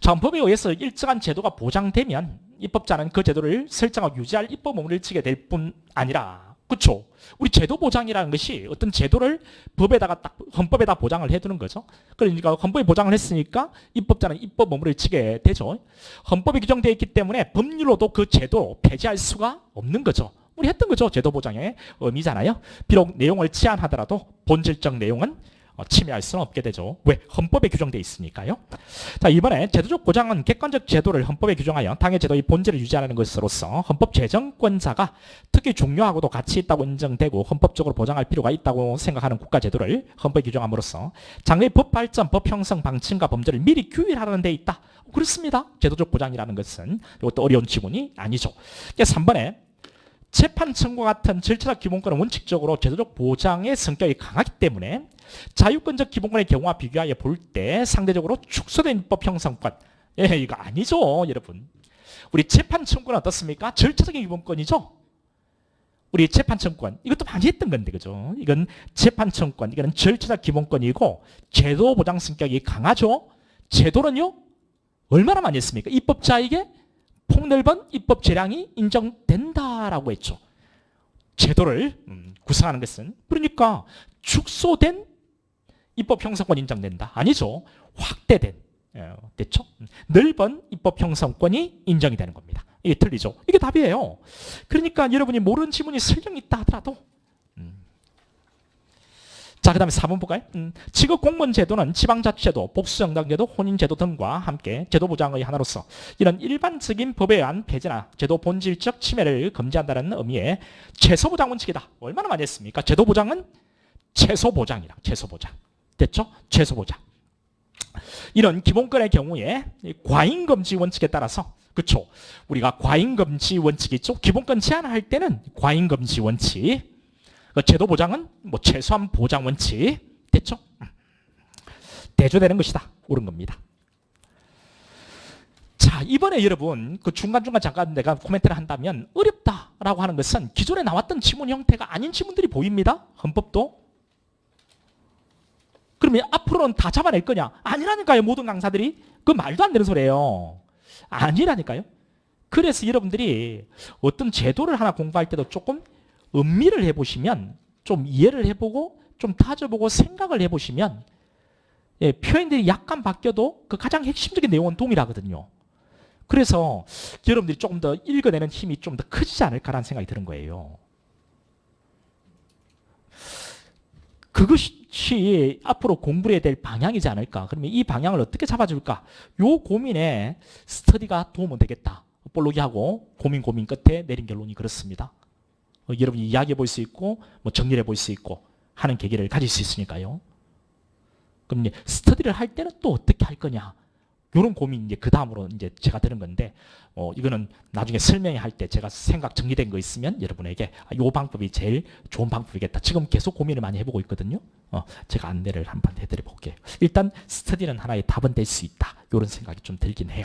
헌법에 의해서 일정한 제도가 보장되면 입법자는 그 제도를 설정하고 유지할 입법 의무를 지게 될 뿐 아니라, 그렇죠? 우리 제도 보장이라는 것이 어떤 제도를 법에다가 딱 헌법에다 보장을 해두는 거죠. 그러니까 헌법에 보장을 했으니까 입법자는 입법 의무를 지게 되죠. 헌법에 규정되어 있기 때문에 법률로도 그 제도 폐지할 수가 없는 거죠. 우리 했던 거죠. 제도 보장의 의미잖아요. 비록 내용을 치안하더라도 본질적 내용은 침해할 수는 없게 되죠. 왜? 헌법에 규정되어 있으니까요. 자, 이번에 제도적 보장은 객관적 제도를 헌법에 규정하여 당의 제도의 본질을 유지하는 것으로서 헌법 제정권자가 특히 중요하고도 가치 있다고 인정되고 헌법적으로 보장할 필요가 있다고 생각하는 국가 제도를 헌법에 규정함으로써 장래의 법 발전, 법 형성 방침과 범죄를 미리 규율하는 데 있다. 그렇습니다. 제도적 보장이라는 것은 이것도 어려운 지문이 아니죠. 3번에 재판 청구와 같은 절차적 기본권은 원칙적으로 제도적 보장의 성격이 강하기 때문에 자유권적 기본권의 경우와 비교하여 볼 때 상대적으로 축소된 입법 형성권. 예, 이거 아니죠, 여러분. 우리 재판 청구는 어떻습니까? 절차적인 기본권이죠. 우리 재판 청구권 이것도 많이 했던 건데, 그죠? 이건 재판 청구권, 이거는 절차적 기본권이고 제도 보장 성격이 강하죠. 제도는요, 얼마나 많이 했습니까? 입법자에게 폭넓은 입법 재량이 인정된다라고 했죠. 제도를 구성하는 것은 그러니까 축소된 입법 형성권 인정된다. 아니죠. 확대된, 됐죠? 넓은 입법 형성권이 인정이 되는 겁니다. 이게 틀리죠. 이게 답이에요. 그러니까 여러분이 모르는 지문이 설령 있다 하더라도 자, 그 다음에 4번 볼까요? 지급 공무원 제도는 지방자치제도, 복수정당제도, 혼인제도 등과 함께 제도 보장의 하나로서 이런 일반적인 법에 의한 폐지나 제도 본질적 침해를 금지한다는 의미의 최소 보장 원칙이다. 얼마나 많이 했습니까? 제도 보장은 최소 보장이라. 최소 보장. 됐죠? 최소 보장. 이런 기본권의 경우에 과잉금지 원칙에 따라서, 그렇죠? 우리가 과잉금지 원칙이 있죠? 기본권 제한할 때는 과잉금지 원칙. 제도 보장은 뭐 최소한 보장 원칙. 됐죠? 대조되는 것이다. 옳은 겁니다. 자, 이번에 여러분 그 중간중간 잠깐 내가 코멘트를 한다면 어렵다라고 하는 것은 기존에 나왔던 지문 형태가 아닌 지문들이 보입니다. 헌법도. 그러면 앞으로는 다 잡아낼 거냐? 아니라니까요. 모든 강사들이. 그 말도 안 되는 소리예요. 아니라니까요. 그래서 여러분들이 어떤 제도를 하나 공부할 때도 조금 음미를 해보시면, 좀 이해를 해보고 좀 따져보고 생각을 해보시면, 예, 표현들이 약간 바뀌어도 그 가장 핵심적인 내용은 동일하거든요. 그래서 여러분들이 조금 더 읽어내는 힘이 좀 더 커지지 않을까라는 생각이 드는 거예요. 그것이 앞으로 공부해야 될 방향이지 않을까. 그러면 이 방향을 어떻게 잡아줄까? 요 고민에 스터디가 도움은 되겠다. 볼로기하고 고민 끝에 내린 결론이 그렇습니다. 여러분이 이야기해 볼 수 있고 뭐 정리해 볼 수 있고 하는 계기를 가질 수 있으니까요. 그럼 이제 스터디를 할 때는 또 어떻게 할 거냐? 이런 고민 이제 그 다음으로 이제 제가 드는 건데, 이거는 나중에 설명할 때 제가 생각 정리된 거 있으면 여러분에게 이 방법이 제일 좋은 방법이겠다. 지금 계속 고민을 많이 해보고 있거든요. 제가 안내를 한번 해드려 볼게요. 일단 스터디는 하나의 답은 될 수 있다. 이런 생각이 좀 들긴 해요.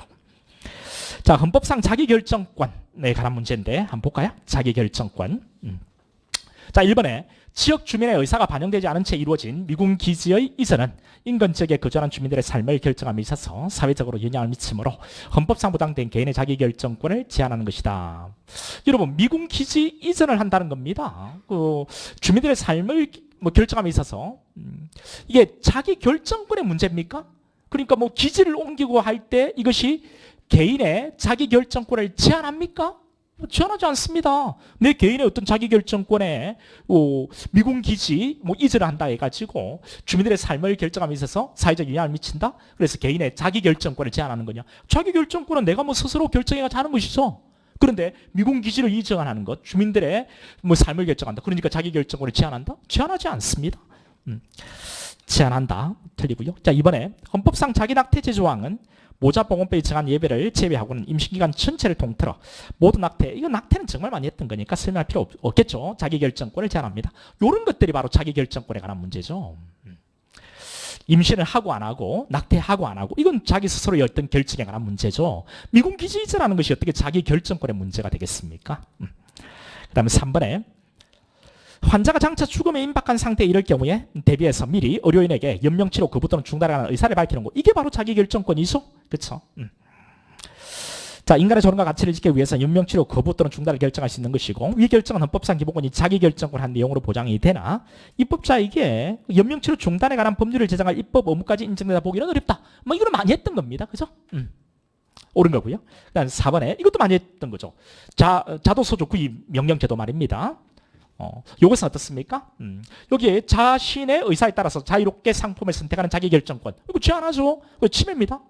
자, 헌법상 자기결정권에 관한 문제인데 한번 볼까요? 자기결정권. 자, 1번에 지역 주민의 의사가 반영되지 않은 채 이루어진 미군 기지의 이전은 인근 지역에 거주하는 주민들의 삶을 결정함에 있어서 사회적으로 영향을 미치므로 헌법상 보장된 개인의 자기결정권을 제한하는 것이다. 여러분, 미군 기지 이전을 한다는 겁니다. 그 주민들의 삶을 뭐 결정함에 있어서 이게 자기결정권의 문제입니까? 그러니까 뭐 기지를 옮기고 할 때 이것이 개인의 자기결정권을 제한합니까? 제한하지 않습니다. 내 개인의 어떤 자기결정권에 미군 기지 뭐 이전을 한다 해가지고 주민들의 삶을 결정함에 있어서 사회적 영향을 미친다? 그래서 개인의 자기결정권을 제한하는 거냐? 자기결정권은 내가 뭐 스스로 결정해가지고 하는 것이죠. 그런데 미군 기지를 이전하는 것, 주민들의 뭐 삶을 결정한다. 그러니까 자기결정권을 제한한다? 제한하지 않습니다. 제한한다. 틀리고요. 자, 이번에 헌법상 자기낙태제 조항은 모자보건법에 정한 예배를 제외하고는 임신기간 전체를 통틀어 모든 낙태, 이거 낙태는 정말 많이 했던 거니까 설명할 필요 없겠죠. 자기결정권을 제한합니다. 이런 것들이 바로 자기결정권에 관한 문제죠. 임신을 하고 안 하고, 낙태하고 안 하고, 이건 자기 스스로의 어떤 결정에 관한 문제죠. 미궁기지이자라는 것이 어떻게 자기결정권의 문제가 되겠습니까? 그 다음에 3번에 환자가 장차 죽음에 임박한 상태에 이를 경우에 대비해서 미리 의료인에게 연명치료 거부 또는 중단에 관한 의사를 밝히는 거, 이게 바로 자기결정권이죠. 그렇죠? 자, 인간의 존엄과 가치를 지키기 위해서 연명치료 거부 또는 중단을 결정할 수 있는 것이고, 위 결정은 헌법상 기본권이 자기결정권 한 내용으로 보장이 되나 입법자에게 연명치료 중단에 관한 법률을 제정할 입법 의무까지 인정되다 보기는 어렵다. 뭐 이걸 많이 했던 겁니다. 그죠? 옳은 거고요. 그다음 4번에 이것도 많이 했던 거죠. 자도소조 구입 명령제도 말입니다. 이것은 어떻습니까? 여기에 자신의 의사에 따라서 자유롭게 상품을 선택하는 자기결정권, 이거 제한하죠. 침해입니다.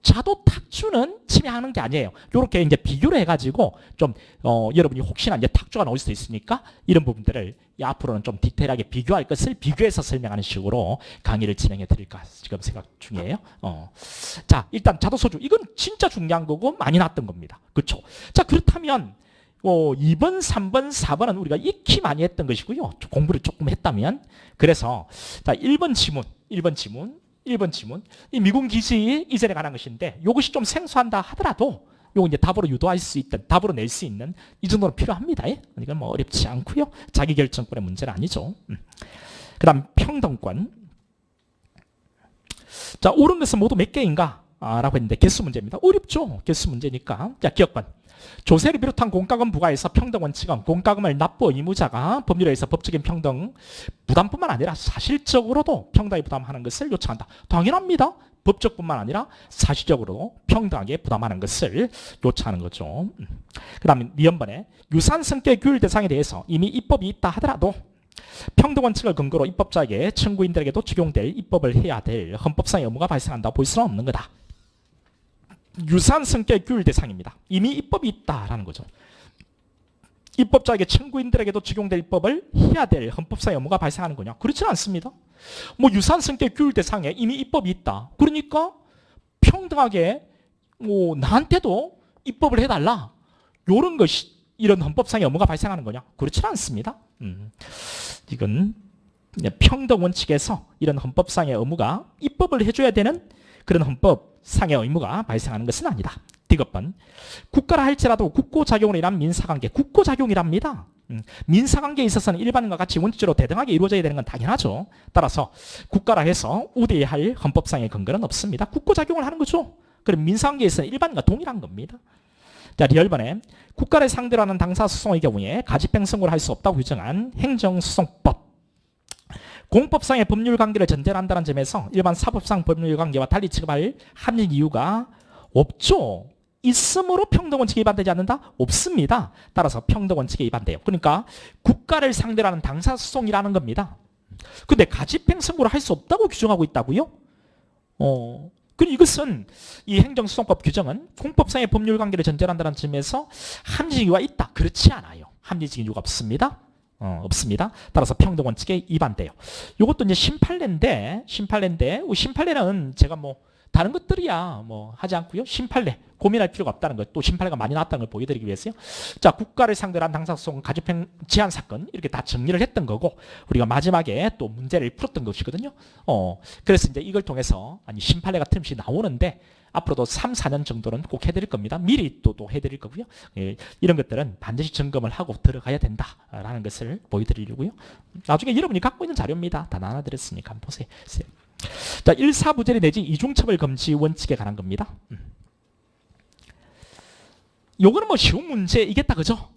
자도 탁주는 침해하는 게 아니에요. 이렇게 이제 비교를 해가지고 좀 여러분이 혹시나 이제 탁주가 나올 수도 있으니까 이런 부분들을 앞으로는 좀 디테일하게 비교할 것을 비교해서 설명하는 식으로 강의를 진행해 드릴까 지금 생각 중이에요. 자, 일단 자도소주, 이건 진짜 중요한 거고 많이 나왔던 겁니다. 그렇죠? 자, 그렇다면 2번, 3번, 4번은 우리가 익히 많이 했던 것이고요. 공부를 조금 했다면. 그래서 자, 1번 지문. 이 미궁기지 이전에 관한 것인데 이것이 좀 생소한다 하더라도 요거 이제 답으로 유도할 수 있던, 답으로 낼 수 있는 이 정도는 필요합니다. 이건 뭐 어렵지 않고요. 자기결정권의 문제는 아니죠. 그 다음 평등권. 자, 옳은 것은 모두 몇 개인가? 라고 했는데 개수 문제입니다. 어렵죠. 개수 문제니까. 자, 기억번. 조세를 비롯한 공과금 부과에서 평등 원칙은 공과금을 납부 의무자가 법률에 의해서 법적인 평등 부담뿐만 아니라 사실적으로도 평등하게 부담하는 것을 요청한다. 당연합니다. 법적뿐만 아니라 사실적으로도 평등하게 부담하는 것을 요청하는 거죠. 그 다음에 니은번에 유사한 성격의 규율 대상에 대해서 이미 입법이 있다 하더라도 평등 원칙을 근거로 입법자에게 청구인들에게도 적용될 입법을 해야 될 헌법상의 의무가 발생한다고 볼 수는 없는 거다. 유사한 성격의 규율 대상입니다. 이미 입법이 있다라는 거죠. 입법자에게 청구인들에게도 적용될 입법을 해야 될 헌법상의 의무가 발생하는 거냐? 그렇지는 않습니다. 뭐 유사한 성격의 규율 대상에 이미 입법이 있다. 그러니까 평등하게 나한테도 입법을 해달라. 이런 것이 이런 헌법상의 의무가 발생하는 거냐? 그렇지는 않습니다. 이건 평등 원칙에서 이런 헌법상의 의무가 입법을 해줘야 되는 그런 헌법상의 의무가 발생하는 것은 아니다. 디귿번. 국가라 할지라도 국고작용으로 인한 민사관계, 국고작용이랍니다. 민사관계에 있어서는 일반인과 같이 원칙적으로 대등하게 이루어져야 되는 건 당연하죠. 따라서 국가라 해서 우대해야 할 헌법상의 근거는 없습니다. 국고작용을 하는 거죠. 그럼 민사관계에서는 일반인과 동일한 겁니다. 자, 리얼번에 국가를 상대로 하는 당사소송의 경우에 가집행 선고를 할 수 없다고 규정한 행정소송법. 공법상의 법률관계를 전제로 한다는 점에서 일반 사법상 법률관계와 달리 취급할 합리적 이유가 없죠. 있으므로 평등원칙에 위반되지 않는다? 없습니다. 따라서 평등원칙에 위반돼요. 그러니까 국가를 상대로 하는 당사소송이라는 겁니다. 근데 가집행 선고를 할 수 없다고 규정하고 있다고요? 그럼 이것은 이 행정소송법 규정은 공법상의 법률관계를 전제로 한다는 점에서 합리적 이유가 있다? 그렇지 않아요. 합리적 이유가 없습니다. 없습니다. 따라서 평등원칙에 위반돼요. 이것도 이제 심판례인데 심판례는 제가 뭐 다른 것들이야 뭐 하지 않고요. 심판례 고민할 필요가 없다는 것, 또 심판례가 많이 나왔다는 걸 보여드리기 위해서요. 자, 국가를 상대로 한 당사소송, 가집행 제한 사건 이렇게 다 정리를 했던 거고 우리가 마지막에 또 문제를 풀었던 것이거든요. 그래서 이제 이걸 통해서 심판례 같은 것이 나오는데 앞으로도 3, 4년 정도는 꼭 해드릴 겁니다. 미리 또 해드릴 거고요. 이런 것들은 반드시 점검을 하고 들어가야 된다라는 것을 보여드리려고요. 나중에 여러분이 갖고 있는 자료입니다. 다 나눠드렸으니까 한번 보세요. 자, 1사부재리 내지 이중처벌 금지 원칙에 관한 겁니다. 요거는 뭐 쉬운 문제이겠다, 그죠?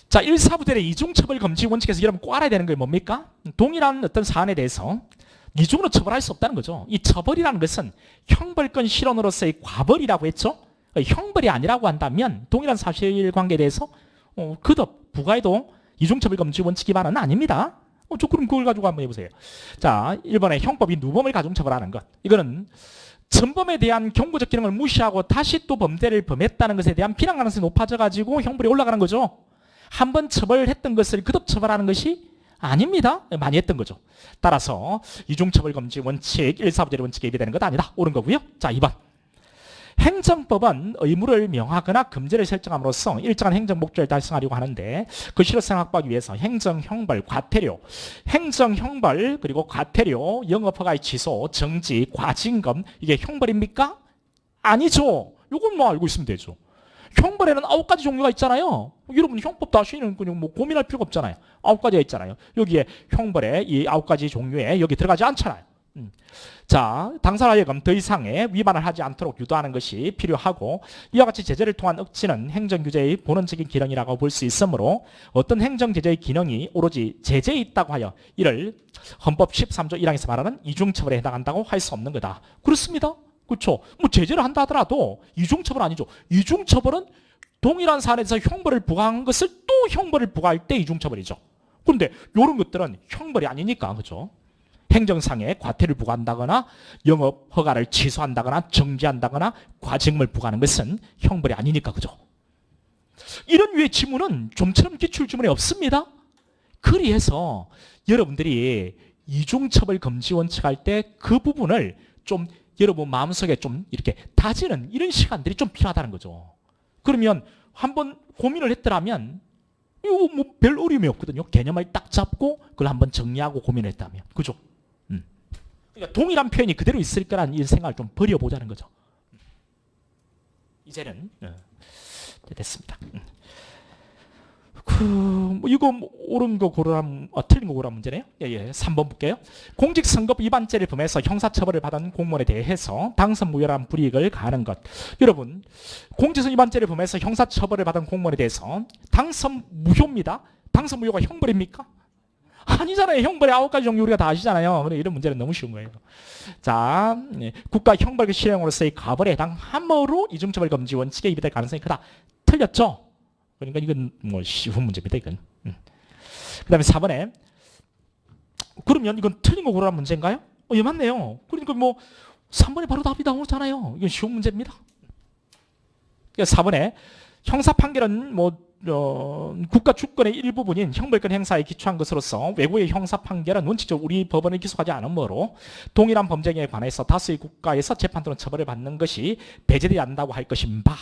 자, 1사부재리 이중처벌 금지 원칙에서 여러분 꼭 알아야 되는 게 뭡니까? 동일한 어떤 사안에 대해서 이중으로 처벌할 수 없다는 거죠. 이 처벌이라는 것은 형벌권 실현으로서의 과벌이라고 했죠. 형벌이 아니라고 한다면 동일한 사실관계에 대해서 그덕 부과해도 이중처벌금지 원칙 위반은 아닙니다. 그럼 그걸 가지고 한번 해보세요. 자, 1번에 형법이 누범을 가중처벌하는 것. 이거는 전범에 대한 경고적 기능을 무시하고 다시 또 범죄를 범했다는 것에 대한 비난 가능성이 높아져가지고 형벌이 올라가는 거죠. 한 번 처벌했던 것을 그덕 처벌하는 것이 아닙니다. 많이 했던 거죠. 따라서 이중처벌금지 원칙, 일사부재리 원칙에 위배되는 것 아니다. 옳은 거고요. 자, 2번. 행정법은 의무를 명하거나 금지를 설정함으로써 일정한 행정 목적을 달성하려고 하는데 그 실효성을 확보하기 위해서 행정형벌, 과태료, 행정형벌 그리고 과태료, 영업허가의 취소, 정지, 과징금 이게 형벌입니까? 아니죠. 이건 뭐 알고 있으면 되죠. 형벌에는 9가지 종류가 있잖아요. 여러분 형법 다시는 그냥 뭐 고민할 필요가 없잖아요. 9가지가 있잖아요. 여기에 형벌의 이 9가지 종류에 여기 들어가지 않잖아요. 자, 당사자 하여금 더 이상의 위반을 하지 않도록 유도하는 것이 필요하고 이와 같이 제재를 통한 억지는 행정규제의 본원적인 기능이라고 볼 수 있으므로 어떤 행정제재의 기능이 오로지 제재에 있다고 하여 이를 헌법 13조 1항에서 말하는 이중처벌에 해당한다고 할 수 없는 거다. 그렇습니다. 그렇죠. 뭐 제재를 한다 하더라도 이중처벌 아니죠. 이중처벌은 동일한 사안에서 형벌을 부과한 것을 또 형벌을 부과할 때 이중처벌이죠. 그런데 이런 것들은 형벌이 아니니까 그렇죠. 행정상의 과태료를 부과한다거나 영업 허가를 취소한다거나 정지한다거나 과징금을 부과하는 것은 형벌이 아니니까 그죠. 이런 류의 지문은 좀처럼 기출 지문에 없습니다. 그래서 여러분들이 이중처벌 금지 원칙 할 때 그 부분을 좀 여러분 마음속에 좀 이렇게 다지는 이런 시간들이 좀 필요하다는 거죠. 그러면 한번 고민을 했더라면 이거 뭐 별 어려움이 없거든요. 개념을 딱 잡고 그걸 한번 정리하고 고민을 했다면. 그죠? 그러니까 동일한 표현이 그대로 있을 거라는 이 생각을 좀 버려보자는 거죠. 이제는 됐습니다. 뭐 이거 뭐 옳은 거 고르라면 틀린 거 고르라는 문제네요. 예, 3번 볼게요. 공직선거법 위반죄를 범해서 형사처벌을 받은 공무원에 대해서 당선무효라는 불이익을 가하는 것. 여러분 공직선 위반죄를 범해서 형사처벌을 받은 공무원에 대해서 당선무효입니다. 당선무효가 형벌입니까? 아니잖아요. 형벌의 9가지 종류 우리가 다 아시잖아요. 이런 문제는 너무 쉬운 거예요. 자, 국가 형벌 실행으로서의 가벌에 해당함으로 이중처벌 금지 원칙에 위배될 가능성이 크다. 틀렸죠? 그러니까 이건 뭐 쉬운 문제입니다. 이건. 그 다음에 4번에 그러면 이건 틀린 거 고르라는 문제인가요? 예, 맞네요. 그러니까 뭐 3번이 바로 답이 나오잖아요. 이건 쉬운 문제입니다. 4번에 형사 판결은 뭐 국가 주권의 일부분인 형벌권 행사에 기초한 것으로서 외국의 형사 판결은 원칙적으로 우리 법원에 기속하지 않으므로 동일한 범죄에 관해서 다수의 국가에서 재판 또는 처벌을 받는 것이 배제되지 않는다고 할 것인 바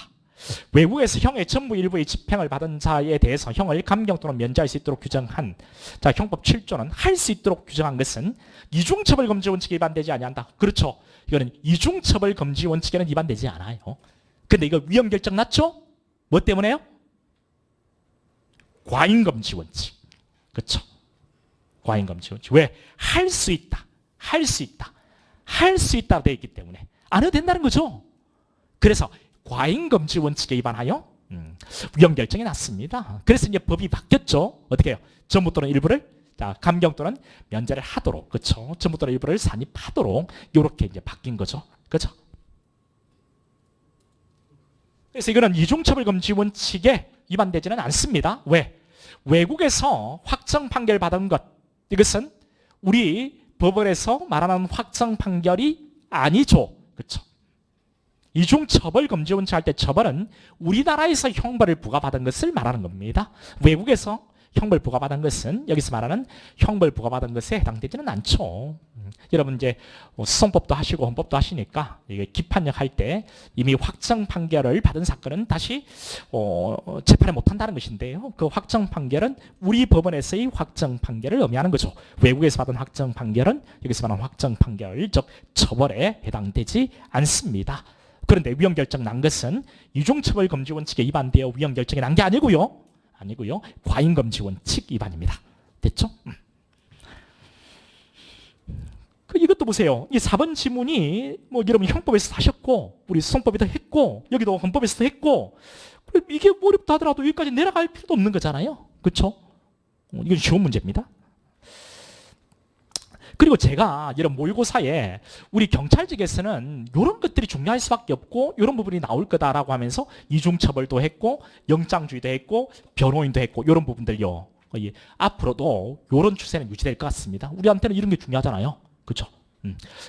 외국에서 형의 전부 일부의 집행을 받은 자에 대해서 형을 감경 또는 면제할 수 있도록 규정한 자 형법 7조는 할 수 있도록 규정한 것은 이중처벌 금지 원칙에 위반되지 아니한다. 그렇죠. 이거는 이중처벌 금지 원칙에는 위반되지 않아요. 근데 이거 위헌 결정 났죠? 뭐 때문에요? 과잉금지 원칙. 그렇죠. 과잉금지 원칙. 왜? 할 수 있다. 할 수 있다. 할 수 있다고 되어 있기 때문에 안 해도 된다는 거죠. 그래서 과잉금지 원칙에 위반하여 위헌 결정이 났습니다. 그래서 이제 법이 바뀌었죠. 어떻게 해요? 전부 또는 일부를 자, 감경 또는 면제를 하도록. 그렇죠. 전부 또는 일부를 산입하도록 이렇게 이제 바뀐 거죠. 그렇죠. 그래서 이거는 이중처벌 금지 원칙에 위반되지는 않습니다. 왜? 외국에서 확정 판결 받은 것 이것은 우리 법원에서 말하는 확정 판결이 아니죠. 그렇죠? 이중처벌 금지 원칙 할 때 처벌은 우리나라에서 형벌을 부과받은 것을 말하는 겁니다. 외국에서 형벌 부과받은 것은 여기서 말하는 형벌 부과받은 것에 해당되지는 않죠. 여러분 이제 수성법도 하시고 헌법도 하시니까 이게 기판력 할 때 이미 확정 판결을 받은 사건은 다시 재판을 못한다는 것인데요. 그 확정 판결은 우리 법원에서의 확정 판결을 의미하는 거죠. 외국에서 받은 확정 판결은 여기서 말하는 확정 판결 즉 처벌에 해당되지 않습니다. 그런데 위헌 결정 난 것은 이중처벌 금지 원칙에 위반되어 위헌 결정이 난 게 아니고요. 과잉금지 원칙 위반입니다. 됐죠? 이것도 보세요. 이 4번 지문이 뭐 여러분 형법에서 하셨고 우리 수성법에도 했고 여기도 헌법에서도 했고 이게 어렵다 하더라도 여기까지 내려갈 필요도 없는 거잖아요. 그렇죠? 이건 쉬운 문제입니다. 그리고 제가 이런 모의고사에 우리 경찰직에서는 이런 것들이 중요할 수밖에 없고 이런 부분이 나올 거다라고 하면서 이중처벌도 했고 영장주의도 했고 변호인도 했고 이런 부분들요. 앞으로도 이런 추세는 유지될 것 같습니다. 우리한테는 이런 게 중요하잖아요. 그렇죠?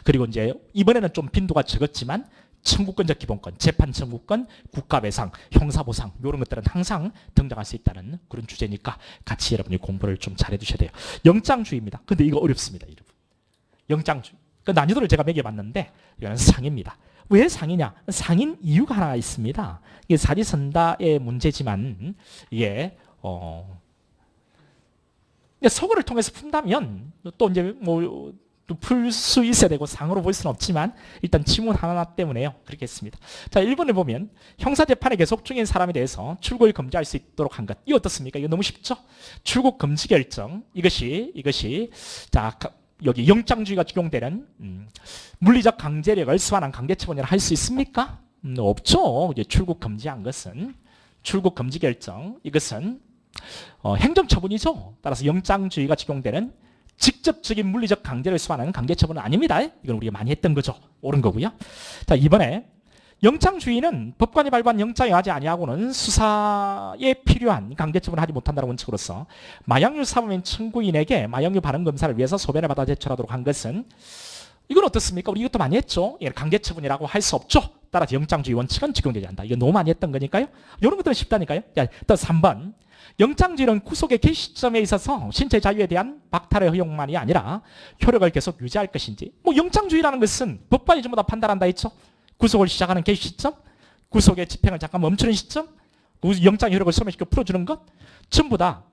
그리고 이제 이번에는 좀 빈도가 적었지만 청구권적 기본권, 재판 청구권, 국가배상, 형사보상 이런 것들은 항상 등장할 수 있다는 그런 주제니까 같이 여러분이 공부를 좀 잘해 두셔야 돼요. 영장주의입니다. 근데 이거 어렵습니다, 여러분. 영장주의. 그 난이도를 제가 매겨봤는데 이거는 상입니다. 왜 상이냐? 상인 이유가 하나 있습니다. 이게 사지선다의 문제지만 이게 서거를 통해서 푼다면 또 이제 뭐 풀 수 있어야 되고 상으로 볼 수는 없지만 일단 지문 하나 때문에요. 그렇게 했습니다. 자, 1번을 보면 형사재판에 계속 중인 사람에 대해서 출국을 금지할 수 있도록 한 것. 이거 어떻습니까? 이거 너무 쉽죠? 출국 금지 결정. 이것이 자, 여기 영장주의가 적용되는 물리적 강제력을 수반한 강제처분이라 할 수 있습니까? 없죠. 이제 출국 금지한 것은 출국 금지 결정. 이것은 행정처분이죠. 따라서 영장주의가 적용되는 직접적인 물리적 강제를 수반하는 강제처분은 아닙니다. 이건 우리가 많이 했던 거죠. 옳은 거고요. 자, 이번에 영장주의는 법관이 발부한 영장에 하지 아니하고는 수사에 필요한 강제처분을 하지 못한다는 원칙으로서 마약류 사범인 청구인에게 마약류 발행 검사를 위해서 소변을 받아 제출하도록 한 것은 이건 어떻습니까? 우리 이것도 많이 했죠. 강제처분이라고 할 수 없죠. 따라서 영장주의 원칙은 적용되지 않는다. 이거 너무 많이 했던 거니까요. 이런 것들은 쉽다니까요. 자, 또 3번. 영장주의는 구속의 개시 시점에 있어서 신체 자유에 대한 박탈의 허용만이 아니라 효력을 계속 유지할 것인지. 뭐 영장주의라는 것은 법관이 전부 다 판단한다 했죠. 구속을 시작하는 개시 시점, 구속의 집행을 잠깐 멈추는 시점, 영장 효력을 소멸시켜 풀어주는 것, 전부 다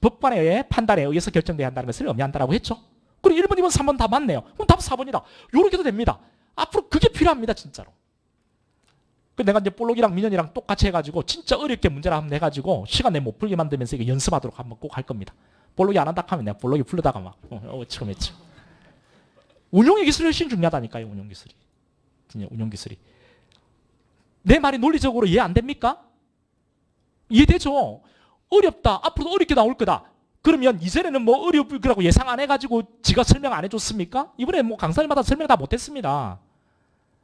법관의 판단에 의해서 결정돼야 한다는 것을 의미한다고 했죠. 그리고 1번, 2번, 3번 다 맞네요. 그럼 답 4번이다. 요렇게도 됩니다. 앞으로 그게 필요합니다, 진짜로. 내가 이제 볼록이랑 민현이랑 똑같이 해가지고 진짜 어렵게 문제를 한번 해가지고 시간 내 못 풀게 만들면서 이거 연습하도록 한번 꼭 할 겁니다. 볼록이 안 한다 하면 내가 볼록이 풀려다가 막 처음 했죠. 운용의 기술이 훨씬 중요하다니까요. 운용 기술이. 진짜 운용 기술이. 내 말이 논리적으로 이해 안 됩니까? 이해되죠? 어렵다. 앞으로도 어렵게 나올 거다. 그러면 이전에는 뭐 어려울 거라고 예상 안 해가지고 지가 설명 안 해줬습니까? 이번에 뭐 강사님마다 설명 다 못했습니다.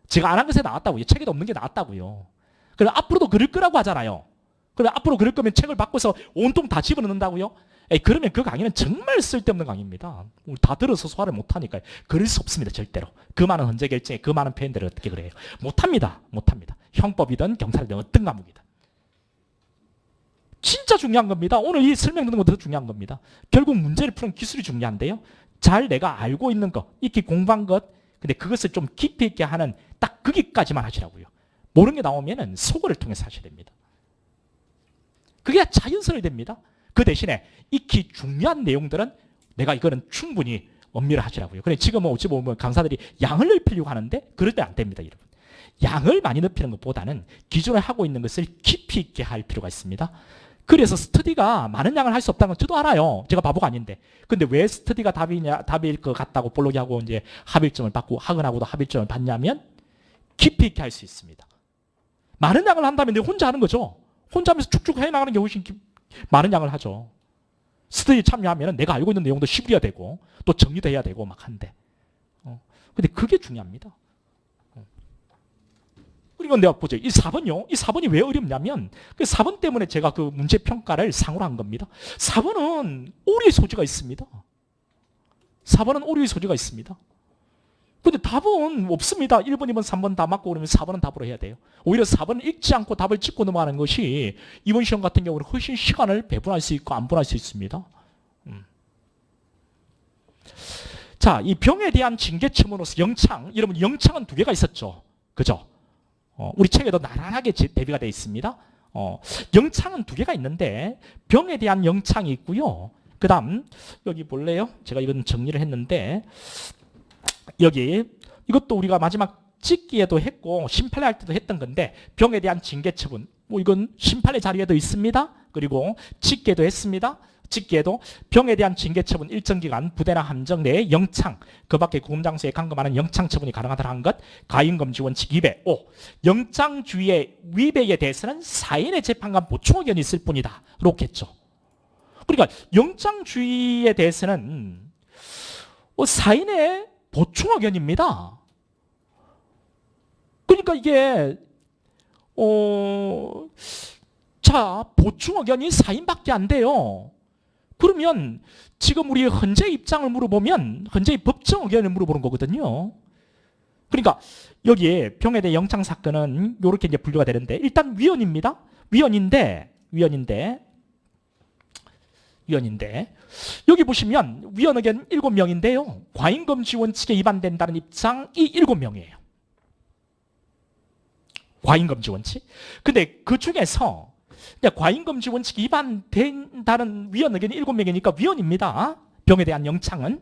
제가 안 한 것에 나왔다고요. 책에도 없는 게 나왔다고요. 그럼 앞으로도 그럴 거라고 하잖아요. 그럼 앞으로 그럴 거면 책을 바꿔서 온통 다 집어넣는다고요? 그러면 그 강의는 정말 쓸데없는 강의입니다. 우리 다 들어서 소화를 못하니까요. 그럴 수 없습니다. 절대로. 그 많은 헌재 결정에 그 많은 표현들을 어떻게 그래요? 못합니다. 못합니다. 형법이든 경찰이든 어떤 과목이든. 진짜 중요한 겁니다. 오늘 이 설명 듣는 것도 중요한 겁니다. 결국 문제를 푸는 기술이 중요한데요. 잘 내가 알고 있는 것, 익히 공부한 것, 근데 그것을 좀 깊이 있게 하는 딱 거기까지만 하시라고요. 모르는 게 나오면은 소거를 통해서 하셔야 됩니다. 그게 자연스러워야 됩니다. 그 대신에 익히 중요한 내용들은 내가 이거는 충분히 엄밀히 하시라고요. 그래 지금은 어찌 보면 강사들이 양을 넓히려고 하는데 그럴 때 안 됩니다, 여러분. 양을 많이 넓히는 것보다는 기존에 하고 있는 것을 깊이 있게 할 필요가 있습니다. 그래서 스터디가 많은 양을 할 수 없다는 건 저도 알아요. 제가 바보가 아닌데. 근데 왜 스터디가 답일 것 같다고 볼록이하고 이제 합일점을 받고 학원하고도 합일점을 받냐면 깊이 있게 할 수 있습니다. 많은 양을 한다면 내가 혼자 하는 거죠. 혼자 하면서 쭉쭉 해나가는 게 훨씬 많은 양을 하죠. 스터디 참여하면 내가 알고 있는 내용도 쉽게 되고 또 정리도 해야 되고 막 한데. 근데 그게 중요합니다. 그리고 내가 보죠. 이 4번요. 이 4번이 왜 어렵냐면 그 4번 때문에 제가 그 문제 평가를 상으로 한 겁니다. 4번은 오류의 소지가 있습니다. 4번은 오류의 소지가 있습니다. 근데 답은 없습니다. 1번, 2번, 3번 다 맞고 그러면 4번은 답으로 해야 돼요. 오히려 4번은 읽지 않고 답을 찍고 넘어가는 것이 이번 시험 같은 경우는 훨씬 시간을 배분할 수 있고 안 분할 수 있습니다. 자, 이 병에 대한 징계처분으로서 영창, 여러분 영창은 두 개가 있었죠. 그죠? 우리 책에도 나란하게 대비가 되어 있습니다. 영창은 두 개가 있는데 병에 대한 영창이 있고요. 그 다음 여기 볼래요? 제가 이건 정리를 했는데 여기 이것도 우리가 마지막 찍기에도 했고 심판례 할 때도 했던 건데 병에 대한 징계처분 뭐 이건 심판례 자료에도 있습니다. 그리고 찍기에도 했습니다. 직기에도 병에 대한 징계처분 일정 기간 부대나 함정 내에 영창, 그 밖에 구금장소에 감금하는 영창처분이 가능하다는 것, 가인검지 원칙 2배. 5. 영장주의의 위배에 대해서는 사인의 재판관 보충 의견이 있을 뿐이다. 이렇게 했죠. 그러니까 영장주의에 대해서는 사인의 보충 의견입니다. 그러니까 이게 자, 보충 의견이 사인밖에 안 돼요. 그러면 지금 우리 헌재 입장을 물어보면 헌재의 법정 의견을 물어보는 거거든요. 그러니까 여기에 병에 대해 영장 사건은 이렇게 이제 분류가 되는데 일단 위헌입니다. 위헌인데 여기 보시면 위헌 의견 7명인데요. 과잉금지 원칙에 위반된다는 입장이 7명이에요. 과잉금지 원칙. 근데 그 중에서 과잉금지 원칙 위반된다는 위헌 의견이 7명이니까 위헌입니다. 병에 대한 영창은.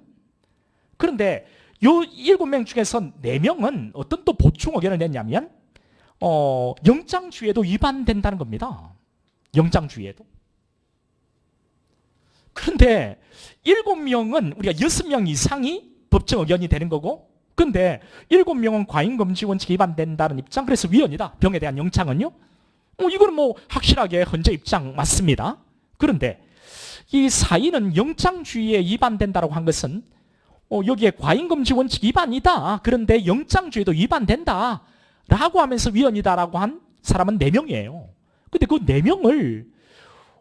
그런데 요 7명 중에서 4명은 어떤 또 보충 의견을 냈냐면 영장주의에도 위반된다는 겁니다. 영장주의에도. 그런데 7명은 우리가 6명 이상이 법정 의견이 되는 거고, 근데 7명은 과잉금지 원칙 위반된다는 입장, 그래서 위헌이다. 병에 대한 영창은요. 이거는 뭐 확실하게 헌재 입장 맞습니다. 그런데 이 사인은 영장주의에 위반된다라고 한 것은 여기에 과잉금지 원칙 위반이다. 그런데 영장주의도 위반된다. 라고 하면서 위헌이다라고 한 사람은 4명이에요. 근데 그 4명을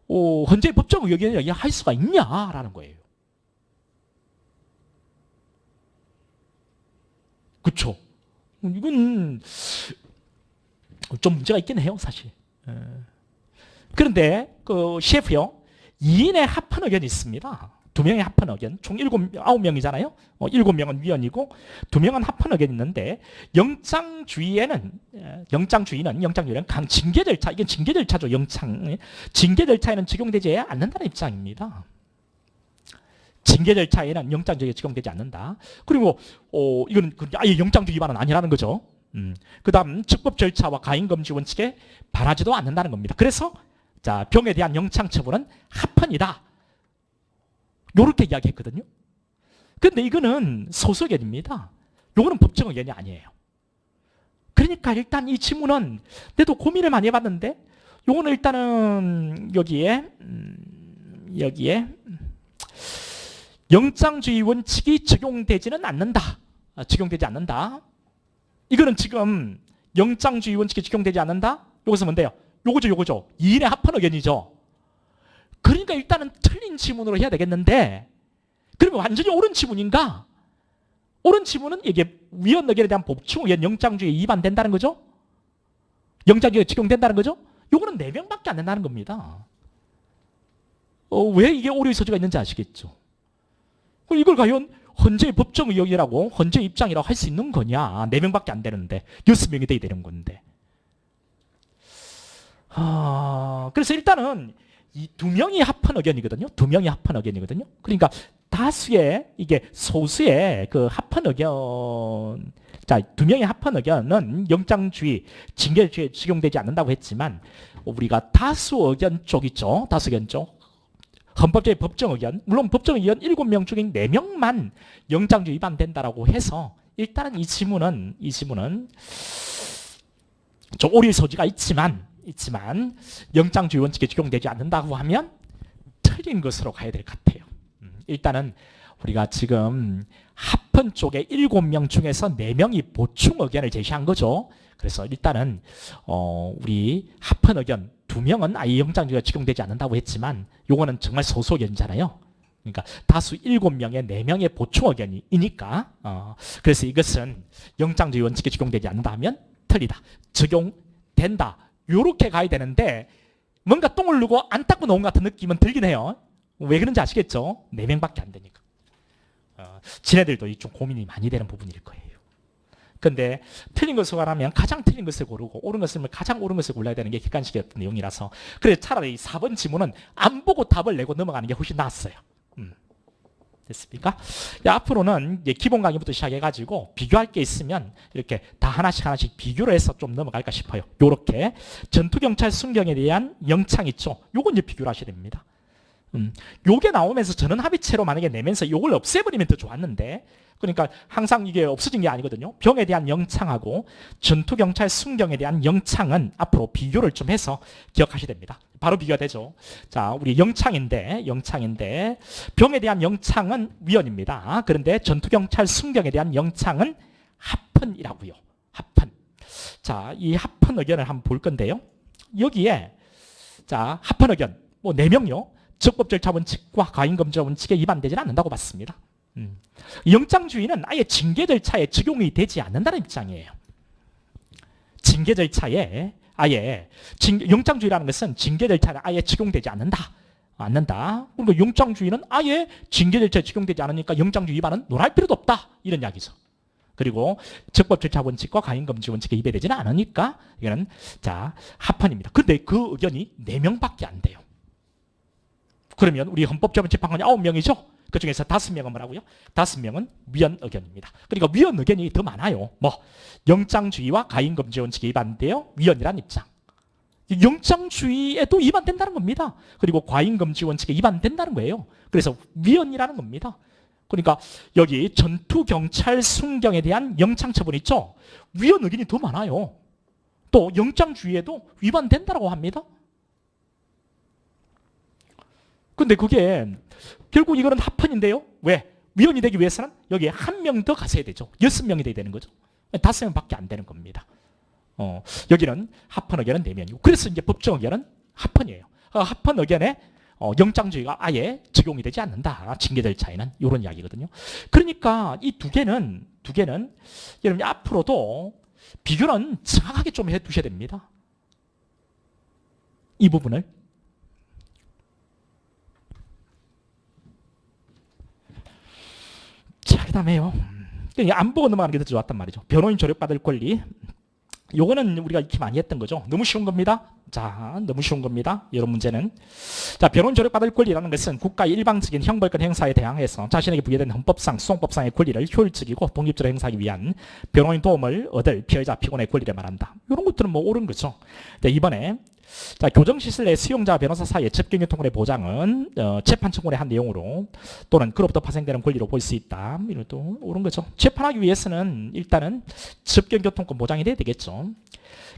헌재 법정 의견이라고 할 수가 있냐라는 거예요. 그렇죠? 이건 좀 문제가 있긴 해요, 사실. 그런데 그 CF요 2인의 합헌 의견이 있습니다. 2명의 합헌 의견, 총 9명이잖아요. 7명은 위헌이고 2명은 합헌 의견이 있는데 영장주의는 징계 절차, 이게 징계 절차죠. 징계 절차에는 적용되지 않는다는 입장입니다. 징계 절차에는 영장주의가 적용되지 않는다. 그리고 이거는 아예 영장주의 위반은 아니라는 거죠. 그 다음 적법 절차와 가인금지 원칙에 반하지도 않는다는 겁니다. 그래서 자, 병에 대한 영창 처분은 합헌이다. 요렇게 이야기했거든요. 그런데 이거는 소수 의견입니다. 요거는 법정 의견이 아니에요. 그러니까 일단 이 지문은 내도 고민을 많이 해봤는데 요거는 일단은 여기에 영장주의 원칙이 적용되지는 않는다. 적용되지 않는다. 이거는 지금 영장주의 원칙이 적용되지 않는다. 요것은 뭔데요? 요거죠. 2인의 합헌 의견이죠. 그러니까 일단은 틀린 지문으로 해야 되겠는데 그러면 완전히 옳은 지문인가? 옳은 지문은 이게 위헌 의견에 대한 보충 의견 영장주의에 위반된다는 거죠. 영장주의에 적용된다는 거죠. 요거는 4명밖에 안 된다는 겁니다. 왜 이게 오류의 소지가 있는지 아시겠죠? 이걸 과연 헌재 법정 의견이라고 헌재 입장이라고 할 수 있는 거냐? 4명밖에 안 되는데 6명이 돼야 되는 건데. 그래서 일단은 이 2명이 합헌 의견이거든요. 2명이 합헌 의견이거든요. 그러니까 다수의 이게 소수의 그 합헌 의견, 자 2명의 합헌 의견은 영장주의, 징계주의에 적용되지 않는다고 했지만 우리가 다수 의견 쪽 있죠. 다수 의견 쪽. 헌법재의 법정 의견, 물론 법정 의견 7명 중에 4명만 영장주의 위반된다라고 해서 일단은 이 지문은 좀 오릴 소지가 있지만 영장주의 원칙에 적용되지 않는다고 하면 틀린 것으로 가야 될 것 같아요. 일단은 우리가 지금 합헌 쪽에 7명 중에서 4명이 보충 의견을 제시한 거죠. 그래서 일단은 우리 합헌 의견 2명은 아예 영장주의가 적용되지 않는다고 했지만 요거는 정말 소수 의견이잖아요. 그러니까 다수 7명의 4명의 보충 의견이니까 그래서 이것은 영장주의 원칙에 적용되지 않는다 하면 틀리다. 적용된다. 요렇게 가야 되는데 뭔가 똥을 누고 안 닦고 놓은 것 같은 느낌은 들긴 해요. 왜 그런지 아시겠죠? 4명밖에 안 되니까. 지네들도 좀 고민이 많이 되는 부분일 거예요. 근데 틀린 것을 말하면 가장 틀린 것을 고르고 옳은 것을 가장 옳은 것을 골라야 되는 게 객관식의 어떤 내용이라서 그래서 차라리 4번 지문은 안 보고 답을 내고 넘어가는 게 훨씬 낫어요. 됐습니까? 앞으로는 이제 기본 강의부터 시작해가지고 비교할 게 있으면 이렇게 다 하나씩 비교를 해서 좀 넘어갈까 싶어요. 요렇게 전투경찰 순경에 대한 영창 있죠. 요건 이제 비교를 하셔야 됩니다. 요게 나오면서 전원 합의체로 만약에 내면서 요걸 없애버리면 더 좋았는데 그러니까 항상 이게 없어진 게 아니거든요. 병에 대한 영창하고 전투경찰 순경에 대한 영창은 앞으로 비교를 좀 해서 기억하셔야 됩니다. 바로 비교가 되죠. 자, 우리 영창인데 병에 대한 영창은 위헌입니다. 그런데 전투경찰 순경에 대한 영창은 합헌이라고요. 합헌. 자, 이 합헌 의견을 한번 볼 건데요. 여기에 자, 합헌 의견 뭐 4명요. 적법 절차 원칙과 가인검증 원칙에 위반되지는 않는다고 봤습니다. 영장주의는 아예 징계 절차에 적용이 되지 않는다는 입장이에요. 징계 절차에 아예 영장주의라는 것은 징계 절차에 아예 적용되지 않는다. 그리고 영장주의는 아예 징계 절차에 적용되지 않으니까 영장주의 위반은 논할 필요도 없다. 이런 이야기죠. 그리고 적법 절차 원칙과 가인금지 원칙에 위배되지는 않으니까 이거는 자 합헌입니다. 근데 그 의견이 4명밖에 안 돼요. 그러면 우리 헌법재판관 재판관이 9명이죠. 그 중에서 5명은 뭐라고요? 5명은 위헌 의견입니다. 그러니까 위헌 의견이 더 많아요. 뭐 영장주의와 가인금지 원칙에 위반돼요. 위헌이란 입장. 영장주의에도 위반된다는 겁니다. 그리고 과잉금지 원칙에 위반된다는 거예요. 그래서 위헌이라는 겁니다. 그러니까 여기 전투경찰 순경에 대한 영장처분 있죠. 위헌 의견이 더 많아요. 또 영장주의에도 위반된다고 합니다. 근데 그게 결국 이거는 합헌인데요. 왜? 위헌이 되기 위해서는 여기에 1명 더 가셔야 되죠. 6명이 돼야 되는 거죠. 5명밖에 안 되는 겁니다. 여기는 합헌 의견은 4명이고 그래서 이제 법정 의견은 합헌이에요. 합헌 의견에 영장주의가 아예 적용이 되지 않는다. 징계 절차에는 이런 이야기거든요. 그러니까 이 두 개는 여러분 앞으로도 비교는 정확하게 좀 해두셔야 됩니다. 이 부분을. 자, 그 다음에요. 안 보고 넘어가는 게 더 좋았단 말이죠. 변호인 조력받을 권리. 요거는 우리가 이렇게 많이 했던 거죠. 너무 쉬운 겁니다. 자, 너무 쉬운 겁니다. 이런 문제는. 자, 변호인 조력받을 권리라는 것은 국가의 일방적인 형벌권 행사에 대항해서 자신에게 부여된 헌법상, 수송법상의 권리를 효율적이고 독립적으로 행사하기 위한 변호인 도움을 얻을 피해자, 피고인의 권리를 말한다. 이런 것들은 뭐 옳은 거죠. 네, 이번에 자, 교정시설 내 수용자와 변호사 사이의 접견교통권의 보장은 재판 청구의 한 내용으로 또는 그로부터 파생되는 권리로 볼 수 있다. 이런 것도 옳은 거죠. 재판하기 위해서는 일단은 접견교통권 보장이 돼야 되겠죠.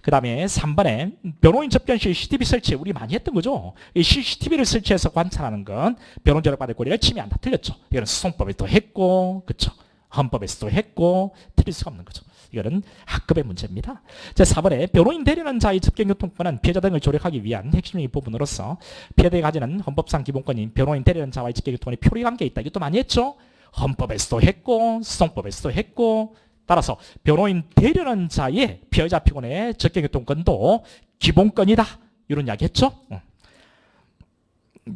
그 다음에 3번에 변호인 접견 시 CCTV 설치 우리 많이 했던 거죠. 이 CCTV를 설치해서 관찰하는 건 변호인 조력받을 권리를 침해한다. 틀렸죠. 이거는 수송법에서도 했고 그렇죠. 헌법에서도 했고 틀릴 수가 없는 거죠. 이거는 학급의 문제입니다. 자, 4번에 변호인 대리는 자의 접견교통권은 피해자 등을 조력하기 위한 핵심적인 부분으로서 피해자가 가지는 헌법상 기본권인 변호인 대리는 자와의 직계교통권이 표리관계에 있다. 이것도 많이 했죠. 헌법에서도 했고 수송법에서도 했고 따라서 변호인 대리는 자의 피해자 피고인의 접견교통권도 기본권이다. 이런 이야기 했죠.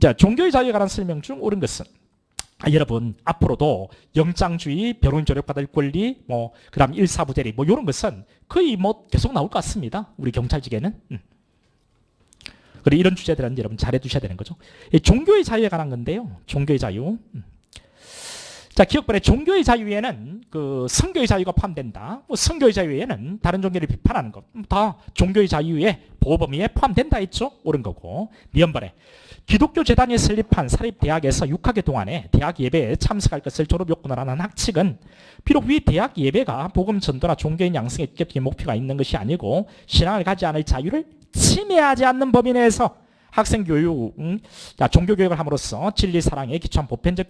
자, 종교의 자유에 관한 설명 중 옳은 것은 여러분 앞으로도 영장주의, 변호인 조력받을 권리, 그다음 일사부 대리 이런 것은 거의 계속 나올 것 같습니다. 우리 경찰직에는. 그리고 이런 주제들은 여러분 잘해 두셔야 되는 거죠. 종교의 자유에 관한 건데요. 종교의 자유. 자, 기억번에 종교의 자유에는 그 선교의 자유가 포함된다. 선교의 자유에는 다른 종교를 비판하는 것 다 종교의 자유의 보호 범위에 포함된다 했죠. 옳은 거고. 니은번에 기독교 재단이 설립한 사립대학에서 6학기 동안에 대학 예배에 참석할 것을 졸업 요건으로 하는 학칙은 비록 위 대학 예배가 복음 전도나 종교인 양성에 직접적인 목표가 있는 것이 아니고 신앙을 가지 않을 자유를 침해하지 않는 범위 내에서 학생 교육, 종교 교육을 함으로써 진리 사랑에 기초한 보편적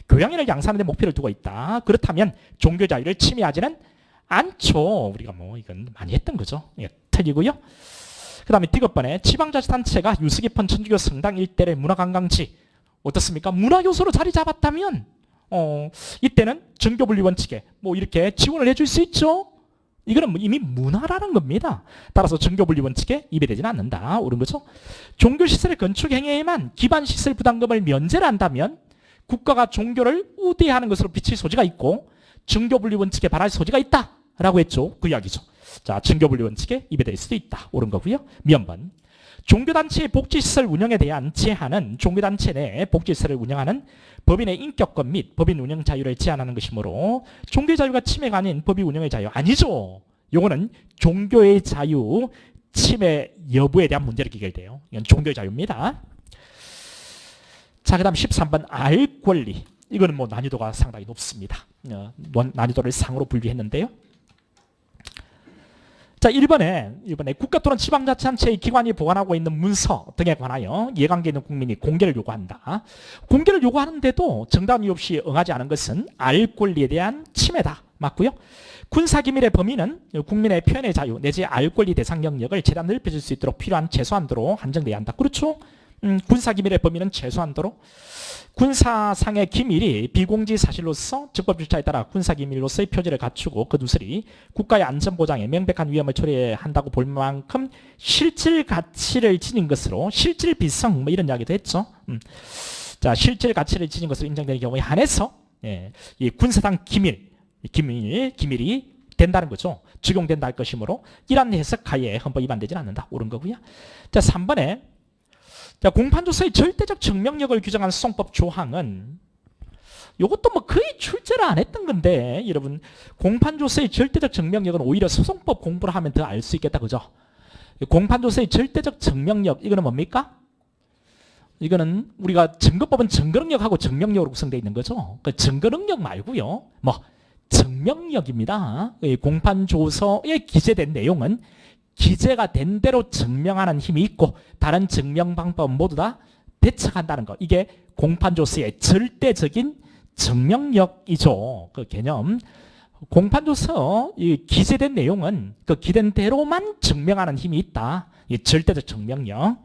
교양인을 양산하는 데 목표를 두고 있다. 그렇다면 종교 자유를 침해하지는 않죠. 우리가 이건 많이 했던 거죠. 틀리고요. 그 다음에 디귿번에 지방자치단체가 유서 깊은 천주교 성당 일대의 문화관광지 어떻습니까? 문화요소로 자리 잡았다면 이때는 정교분리 원칙에 이렇게 지원을 해줄 수 있죠. 이거는 이미 문화라는 겁니다. 따라서 정교분리 원칙에 위배되지는 않는다. 옳은 거죠. 종교시설의 건축 행위에만 기반시설 부담금을 면제를 한다면 국가가 종교를 우대하는 것으로 비칠 소지가 있고 정교분리 원칙에 반할 소지가 있다라고 했죠. 그 이야기죠. 자, 정교분리 원칙에 위배될 수도 있다. 옳은 거고요. 미연번. 종교단체의 복지시설 운영에 대한 제한은 종교단체 내 복지시설을 운영하는 법인의 인격권 및 법인 운영 자유를 제한하는 것이므로 종교의 자유가 침해가 아닌 법인 운영의 자유 아니죠. 요거는 종교의 자유 침해 여부에 대한 문제로 기결돼요. 이건 종교의 자유입니다. 자, 그 다음 13번 알 권리. 이거는 난이도가 상당히 높습니다. 난이도를 상으로 분류했는데요. 자, 1번에 국가 또는 지방자치단체의 기관이 보관하고 있는 문서 등에 관하여 이해관계 있는 국민이 공개를 요구한다. 공개를 요구하는데도 정당 이유 없이 응하지 않은 것은 알 권리에 대한 침해다. 맞고요. 군사기밀의 범위는 국민의 표현의 자유 내지 알 권리 대상 영역을 최대한 넓혀줄 수 있도록 필요한 최소한도로 한정돼야 한다. 그렇죠? 군사기밀의 범위는 최소한도로 군사상의 기밀이 비공지 사실로서 적법주차에 따라 군사기밀로서의 표지를 갖추고 그 누설이 국가의 안전보장에 명백한 위험을 초래한다고 볼 만큼 실질 가치를 지닌 것으로 실질 비성 뭐 이런 이야기도 했죠. 자, 실질 가치를 지닌 것으로 인정되는 경우에 한해서 이 군사상 기밀이 된다는 거죠. 적용된다 할 것이므로 이러한 해석하에 헌법 위반되지는 않는다. 옳은 거고요. 자, 3번에 공판조서의 절대적 증명력을 규정한 소송법 조항은 이것도 뭐 거의 출제를 안 했던 건데 여러분 공판조서의 절대적 증명력은 오히려 소송법 공부를 하면 더 알 수 있겠다. 그죠? 공판조서의 절대적 증명력 이거는 뭡니까? 이거는 우리가 증거법은 증거능력하고 증명력으로 구성되어 있는 거죠. 그 증거능력 말고요. 뭐 증명력입니다. 공판조서에 기재된 내용은 기재가 된 대로 증명하는 힘이 있고 다른 증명 방법은 모두 다 대척한다는 것. 이게 공판조서의 절대적인 증명력이죠. 그 개념. 공판조서 기재된 내용은 그 기된 대로만 증명하는 힘이 있다. 이 절대적 증명력.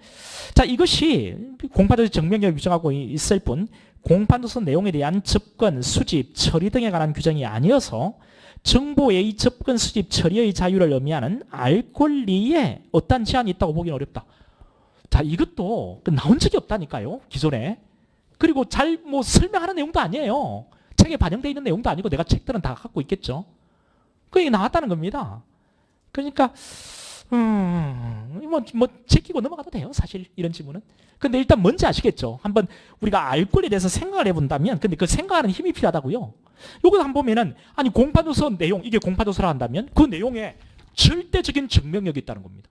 자, 이것이 공판조서 증명력을 규정하고 있을 뿐 공판조서 내용에 대한 접근, 수집, 처리 등에 관한 규정이 아니어서 정보의 접근, 수집, 처리의 자유를 의미하는 알 권리에 어떤 제한이 있다고 보기는 어렵다. 자, 이것도 나온 적이 없다니까요. 기존에. 그리고 잘 뭐 설명하는 내용도 아니에요. 책에 반영되어 있는 내용도 아니고 내가 책들은 다 갖고 있겠죠. 그게 나왔다는 겁니다. 그러니까 뭐 제끼고 넘어가도 돼요. 사실 이런 질문은. 근데 일단 뭔지 아시겠죠? 한번 우리가 알 권리에 대해서 생각을 해본다면 근데 그 생각하는 힘이 필요하다고요. 요거 한번 보면은 아니 공판조서 내용 이게 공판조서라 한다면 그 내용에 절대적인 증명력이 있다는 겁니다.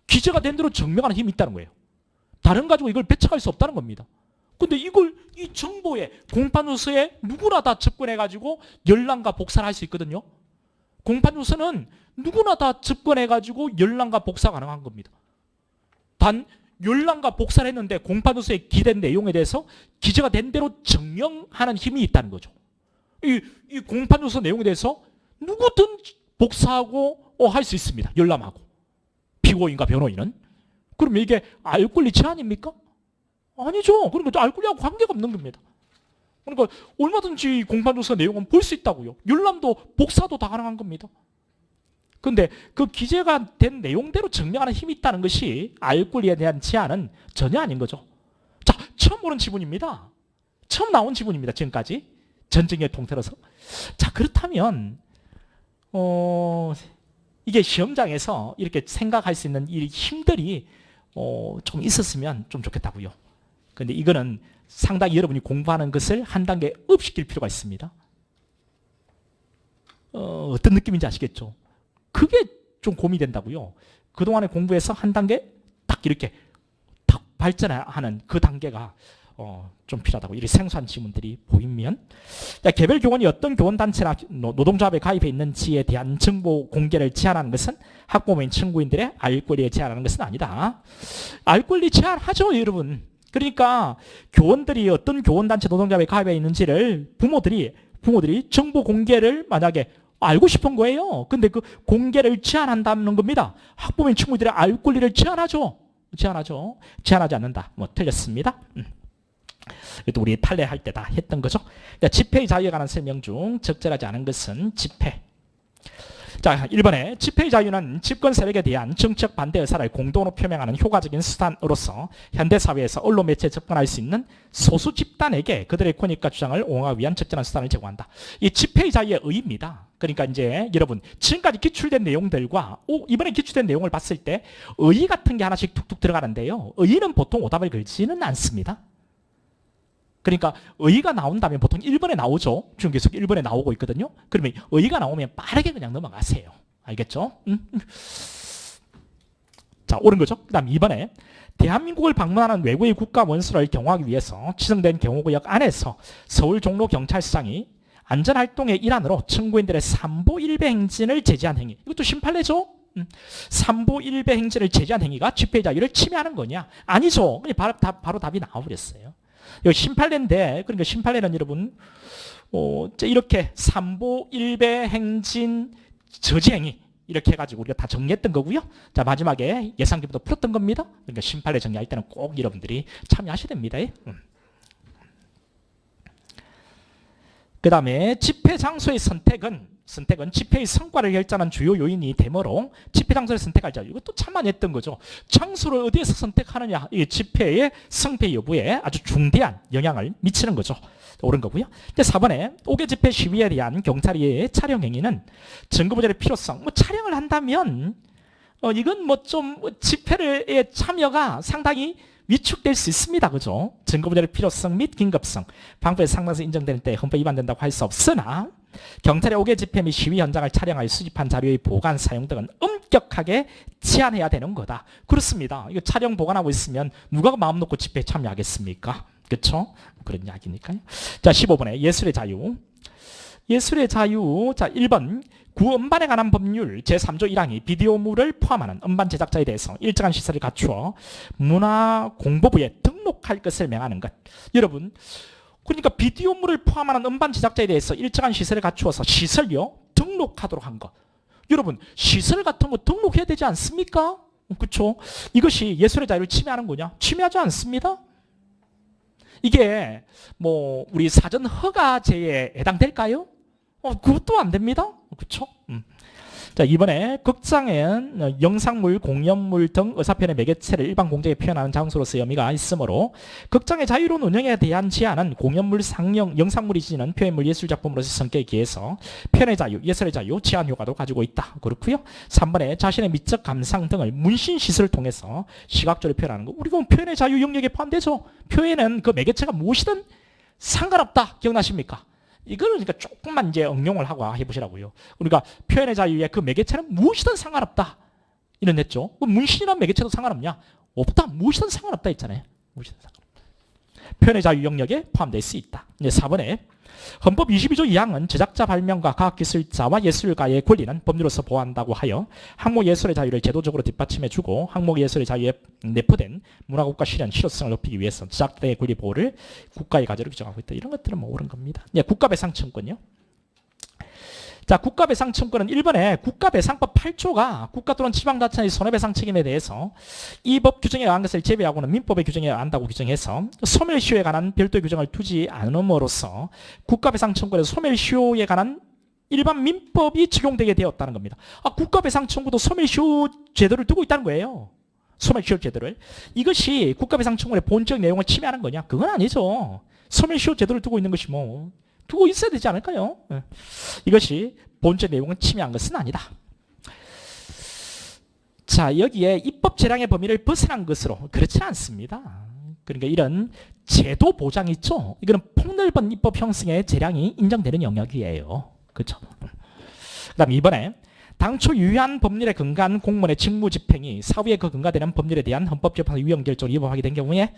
기재가 된 대로 증명하는 힘이 있다는 거예요. 다른 가지고 이걸 배척할 수 없다는 겁니다. 근데 이걸 이 정보에 공판조서에 누구나 다 접근해가지고 열람과 복사를 할 수 있거든요. 공판조서는 누구나 다 접근해가지고 열람과 복사 가능한 겁니다. 단 열람과 복사를 했는데 공판조서에 기재된 내용에 대해서 기재가 된 대로 증명하는 힘이 있다는 거죠. 이 공판조서 내용에 대해서 누구든 복사하고 할 수 있습니다. 열람하고. 피고인과 변호인은. 그러면 이게 알 권리 제한입니까? 아니죠. 그러니까 알 권리하고 관계가 없는 겁니다. 그러니까 얼마든지 공판조서 내용은 볼 수 있다고요. 열람도 복사도 다 가능한 겁니다. 그런데 그 기재가 된 내용대로 증명하는 힘이 있다는 것이 알 권리에 대한 제한은 전혀 아닌 거죠. 자, 처음 보는 지문입니다. 처음 나온 지문입니다. 지금까지. 전쟁의 통틀어서. 자, 그렇다면 이게 시험장에서 이렇게 생각할 수 있는 이 힘들이 좀 있었으면 좀 좋겠다고요. 그런데 이거는 상당히 여러분이 공부하는 것을 한 단계 업시킬 필요가 있습니다. 어떤 느낌인지 아시겠죠? 그게 좀 고민이 된다고요. 그동안의 공부에서 한 단계 딱 이렇게 딱 발전하는 그 단계가 좀 필요하다고. 이렇게 생소한 지문들이 보이면 개별 교원이 어떤 교원단체나 노동조합에 가입해 있는지에 대한 정보 공개를 제한하는 것은 학부모인 친구인들의 알 권리에 제한하는 것은 아니다. 알 권리 제한하죠, 여러분. 그러니까 교원들이 어떤 교원단체 노동조합에 가입해 있는지를 부모들이 정보 공개를 만약에 알고 싶은 거예요. 근데 그 공개를 제한한다는 겁니다. 학부모인 친구들의 알 권리를 제한하죠. 제한하지 않는다. 뭐 틀렸습니다. 이것도 우리 판례할 때 다 했던 거죠. 집회의 자유에 관한 설명 중 적절하지 않은 것은 집회. 자, 1번에 집회의 자유는 집권 세력에 대한 정책 반대 의사를 공동으로 표명하는 효과적인 수단으로서 현대사회에서 언론 매체에 접근할 수 있는 소수 집단에게 그들의 권익과 주장을 옹호하기 위한 적절한 수단을 제공한다. 이 집회의 자유의 의의입니다. 그러니까 이제 여러분 지금까지 기출된 내용들과 이번에 기출된 내용을 봤을 때 의의 같은 게 하나씩 툭툭 들어가는데요. 의의는 보통 오답을 걸지는 않습니다. 그러니까 의의가 나온다면 보통 1번에 나오죠. 지금 계속 1번에 나오고 있거든요. 그러면 의의가 나오면 빠르게 그냥 넘어가세요. 알겠죠? 자, 옳은 거죠. 그 다음 2번에 대한민국을 방문하는 외국의 국가 원수를 경호하기 위해서 지정된 경호구역 안에서 서울 종로 경찰서장이 안전활동의 일환으로 청구인들의 삼보일배 행진을 제지한 행위. 이것도 심판례죠. 삼보일배 행진을 제지한 행위가 집회의 자유를 침해하는 거냐? 아니죠. 바로 답이 나와버렸어요. 여기 심판례인데, 그러니까 심판례는 여러분, 이렇게 삼보일배 행진 저지행위, 이렇게 해가지고 우리가 다 정리했던 거고요. 자, 마지막에 예상기부터 풀었던 겁니다. 그러니까 심판례 정리할 때는 꼭 여러분들이 참여하셔야 됩니다. 그 다음에 집회 장소의 선택은 집회의 성과를 결정하는 주요 요인이 되므로 집회 장소를 선택할 자, 이것도 참 많이 했던 거죠. 장소를 어디에서 선택하느냐, 이 집회의 성패 여부에 아주 중대한 영향을 미치는 거죠. 옳은 거고요. 이제 4번에 5개 집회 시위에 대한 경찰의 촬영 행위는 증거부절의 필요성. 뭐 촬영을 한다면 이건 뭐 좀 집회의 참여가 상당히 위축될 수 있습니다. 그죠? 증거부절의 필요성 및 긴급성, 방법에 상당해서 인정되는 때 헌법 위반된다고 할 수 없으나 경찰의 5개 집회 및 시위 현장을 촬영하여 수집한 자료의 보관, 사용 등은 엄격하게 제한해야 되는 거다. 그렇습니다. 이거 촬영 보관하고 있으면 누가 마음 놓고 집회에 참여하겠습니까? 그렇죠? 그런 이야기니까요. 자, 15번에 예술의 자유. 예술의 자유. 자, 1번 구음반에 관한 법률 제3조 1항이 비디오물을 포함하는 음반 제작자에 대해서 일정한 시설을 갖추어 문화공보부에 등록할 것을 명하는 것. 여러분, 그러니까 비디오물을 포함하는 음반 제작자에 대해서 일정한 시설을 갖추어서 시설요 등록하도록 한 것. 여러분, 시설 같은 거 등록해야 되지 않습니까? 그렇죠? 이것이 예술의 자유를 침해하는 거냐? 침해하지 않습니다. 이게 뭐 우리 사전 허가제에 해당될까요? 그것도 안 됩니다. 그렇죠? 자, 이번에 극장엔 영상물, 공연물 등 의사표현의 매개체를 일반 공정에 표현하는 장소로서의 의미가 있으므로 극장의 자유로운 운영에 대한 제한은 공연물, 상영, 영상물이 지니는 표현물 예술작품으로서의 성격에 기해서 표현의 자유, 예술의 자유, 제한 효과도 가지고 있다. 그렇고요. 3번에 자신의 미적 감상 등을 문신시설을 통해서 시각적으로 표현하는 거. 우리가 표현의 자유 영역에 포함되죠. 표현은 그 매개체가 무엇이든 상관없다. 기억나십니까? 이걸 그러니까 조금만 이제 응용을 하고 해보시라고요. 우리가 표현의 자유에 그 매개체는 무엇이든 상관없다. 이런 했죠. 문신이란 매개체도 상관없냐? 없다. 무엇이든 상관없다 했잖아요. 무엇이든 상관없다. 표현의 자유 영역에 포함될 수 있다. 이제 4번에 헌법 22조 2항은 제작자 발명가, 과학기술자와 예술가의 권리는 법률로서 보호한다고 하여 항목예술의 자유를 제도적으로 뒷받침해주고 항목예술의 자유에 내포된 문화국가 실현 실효성을 높이기 위해서 제작자의 권리 보호를 국가의 과제로 규정하고 있다. 이런 것들은 뭐 옳은 겁니다. 예, 국가배상청구는요. 자, 국가배상청구는 1번에 국가배상법 8조가 국가 또는 지방자치의 손해배상 책임에 대해서 이 법 규정에 의한 것을 제외하고는 민법의 규정에 의한다고 규정해서 소멸시효에 관한 별도의 규정을 두지 않음으로써 국가배상청구에 소멸시효에 관한 일반 민법이 적용되게 되었다는 겁니다. 국가배상청구도 소멸시효 제도를 두고 있다는 거예요. 소멸시효 제도를. 이것이 국가배상청구의 본적 내용을 침해하는 거냐? 그건 아니죠. 소멸시효 제도를 두고 있는 것이 뭐 두고 있어야 되지 않을까요? 이것이 본적 내용을 침해한 것은 아니다. 자, 여기에 입법 재량의 범위를 벗어난 것으로 그렇지 않습니다. 그러니까 이런 제도 보장이 있죠. 이거는 폭넓은 입법 형성의 재량이 인정되는 영역이에요. 그렇죠? 그다음 이번에 당초 유효한 법률에 근거한 공무원의 직무 집행이 사후에 그 근거되는 법률에 대한 헌법재판소 위헌 결정을 위법하게 된 경우에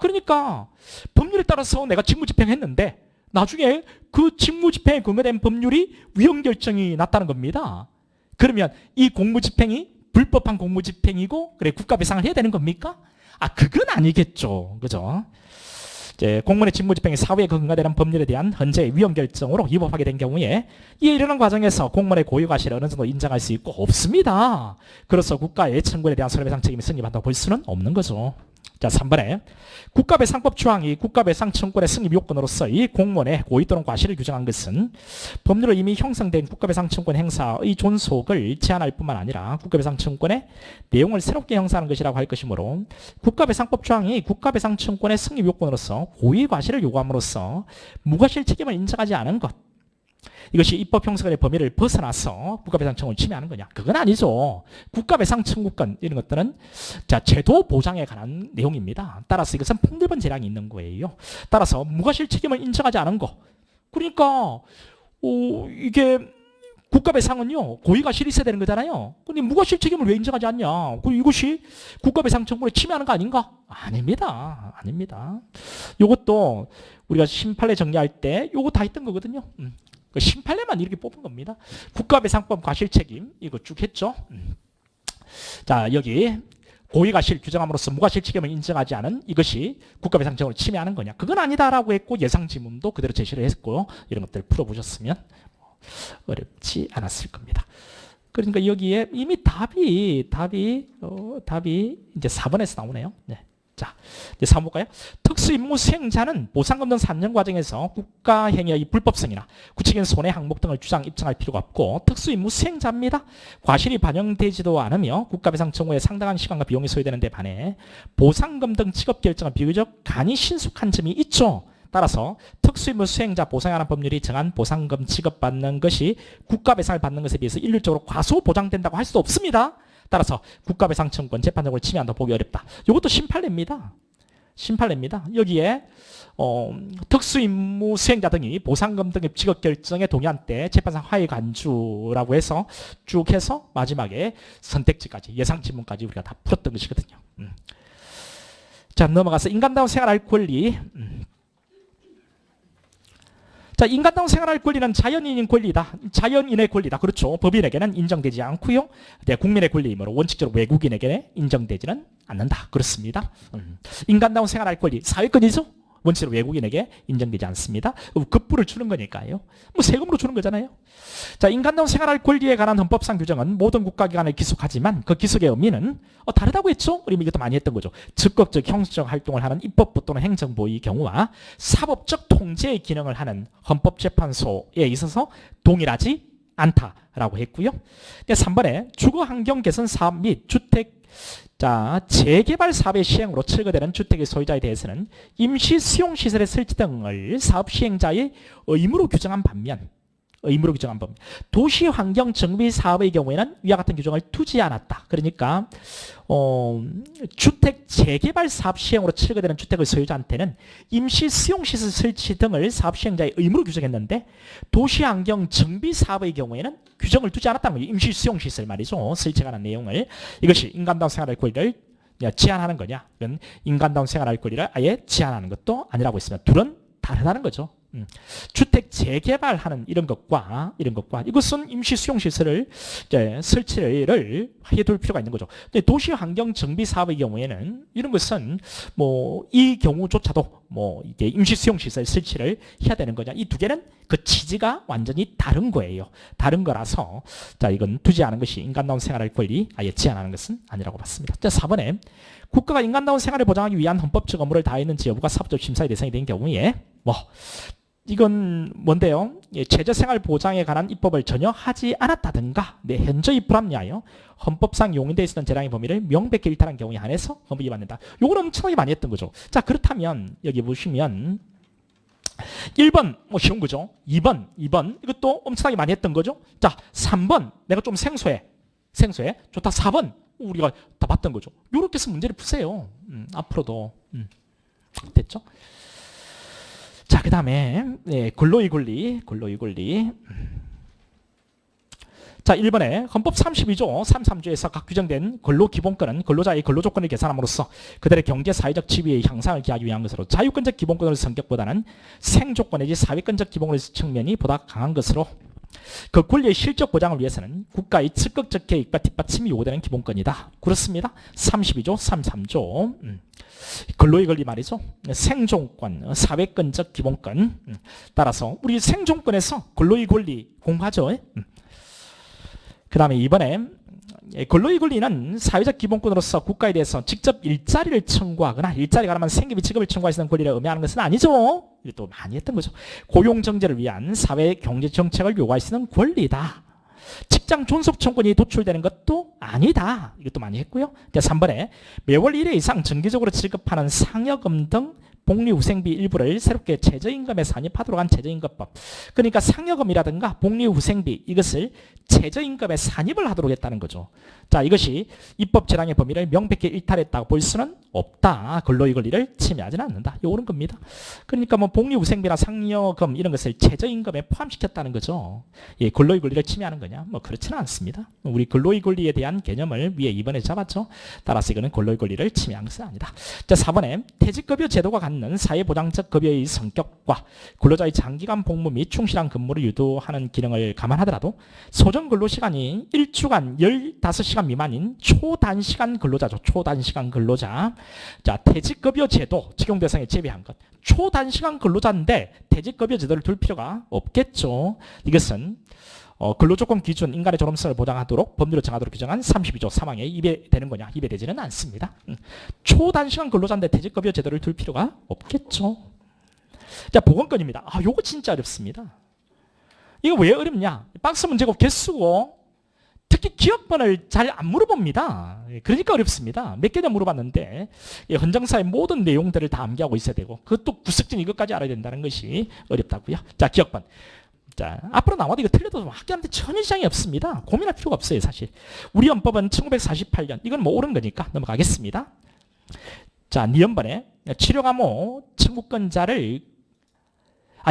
그러니까 법률에 따라서 내가 직무 집행했는데 나중에 그 직무 집행에 근거된 법률이 위헌 결정이 났다는 겁니다. 그러면 이 공무 집행이 불법한 공무 집행이고 그래 국가 배상을 해야 되는 겁니까? 그건 아니겠죠. 그죠? 이제 공무원의 직무 집행이 사후에 근거되는 법률에 대한 헌재의 위헌 결정으로 위법하게 된 경우에 이에 이르는 과정에서 공무원의 고유 과실을 어느 정도 인정할 수 있고 없습니다. 그래서 국가의 청구에 대한 손해배상 책임이 성립한다고 볼 수는 없는 거죠. 자, 3번에 국가배상법 조항이 국가배상 청구의 승립 요건으로서 이 공무원의 고의 또는 과실을 규정한 것은 법률로 이미 형성된 국가배상 청구권 행사의 존속을 제한할 뿐만 아니라 국가배상 청구권의 내용을 새롭게 형성하는 것이라고 할 것이므로 국가배상법 조항이 국가배상 청구권의 승립 요건으로서 고의 과실을 요구함으로써 무과실 책임을 인정하지 않은 것, 이것이 입법 형성의 범위를 벗어나서 국가배상 청구를 침해하는 거냐? 그건 아니죠. 국가배상 청구권 이런 것들은 자, 제도 보장에 관한 내용입니다. 따라서 이것은 폭넓은 재량이 있는 거예요. 따라서 무과실 책임을 인정하지 않은 거. 그러니까 이게 국가배상은요 고의과실이 있어야 되는 거잖아요. 근데 무과실 책임을 왜 인정하지 않냐? 이것이 국가배상 청구를 침해하는 거 아닌가? 아닙니다. 아닙니다. 이것도 우리가 심판례 정리할 때 이거 다 했던 거거든요. 심판례만 이렇게 뽑은 겁니다. 국가배상법 과실책임 이거 쭉 했죠. 자, 여기 고의과실 규정함으로써 무과실 책임을 인정하지 않은 이것이 국가배상청구를 침해하는 거냐? 그건 아니다라고 했고 예상지문도 그대로 제시를 했고 이런 것들 풀어보셨으면 어렵지 않았을 겁니다. 그러니까 여기에 이미 답이 이제 4번에서 나오네요. 네. 자, 이제 3번 볼까요? 특수임무 수행자는 보상금 등 산정 과정에서 국가행위의 불법성이나 구체적인 손해 항목 등을 입증할 필요가 없고 특수임무 수행자입니다. 과실이 반영되지도 않으며 국가배상 청구에 상당한 시간과 비용이 소요되는 데 반해 보상금 등 지급 결정은 비교적 간이 신속한 점이 있죠. 따라서 특수임무 수행자 보상에 관한 법률이 정한 보상금 지급받는 것이 국가배상을 받는 것에 비해서 일률적으로 과소 보장된다고 할 수 없습니다. 따라서 국가배상 청구권 재판적으로 침해한다고 보기 어렵다. 이것도 심판례입니다. 심판례입니다. 여기에 특수임무 수행자 등이 보상금 등의 지급 결정에 동의한 때 재판상 하위 간주라고 해서 쭉 해서 마지막에 선택지까지 예상 지문까지 우리가 다 풀었던 것이거든요. 자, 넘어가서 인간다운 생활할 권리. 자, 인간다운 생활할 권리는 자연인의 권리다. 자연인의 권리다. 그렇죠. 법인에게는 인정되지 않고요. 국민의 권리이므로 원칙적으로 외국인에게 인정되지는 않는다. 그렇습니다. 인간다운 생활할 권리, 사회권이죠. 원칙으로 외국인에게 인정되지 않습니다. 급부를 주는 거니까요. 뭐 세금으로 주는 거잖아요. 자, 인간다운 생활할 권리에 관한 헌법상 규정은 모든 국가기관에 기속하지만 그 기속의 의미는 다르다고 했죠. 우리 이것도 많이 했던 거죠. 적극적 형식적 활동을 하는 입법부 또는 행정부의 경우와 사법적 통제의 기능을 하는 헌법재판소에 있어서 동일하지 않다라고 했고요. 3번에 주거환경 개선 사업 및 주택 재개발 사업의 시행으로 철거되는 주택의 소유자에 대해서는 임시 수용시설의 설치 등을 사업 시행자의 의무로 규정한 반면 도시환경 정비 사업의 경우에는 위와 같은 규정을 두지 않았다. 그러니까 주택 재개발 사업 시행으로 철거되는 주택의 소유자한테는 임시 수용시설 설치 등을 사업 시행자의 의무로 규정했는데 도시환경 정비 사업의 경우에는 규정을 두지 않았다는 거예요. 임시 수용시설 말이죠. 설치에 관한 내용을. 이것이 인간다운 생활할 권리를 제한하는 거냐? 이건 인간다운 생활할 권리를 아예 제한하는 것도 아니라고 했습니다. 둘은 다르다는 거죠. 주택 재개발하는 이런 것과 이것은 임시 수용시설을 설치를 해둘 필요가 있는 거죠. 근데 도시환경 정비 사업의 경우에는 이런 것은 이 경우조차도 이게 임시 수용시설 설치를 해야 되는 거냐. 이 두 개는 그 취지가 완전히 다른 거예요. 다른 거라서 이건 두지 않은 것이 인간다운 생활할 권리 아예 제한하는 것은 아니라고 봤습니다. 4번에 국가가 인간다운 생활을 보장하기 위한 헌법적 업무를 다했는지 여부가 사법적 심사의 대상이 된 경우에 이건 뭔데요? 최저생활 보장에 관한 입법을 전혀 하지 않았다든가 현저히 불합리하여 헌법상 용인되어 있는 재량의 범위를 명백히 일탈한 경우에 한해서 헌법이 위반된다. 요건 엄청나게 많이 했던 거죠. 자, 그렇다면 여기 보시면 1번 쉬운 거죠. 2번 이것도 엄청나게 많이 했던 거죠. 자, 3번 내가 좀 생소해. 좋다. 4번 우리가 다 봤던 거죠. 요렇게 해서 문제를 푸세요. 앞으로도 됐죠? 자, 그 다음에 근로의 권리. 자, 1번에 헌법 32조 33조에서 각 규정된 근로기본권은 근로자의 근로조건을 개선함으로써 그들의 경제 사회적 지위의 향상을 기하기 위한 것으로 자유권적 기본권의 성격보다는 생존권 내지 사회권적 기본권의 측면이 보다 강한 것으로 그 권리의 실적 보장을 위해서는 국가의 적극적 개입과 뒷받침이 요구되는 기본권이다. 그렇습니다. 32조 33조 근로의 권리 말이죠. 생존권, 사회권적 기본권. 따라서 우리 생존권에서 근로의 권리 공부하죠. 그 다음에 이번에 근로의 권리는 사회적 기본권으로서 국가에 대해서 직접 일자리를 청구하거나 일자리가 나면 생계비 지급을 청구할 수 있는 권리를 의미하는 것은 아니죠. 이것도 많이 했던 거죠. 고용정제를 위한 사회 경제정책을 요구할 수 있는 권리다. 직장 존속 청구권이 도출되는 것도 아니다. 이것도 많이 했고요. 3번에 매월 1회 이상 정기적으로 지급하는 상여금 등 복리후생비 일부를 새롭게 최저임금에 산입하도록 한 최저임금법. 그러니까 상여금이라든가 복리후생비 이것을 최저임금에 산입을 하도록 했다는 거죠. 자, 이것이 입법 재량의 범위를 명백히 일탈했다고 볼 수는 없다. 근로의 권리를 침해하지는 않는다. 요런 겁니다. 그러니까 복리후생비나 상여금 이런 것을 최저임금에 포함시켰다는 거죠. 근로의 권리를 침해하는 거냐? 그렇지는 않습니다. 우리 근로의 권리에 대한 개념을 위에 2번에 잡았죠. 따라서 이거는 근로의 권리를 침해한 것은 아니다. 자, 4번에 퇴직급여 제도가 갖는 사회보장적 급여의 성격과 근로자의 장기간 복무 및 충실한 근무를 유도하는 기능을 감안하더라도 소정 근로시간이 1주간 15시간 미만인 초단시간 근로자죠. 초단시간 근로자. 자, 퇴직급여 제도 적용 대상에 제외한 것. 초단시간 근로자인데 퇴직급여 제도를 둘 필요가 없겠죠. 이것은 근로조건 기준 인간의 존엄성을 보장하도록 법률로 정하도록 규정한 32조 3항에 위배되는 거냐? 위배되지는 않습니다. 초단시간 근로자인데 퇴직급여 제도를 둘 필요가 없겠죠. 자, 보건권입니다. 요거 진짜 어렵습니다. 이거 왜 어렵냐? 박스 문제고 개수고 특히 기억번을 잘 안 물어봅니다. 그러니까 어렵습니다. 몇 개나 물어봤는데 헌정사의 모든 내용들을 다 암기하고 있어야 되고 그것도 구석진 이것까지 알아야 된다는 것이 어렵다고요. 자, 기억번. 자, 앞으로 나와도 이거 틀려도 학교한테 전혀 지장이 없습니다. 고민할 필요가 없어요, 사실. 우리 헌법은 1948년. 이건 뭐 옳은 거니까 넘어가겠습니다. 자, 니헌번에 치료감호 청구권자를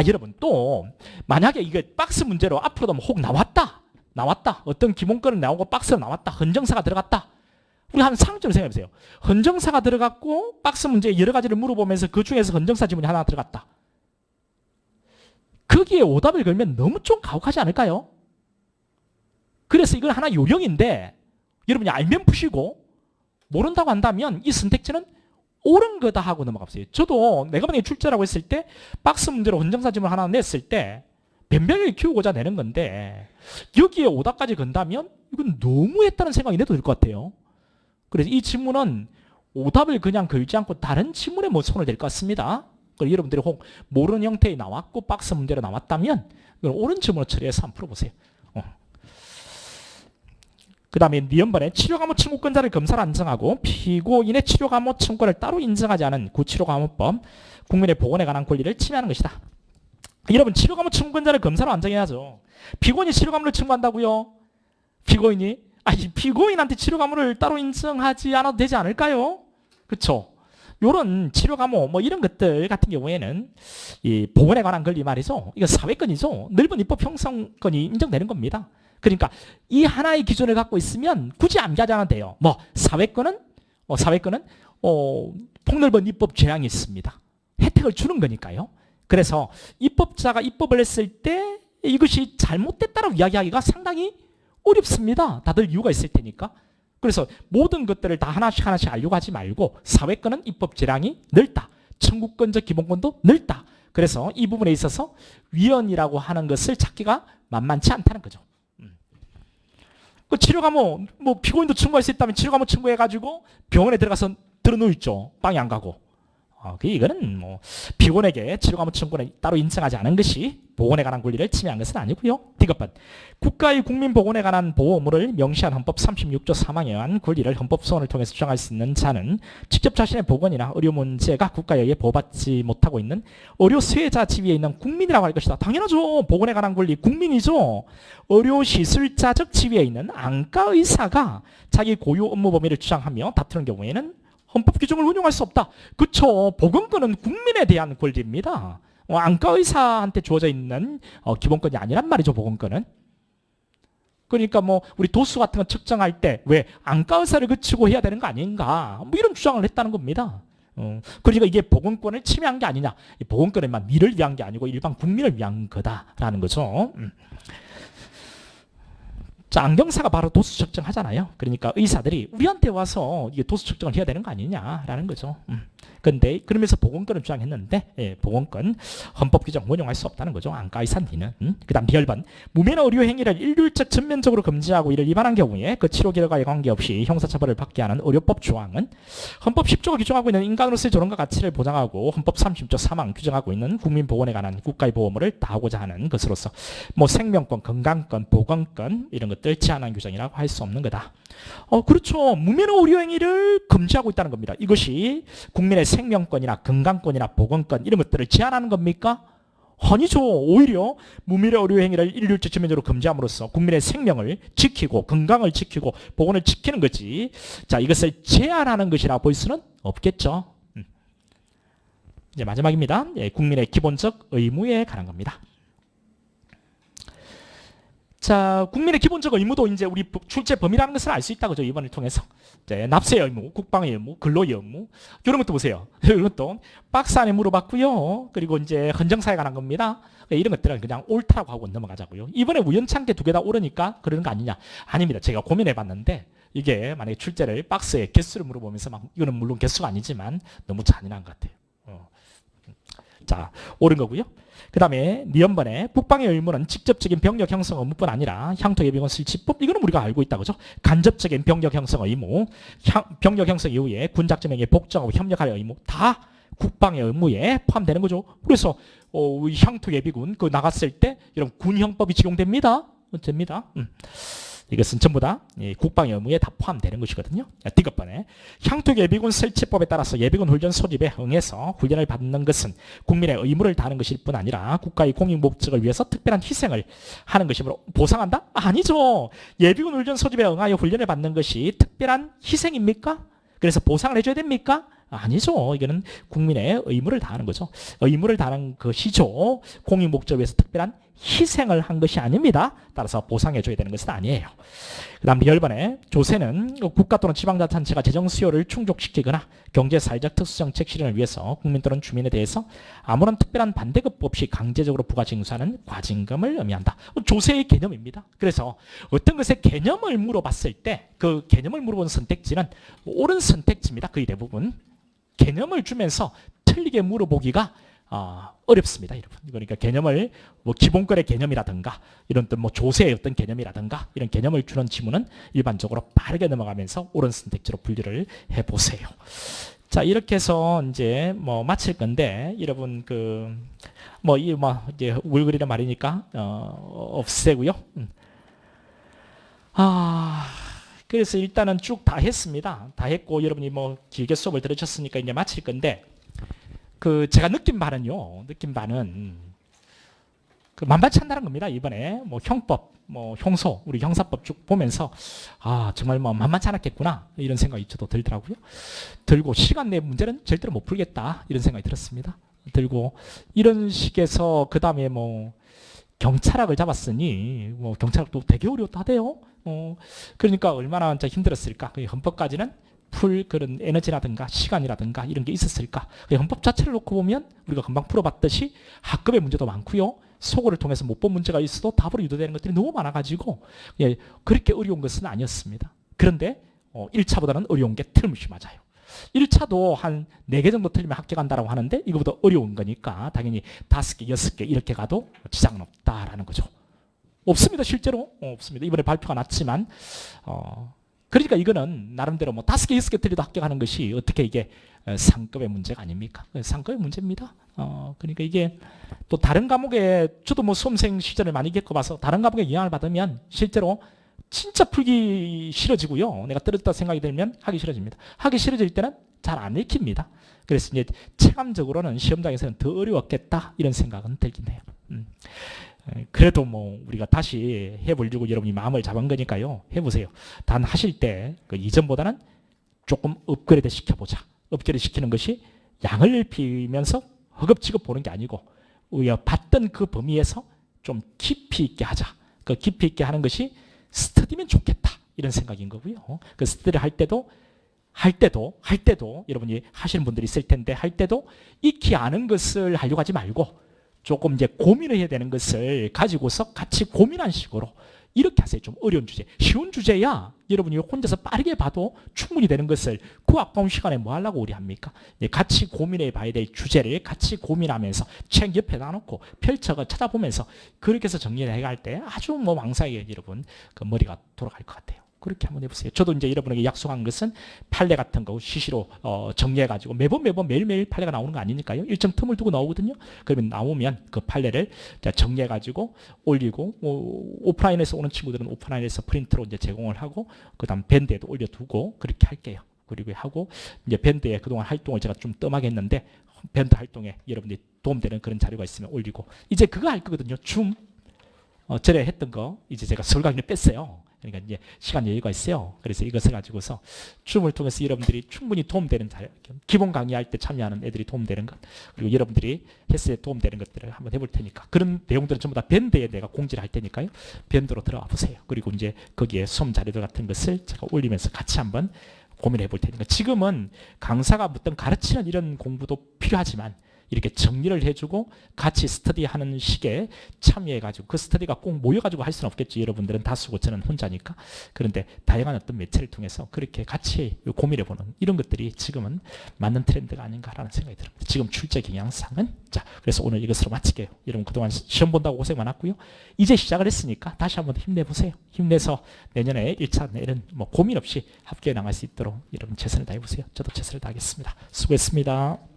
여러분 또 만약에 이거 박스 문제로 앞으로도 혹 나왔다. 어떤 기본권은 나오고 박스로 나왔다. 헌정사가 들어갔다. 우리 한 상황적으로 생각해보세요. 헌정사가 들어갔고 박스 문제 여러 가지를 물어보면서 그 중에서 헌정사 지문이 하나 들어갔다. 거기에 오답을 걸면 너무 좀 가혹하지 않을까요? 그래서 이건 하나 요령인데 여러분이 알면 푸시고 모른다고 한다면 이 선택지는 옳은 거다 하고 넘어가보세요. 저도 내가 만약에 출제라고 했을 때 박스 문제로 헌정사 지문 하나 냈을 때 변별력을 키우고자 내는 건데 여기에 오답까지 건다면 이건 너무했다는 생각이 내도 될 것 같아요. 그래서 이 지문은 오답을 그냥 걸지 않고 다른 지문에 뭐 손을 댈 것 같습니다. 그리고 여러분들이 혹 모르는 형태에 나왔고 박스 문제로 나왔다면 이건 옳은 지문으로 처리해서 한번 풀어보세요. 그 다음에 니헌번에 치료감호 청구권자를 검사로 안정하고 피고인의 치료감호 청구권을 따로 인정하지 않은 구치료감호법 국민의 보건에 관한 권리를 침해하는 것이다. 여러분 치료감호 청구권자를 검사로 안정해야죠. 피고인이 치료감호를 청구한다고요? 피고인한테 치료감호를 따로 인정하지 않아도 되지 않을까요? 그렇죠? 요런 치료감호 뭐 이런 것들 같은 경우에는 이 보건에 관한 권리 말이죠. 이거 사회권이죠. 넓은 입법 형성권이 인정되는 겁니다. 그러니까 이 하나의 기준을 갖고 있으면 굳이 암기하지 않아도 돼요. 뭐 사회권은 폭넓은 입법 재량이 있습니다. 혜택을 주는 거니까요. 그래서 입법자가 입법을 했을 때 이것이 잘못됐다라고 이야기하기가 상당히 어렵습니다. 다들 이유가 있을 테니까. 그래서 모든 것들을 다 하나씩 알려고 하지 말고 사회권은 입법 재량이 넓다. 청구권적 기본권도 넓다. 그래서 이 부분에 있어서 위헌이라고 하는 것을 찾기가 만만치 않다는 거죠. 그 치료감호 뭐 피고인도 청구할 수 있다면 치료감호 청구해가지고 병원에 들어가서 들어누워 있죠. 방에 안 가고. 이거는 뭐 피고인에게 치료감호 청구를 따로 인정하지 않은 것이 보건에 관한 권리를 침해한 것은 아니고요. 디귿번 국가의 국민보건에 관한 보호 의무를 명시한 헌법 36조 3항에 의한 권리를 헌법소원을 통해서 주장할 수 있는 자는 직접 자신의 보건이나 의료 문제가 국가에 의해 보호받지 못하고 있는 의료 수혜자 지위에 있는 국민이라고 할 것이다. 당연하죠. 보건에 관한 권리 국민이죠. 의료시술자적 지위에 있는 안과의사가 자기 고유 업무 범위를 주장하며 다투는 경우에는 헌법 규정을 운용할 수 없다. 그렇죠. 보건권은 국민에 대한 권리입니다. 안과의사한테 주어져 있는 기본권이 아니란 말이죠. 보건권은. 그러니까 뭐 우리 도수 같은 거 측정할 때 왜 안과의사를 거치고 해야 되는 거 아닌가 뭐 이런 주장을 했다는 겁니다. 그러니까 이게 보건권을 침해한 게 아니냐. 이 보건권은 미를 위한 게 아니고 일반 국민을 위한 거다라는 거죠. 자, 안경사가 바로 도수 측정하잖아요. 그러니까 의사들이 우리한테 와서 이게 도수 측정을 해야 되는 거 아니냐라는 거죠. 근데 그러면서 보건권을 주장했는데 보건권 헌법 규정 운용할 수 없다는 거죠. 안과의사는. 그다음 디귿번 무면허 의료 행위를 일률적 전면적으로 금지하고 이를 위반한 경우에 그 치료 결과에 관계없이 형사처벌을 받게 하는 의료법 조항은 헌법 10조가 규정하고 있는 인간으로서의 존엄과 가치를 보장하고 헌법 30조 3항 규정하고 있는 국민보건에 관한 국가의 보호를 다하고자 하는 것으로서 뭐 생명권, 건강권, 보건권 이런 것들 제한한 규정이라고 할 수 없는 거다. 그렇죠. 무면허 의료 행위를 금지하고 있다는 겁니다. 이것이 국민의 생명권이나 건강권이나 보건권 이런 것들을 제한하는 겁니까? 아니죠. 오히려 무면허 의료 행위를 일률적 전면적으로 금지함으로써 국민의 생명을 지키고 건강을 지키고 보건을 지키는 거지. 자, 이것을 제한하는 것이라 볼 수는 없겠죠. 이제 마지막입니다. 국민의 기본적 의무에 관한 겁니다. 자, 국민의 기본적 의무도 이제 우리 출제 범위라는 것을 알 수 있다고 저 이번을 통해서 납세의 의무, 국방의 의무, 근로의 의무 이런 것도 보세요. 이런 것도 박스 안에 물어봤고요. 그리고 이제 헌정사에 관한 겁니다. 이런 것들은 그냥 옳다라고 하고 넘어가자고요. 이번에 우연찮게 두 개 다 옳으니까 그러는 거 아니냐? 아닙니다. 제가 고민해봤는데 이게 만약에 출제를 박스에 개수를 물어보면서 막 이거는 물론 개수가 아니지만 너무 잔인한 것 같아요. 자, 옳은 거고요. 그 다음에 니은번에 국방의 의무는 직접적인 병력 형성 의무뿐 아니라 향토 예비군 설치법, 이거는 우리가 알고 있다, 그죠? 간접적인 병력 형성 의무, 병력 형성 이후에 군작전행에 복종하고 협력할 의무, 다 국방의 의무에 포함되는 거죠. 그래서 향토 예비군 그 나갔을 때 이런 군형법이 적용됩니다. 됩니다. 이것은 전부 다 국방의 의무에 다 포함되는 것이거든요. 디귿번에 향토 예비군 설치법에 따라서 예비군 훈련 소집에 응해서 훈련을 받는 것은 국민의 의무를 다하는 것일 뿐 아니라 국가의 공익 목적을 위해서 특별한 희생을 하는 것이므로 보상한다? 아니죠. 예비군 훈련 소집에 응하여 훈련을 받는 것이 특별한 희생입니까? 그래서 보상을 해줘야 됩니까? 아니죠. 이거는 국민의 의무를 다하는 거죠. 의무를 다하는 것이죠. 공익 목적을 위해서 특별한 희생을 한 것이 아닙니다. 따라서 보상해줘야 되는 것은 아니에요. 그 다음 10번에 조세는 국가 또는 지방자치단체가 재정 수요를 충족시키거나 경제사회적 특수정책 실현을 위해서 국민 또는 주민에 대해서 아무런 특별한 반대급 없이 강제적으로 부과징수하는 과징금을 의미한다. 조세의 개념입니다. 그래서 어떤 것의 개념을 물어봤을 때 그 개념을 물어본 선택지는 옳은 선택지입니다. 거의 대부분. 개념을 주면서 틀리게 물어보기가 어렵습니다, 여러분. 그러니까 개념을 뭐 기본권의 개념이라든가 이런 뭐 조세의 어떤 개념이라든가 이런 개념을 주는 지문은 일반적으로 빠르게 넘어가면서 옳은 선택지로 분류를 해보세요. 자, 이렇게 해서 이제 뭐 마칠 건데 여러분 이제 울그리는 말이니까 없애고요. 그래서 일단은 쭉 다 했습니다. 다 했고 여러분이 뭐 길게 수업을 들으셨으니까 이제 마칠 건데 제가 느낀 바는요. 만만치 않다는 겁니다. 이번에 뭐 형법, 뭐 형소, 우리 형사법 쭉 보면서 정말 뭐 만만치 않았겠구나 이런 생각이 저도 들더라고요. 들고 시간 내 문제는 절대로 못 풀겠다 이런 생각이 들었습니다. 들고 이런 식에서 그 다음에 뭐 경찰학을 잡았으니 뭐 경찰학도 되게 어려웠다대요. 그러니까 얼마나 힘들었을까. 헌법까지는 풀 그런 에너지라든가 시간이라든가 이런 게 있었을까. 헌법 자체를 놓고 보면 우리가 금방 풀어봤듯이 학급의 문제도 많고요. 소고를 통해서 못 본 문제가 있어도 답으로 유도되는 것들이 너무 많아가지고 그렇게 어려운 것은 아니었습니다. 그런데 1차보다는 어려운 게 틀림없이 맞아요. 1차도 한 4개 정도 틀리면 합격한다고 하는데 이거보다 어려운 거니까 당연히 5개, 6개 이렇게 가도 지장은 없다라는 거죠. 없습니다. 실제로 없습니다. 이번에 발표가 났지만 그러니까 이거는 나름대로 뭐 5개, 6개 틀려도 합격하는 것이 어떻게 이게 상급의 문제가 아닙니까? 상급의 문제입니다. 그러니까 이게 또 다른 과목에 저도 뭐 수험생 시절을 많이 겪어봐서 다른 과목에 영향을 받으면 실제로 진짜 풀기 싫어지고요. 내가 떨어졌다 생각이 들면 하기 싫어집니다. 하기 싫어질 때는 잘 안 읽힙니다. 그래서 이제 체감적으로는 시험장에서는 더 어려웠겠다 이런 생각은 들긴 해요. 그래도 뭐 우리가 다시 해보려고 여러분이 마음을 잡은 거니까요. 해보세요. 단 하실 때 이전보다는 조금 업그레이드 시켜보자. 업그레이드 시키는 것이 양을 넓히면서 허겁지겁 보는 게 아니고 우리가 봤던 그 범위에서 좀 깊이 있게 하자. 그 깊이 있게 하는 것이 스터디면 좋겠다 이런 생각인 거고요. 그 스터디를 할 때도 여러분이 하시는 분들이 있을 텐데 할 때도 익히 아는 것을 하려고 하지 말고 조금 이제 고민을 해야 되는 것을 가지고서 같이 고민한 식으로 이렇게 하세요. 좀 어려운 주제. 쉬운 주제야 여러분이 혼자서 빠르게 봐도 충분히 되는 것을 그 아까운 시간에 뭐 하려고 우리 합니까? 같이 고민해 봐야 될 주제를 같이 고민하면서 책 옆에 놔놓고 펼쳐서 찾아보면서 그렇게 해서 정리를 해갈 때 아주 뭐 왕성하게 여러분 그 머리가 돌아갈 것 같아요. 그렇게 한번 해보세요. 저도 이제 여러분에게 약속한 것은 판례 같은 거 시시로 정리해가지고 매번 매일매일 판례가 나오는 거 아니니까요. 일정 틈을 두고 나오거든요. 그러면 나오면 그 판례를 정리해가지고 올리고 오프라인에서 오는 친구들은 오프라인에서 프린트로 이제 제공을 하고 그다음 밴드에도 올려두고 그렇게 할게요. 그리고 하고 이제 밴드에 그동안 활동을 제가 좀 뜸하게 했는데 밴드 활동에 여러분들이 도움되는 그런 자료가 있으면 올리고 이제 그거 할 거거든요. 전에 했던 거 이제 제가 서울 강의를 뺐어요. 그러니까 이제 시간 여유가 있어요. 그래서 이것을 가지고서 줌을 통해서 여러분들이 충분히 도움되는 기본 강의할 때 참여하는 애들이 도움되는 것 그리고 여러분들이 했을 때 도움되는 것들을 한번 해볼 테니까 그런 내용들은 전부 다 밴드에 내가 공지를 할 테니까요. 밴드로 들어가 보세요. 그리고 이제 거기에 수험 자료들 같은 것을 제가 올리면서 같이 한번 고민해 볼 테니까 지금은 강사가 어떤 가르치는 이런 공부도 필요하지만 이렇게 정리를 해주고 같이 스터디하는 식에 참여해가지고 그 스터디가 꼭 모여가지고 할 수는 없겠지. 여러분들은 다수고 저는 혼자니까. 그런데 다양한 어떤 매체를 통해서 그렇게 같이 고민해보는 이런 것들이 지금은 맞는 트렌드가 아닌가라는 생각이 듭니다. 지금 출제 경향상은 자, 그래서 오늘 이것으로 마칠게요. 여러분 그동안 시험 본다고 고생 많았고요. 이제 시작을 했으니까 다시 한번 힘내보세요. 힘내서 내년에 1차 내일은 뭐 고민 없이 합격해 나갈 수 있도록 여러분 최선을 다해보세요. 저도 최선을 다하겠습니다. 수고했습니다.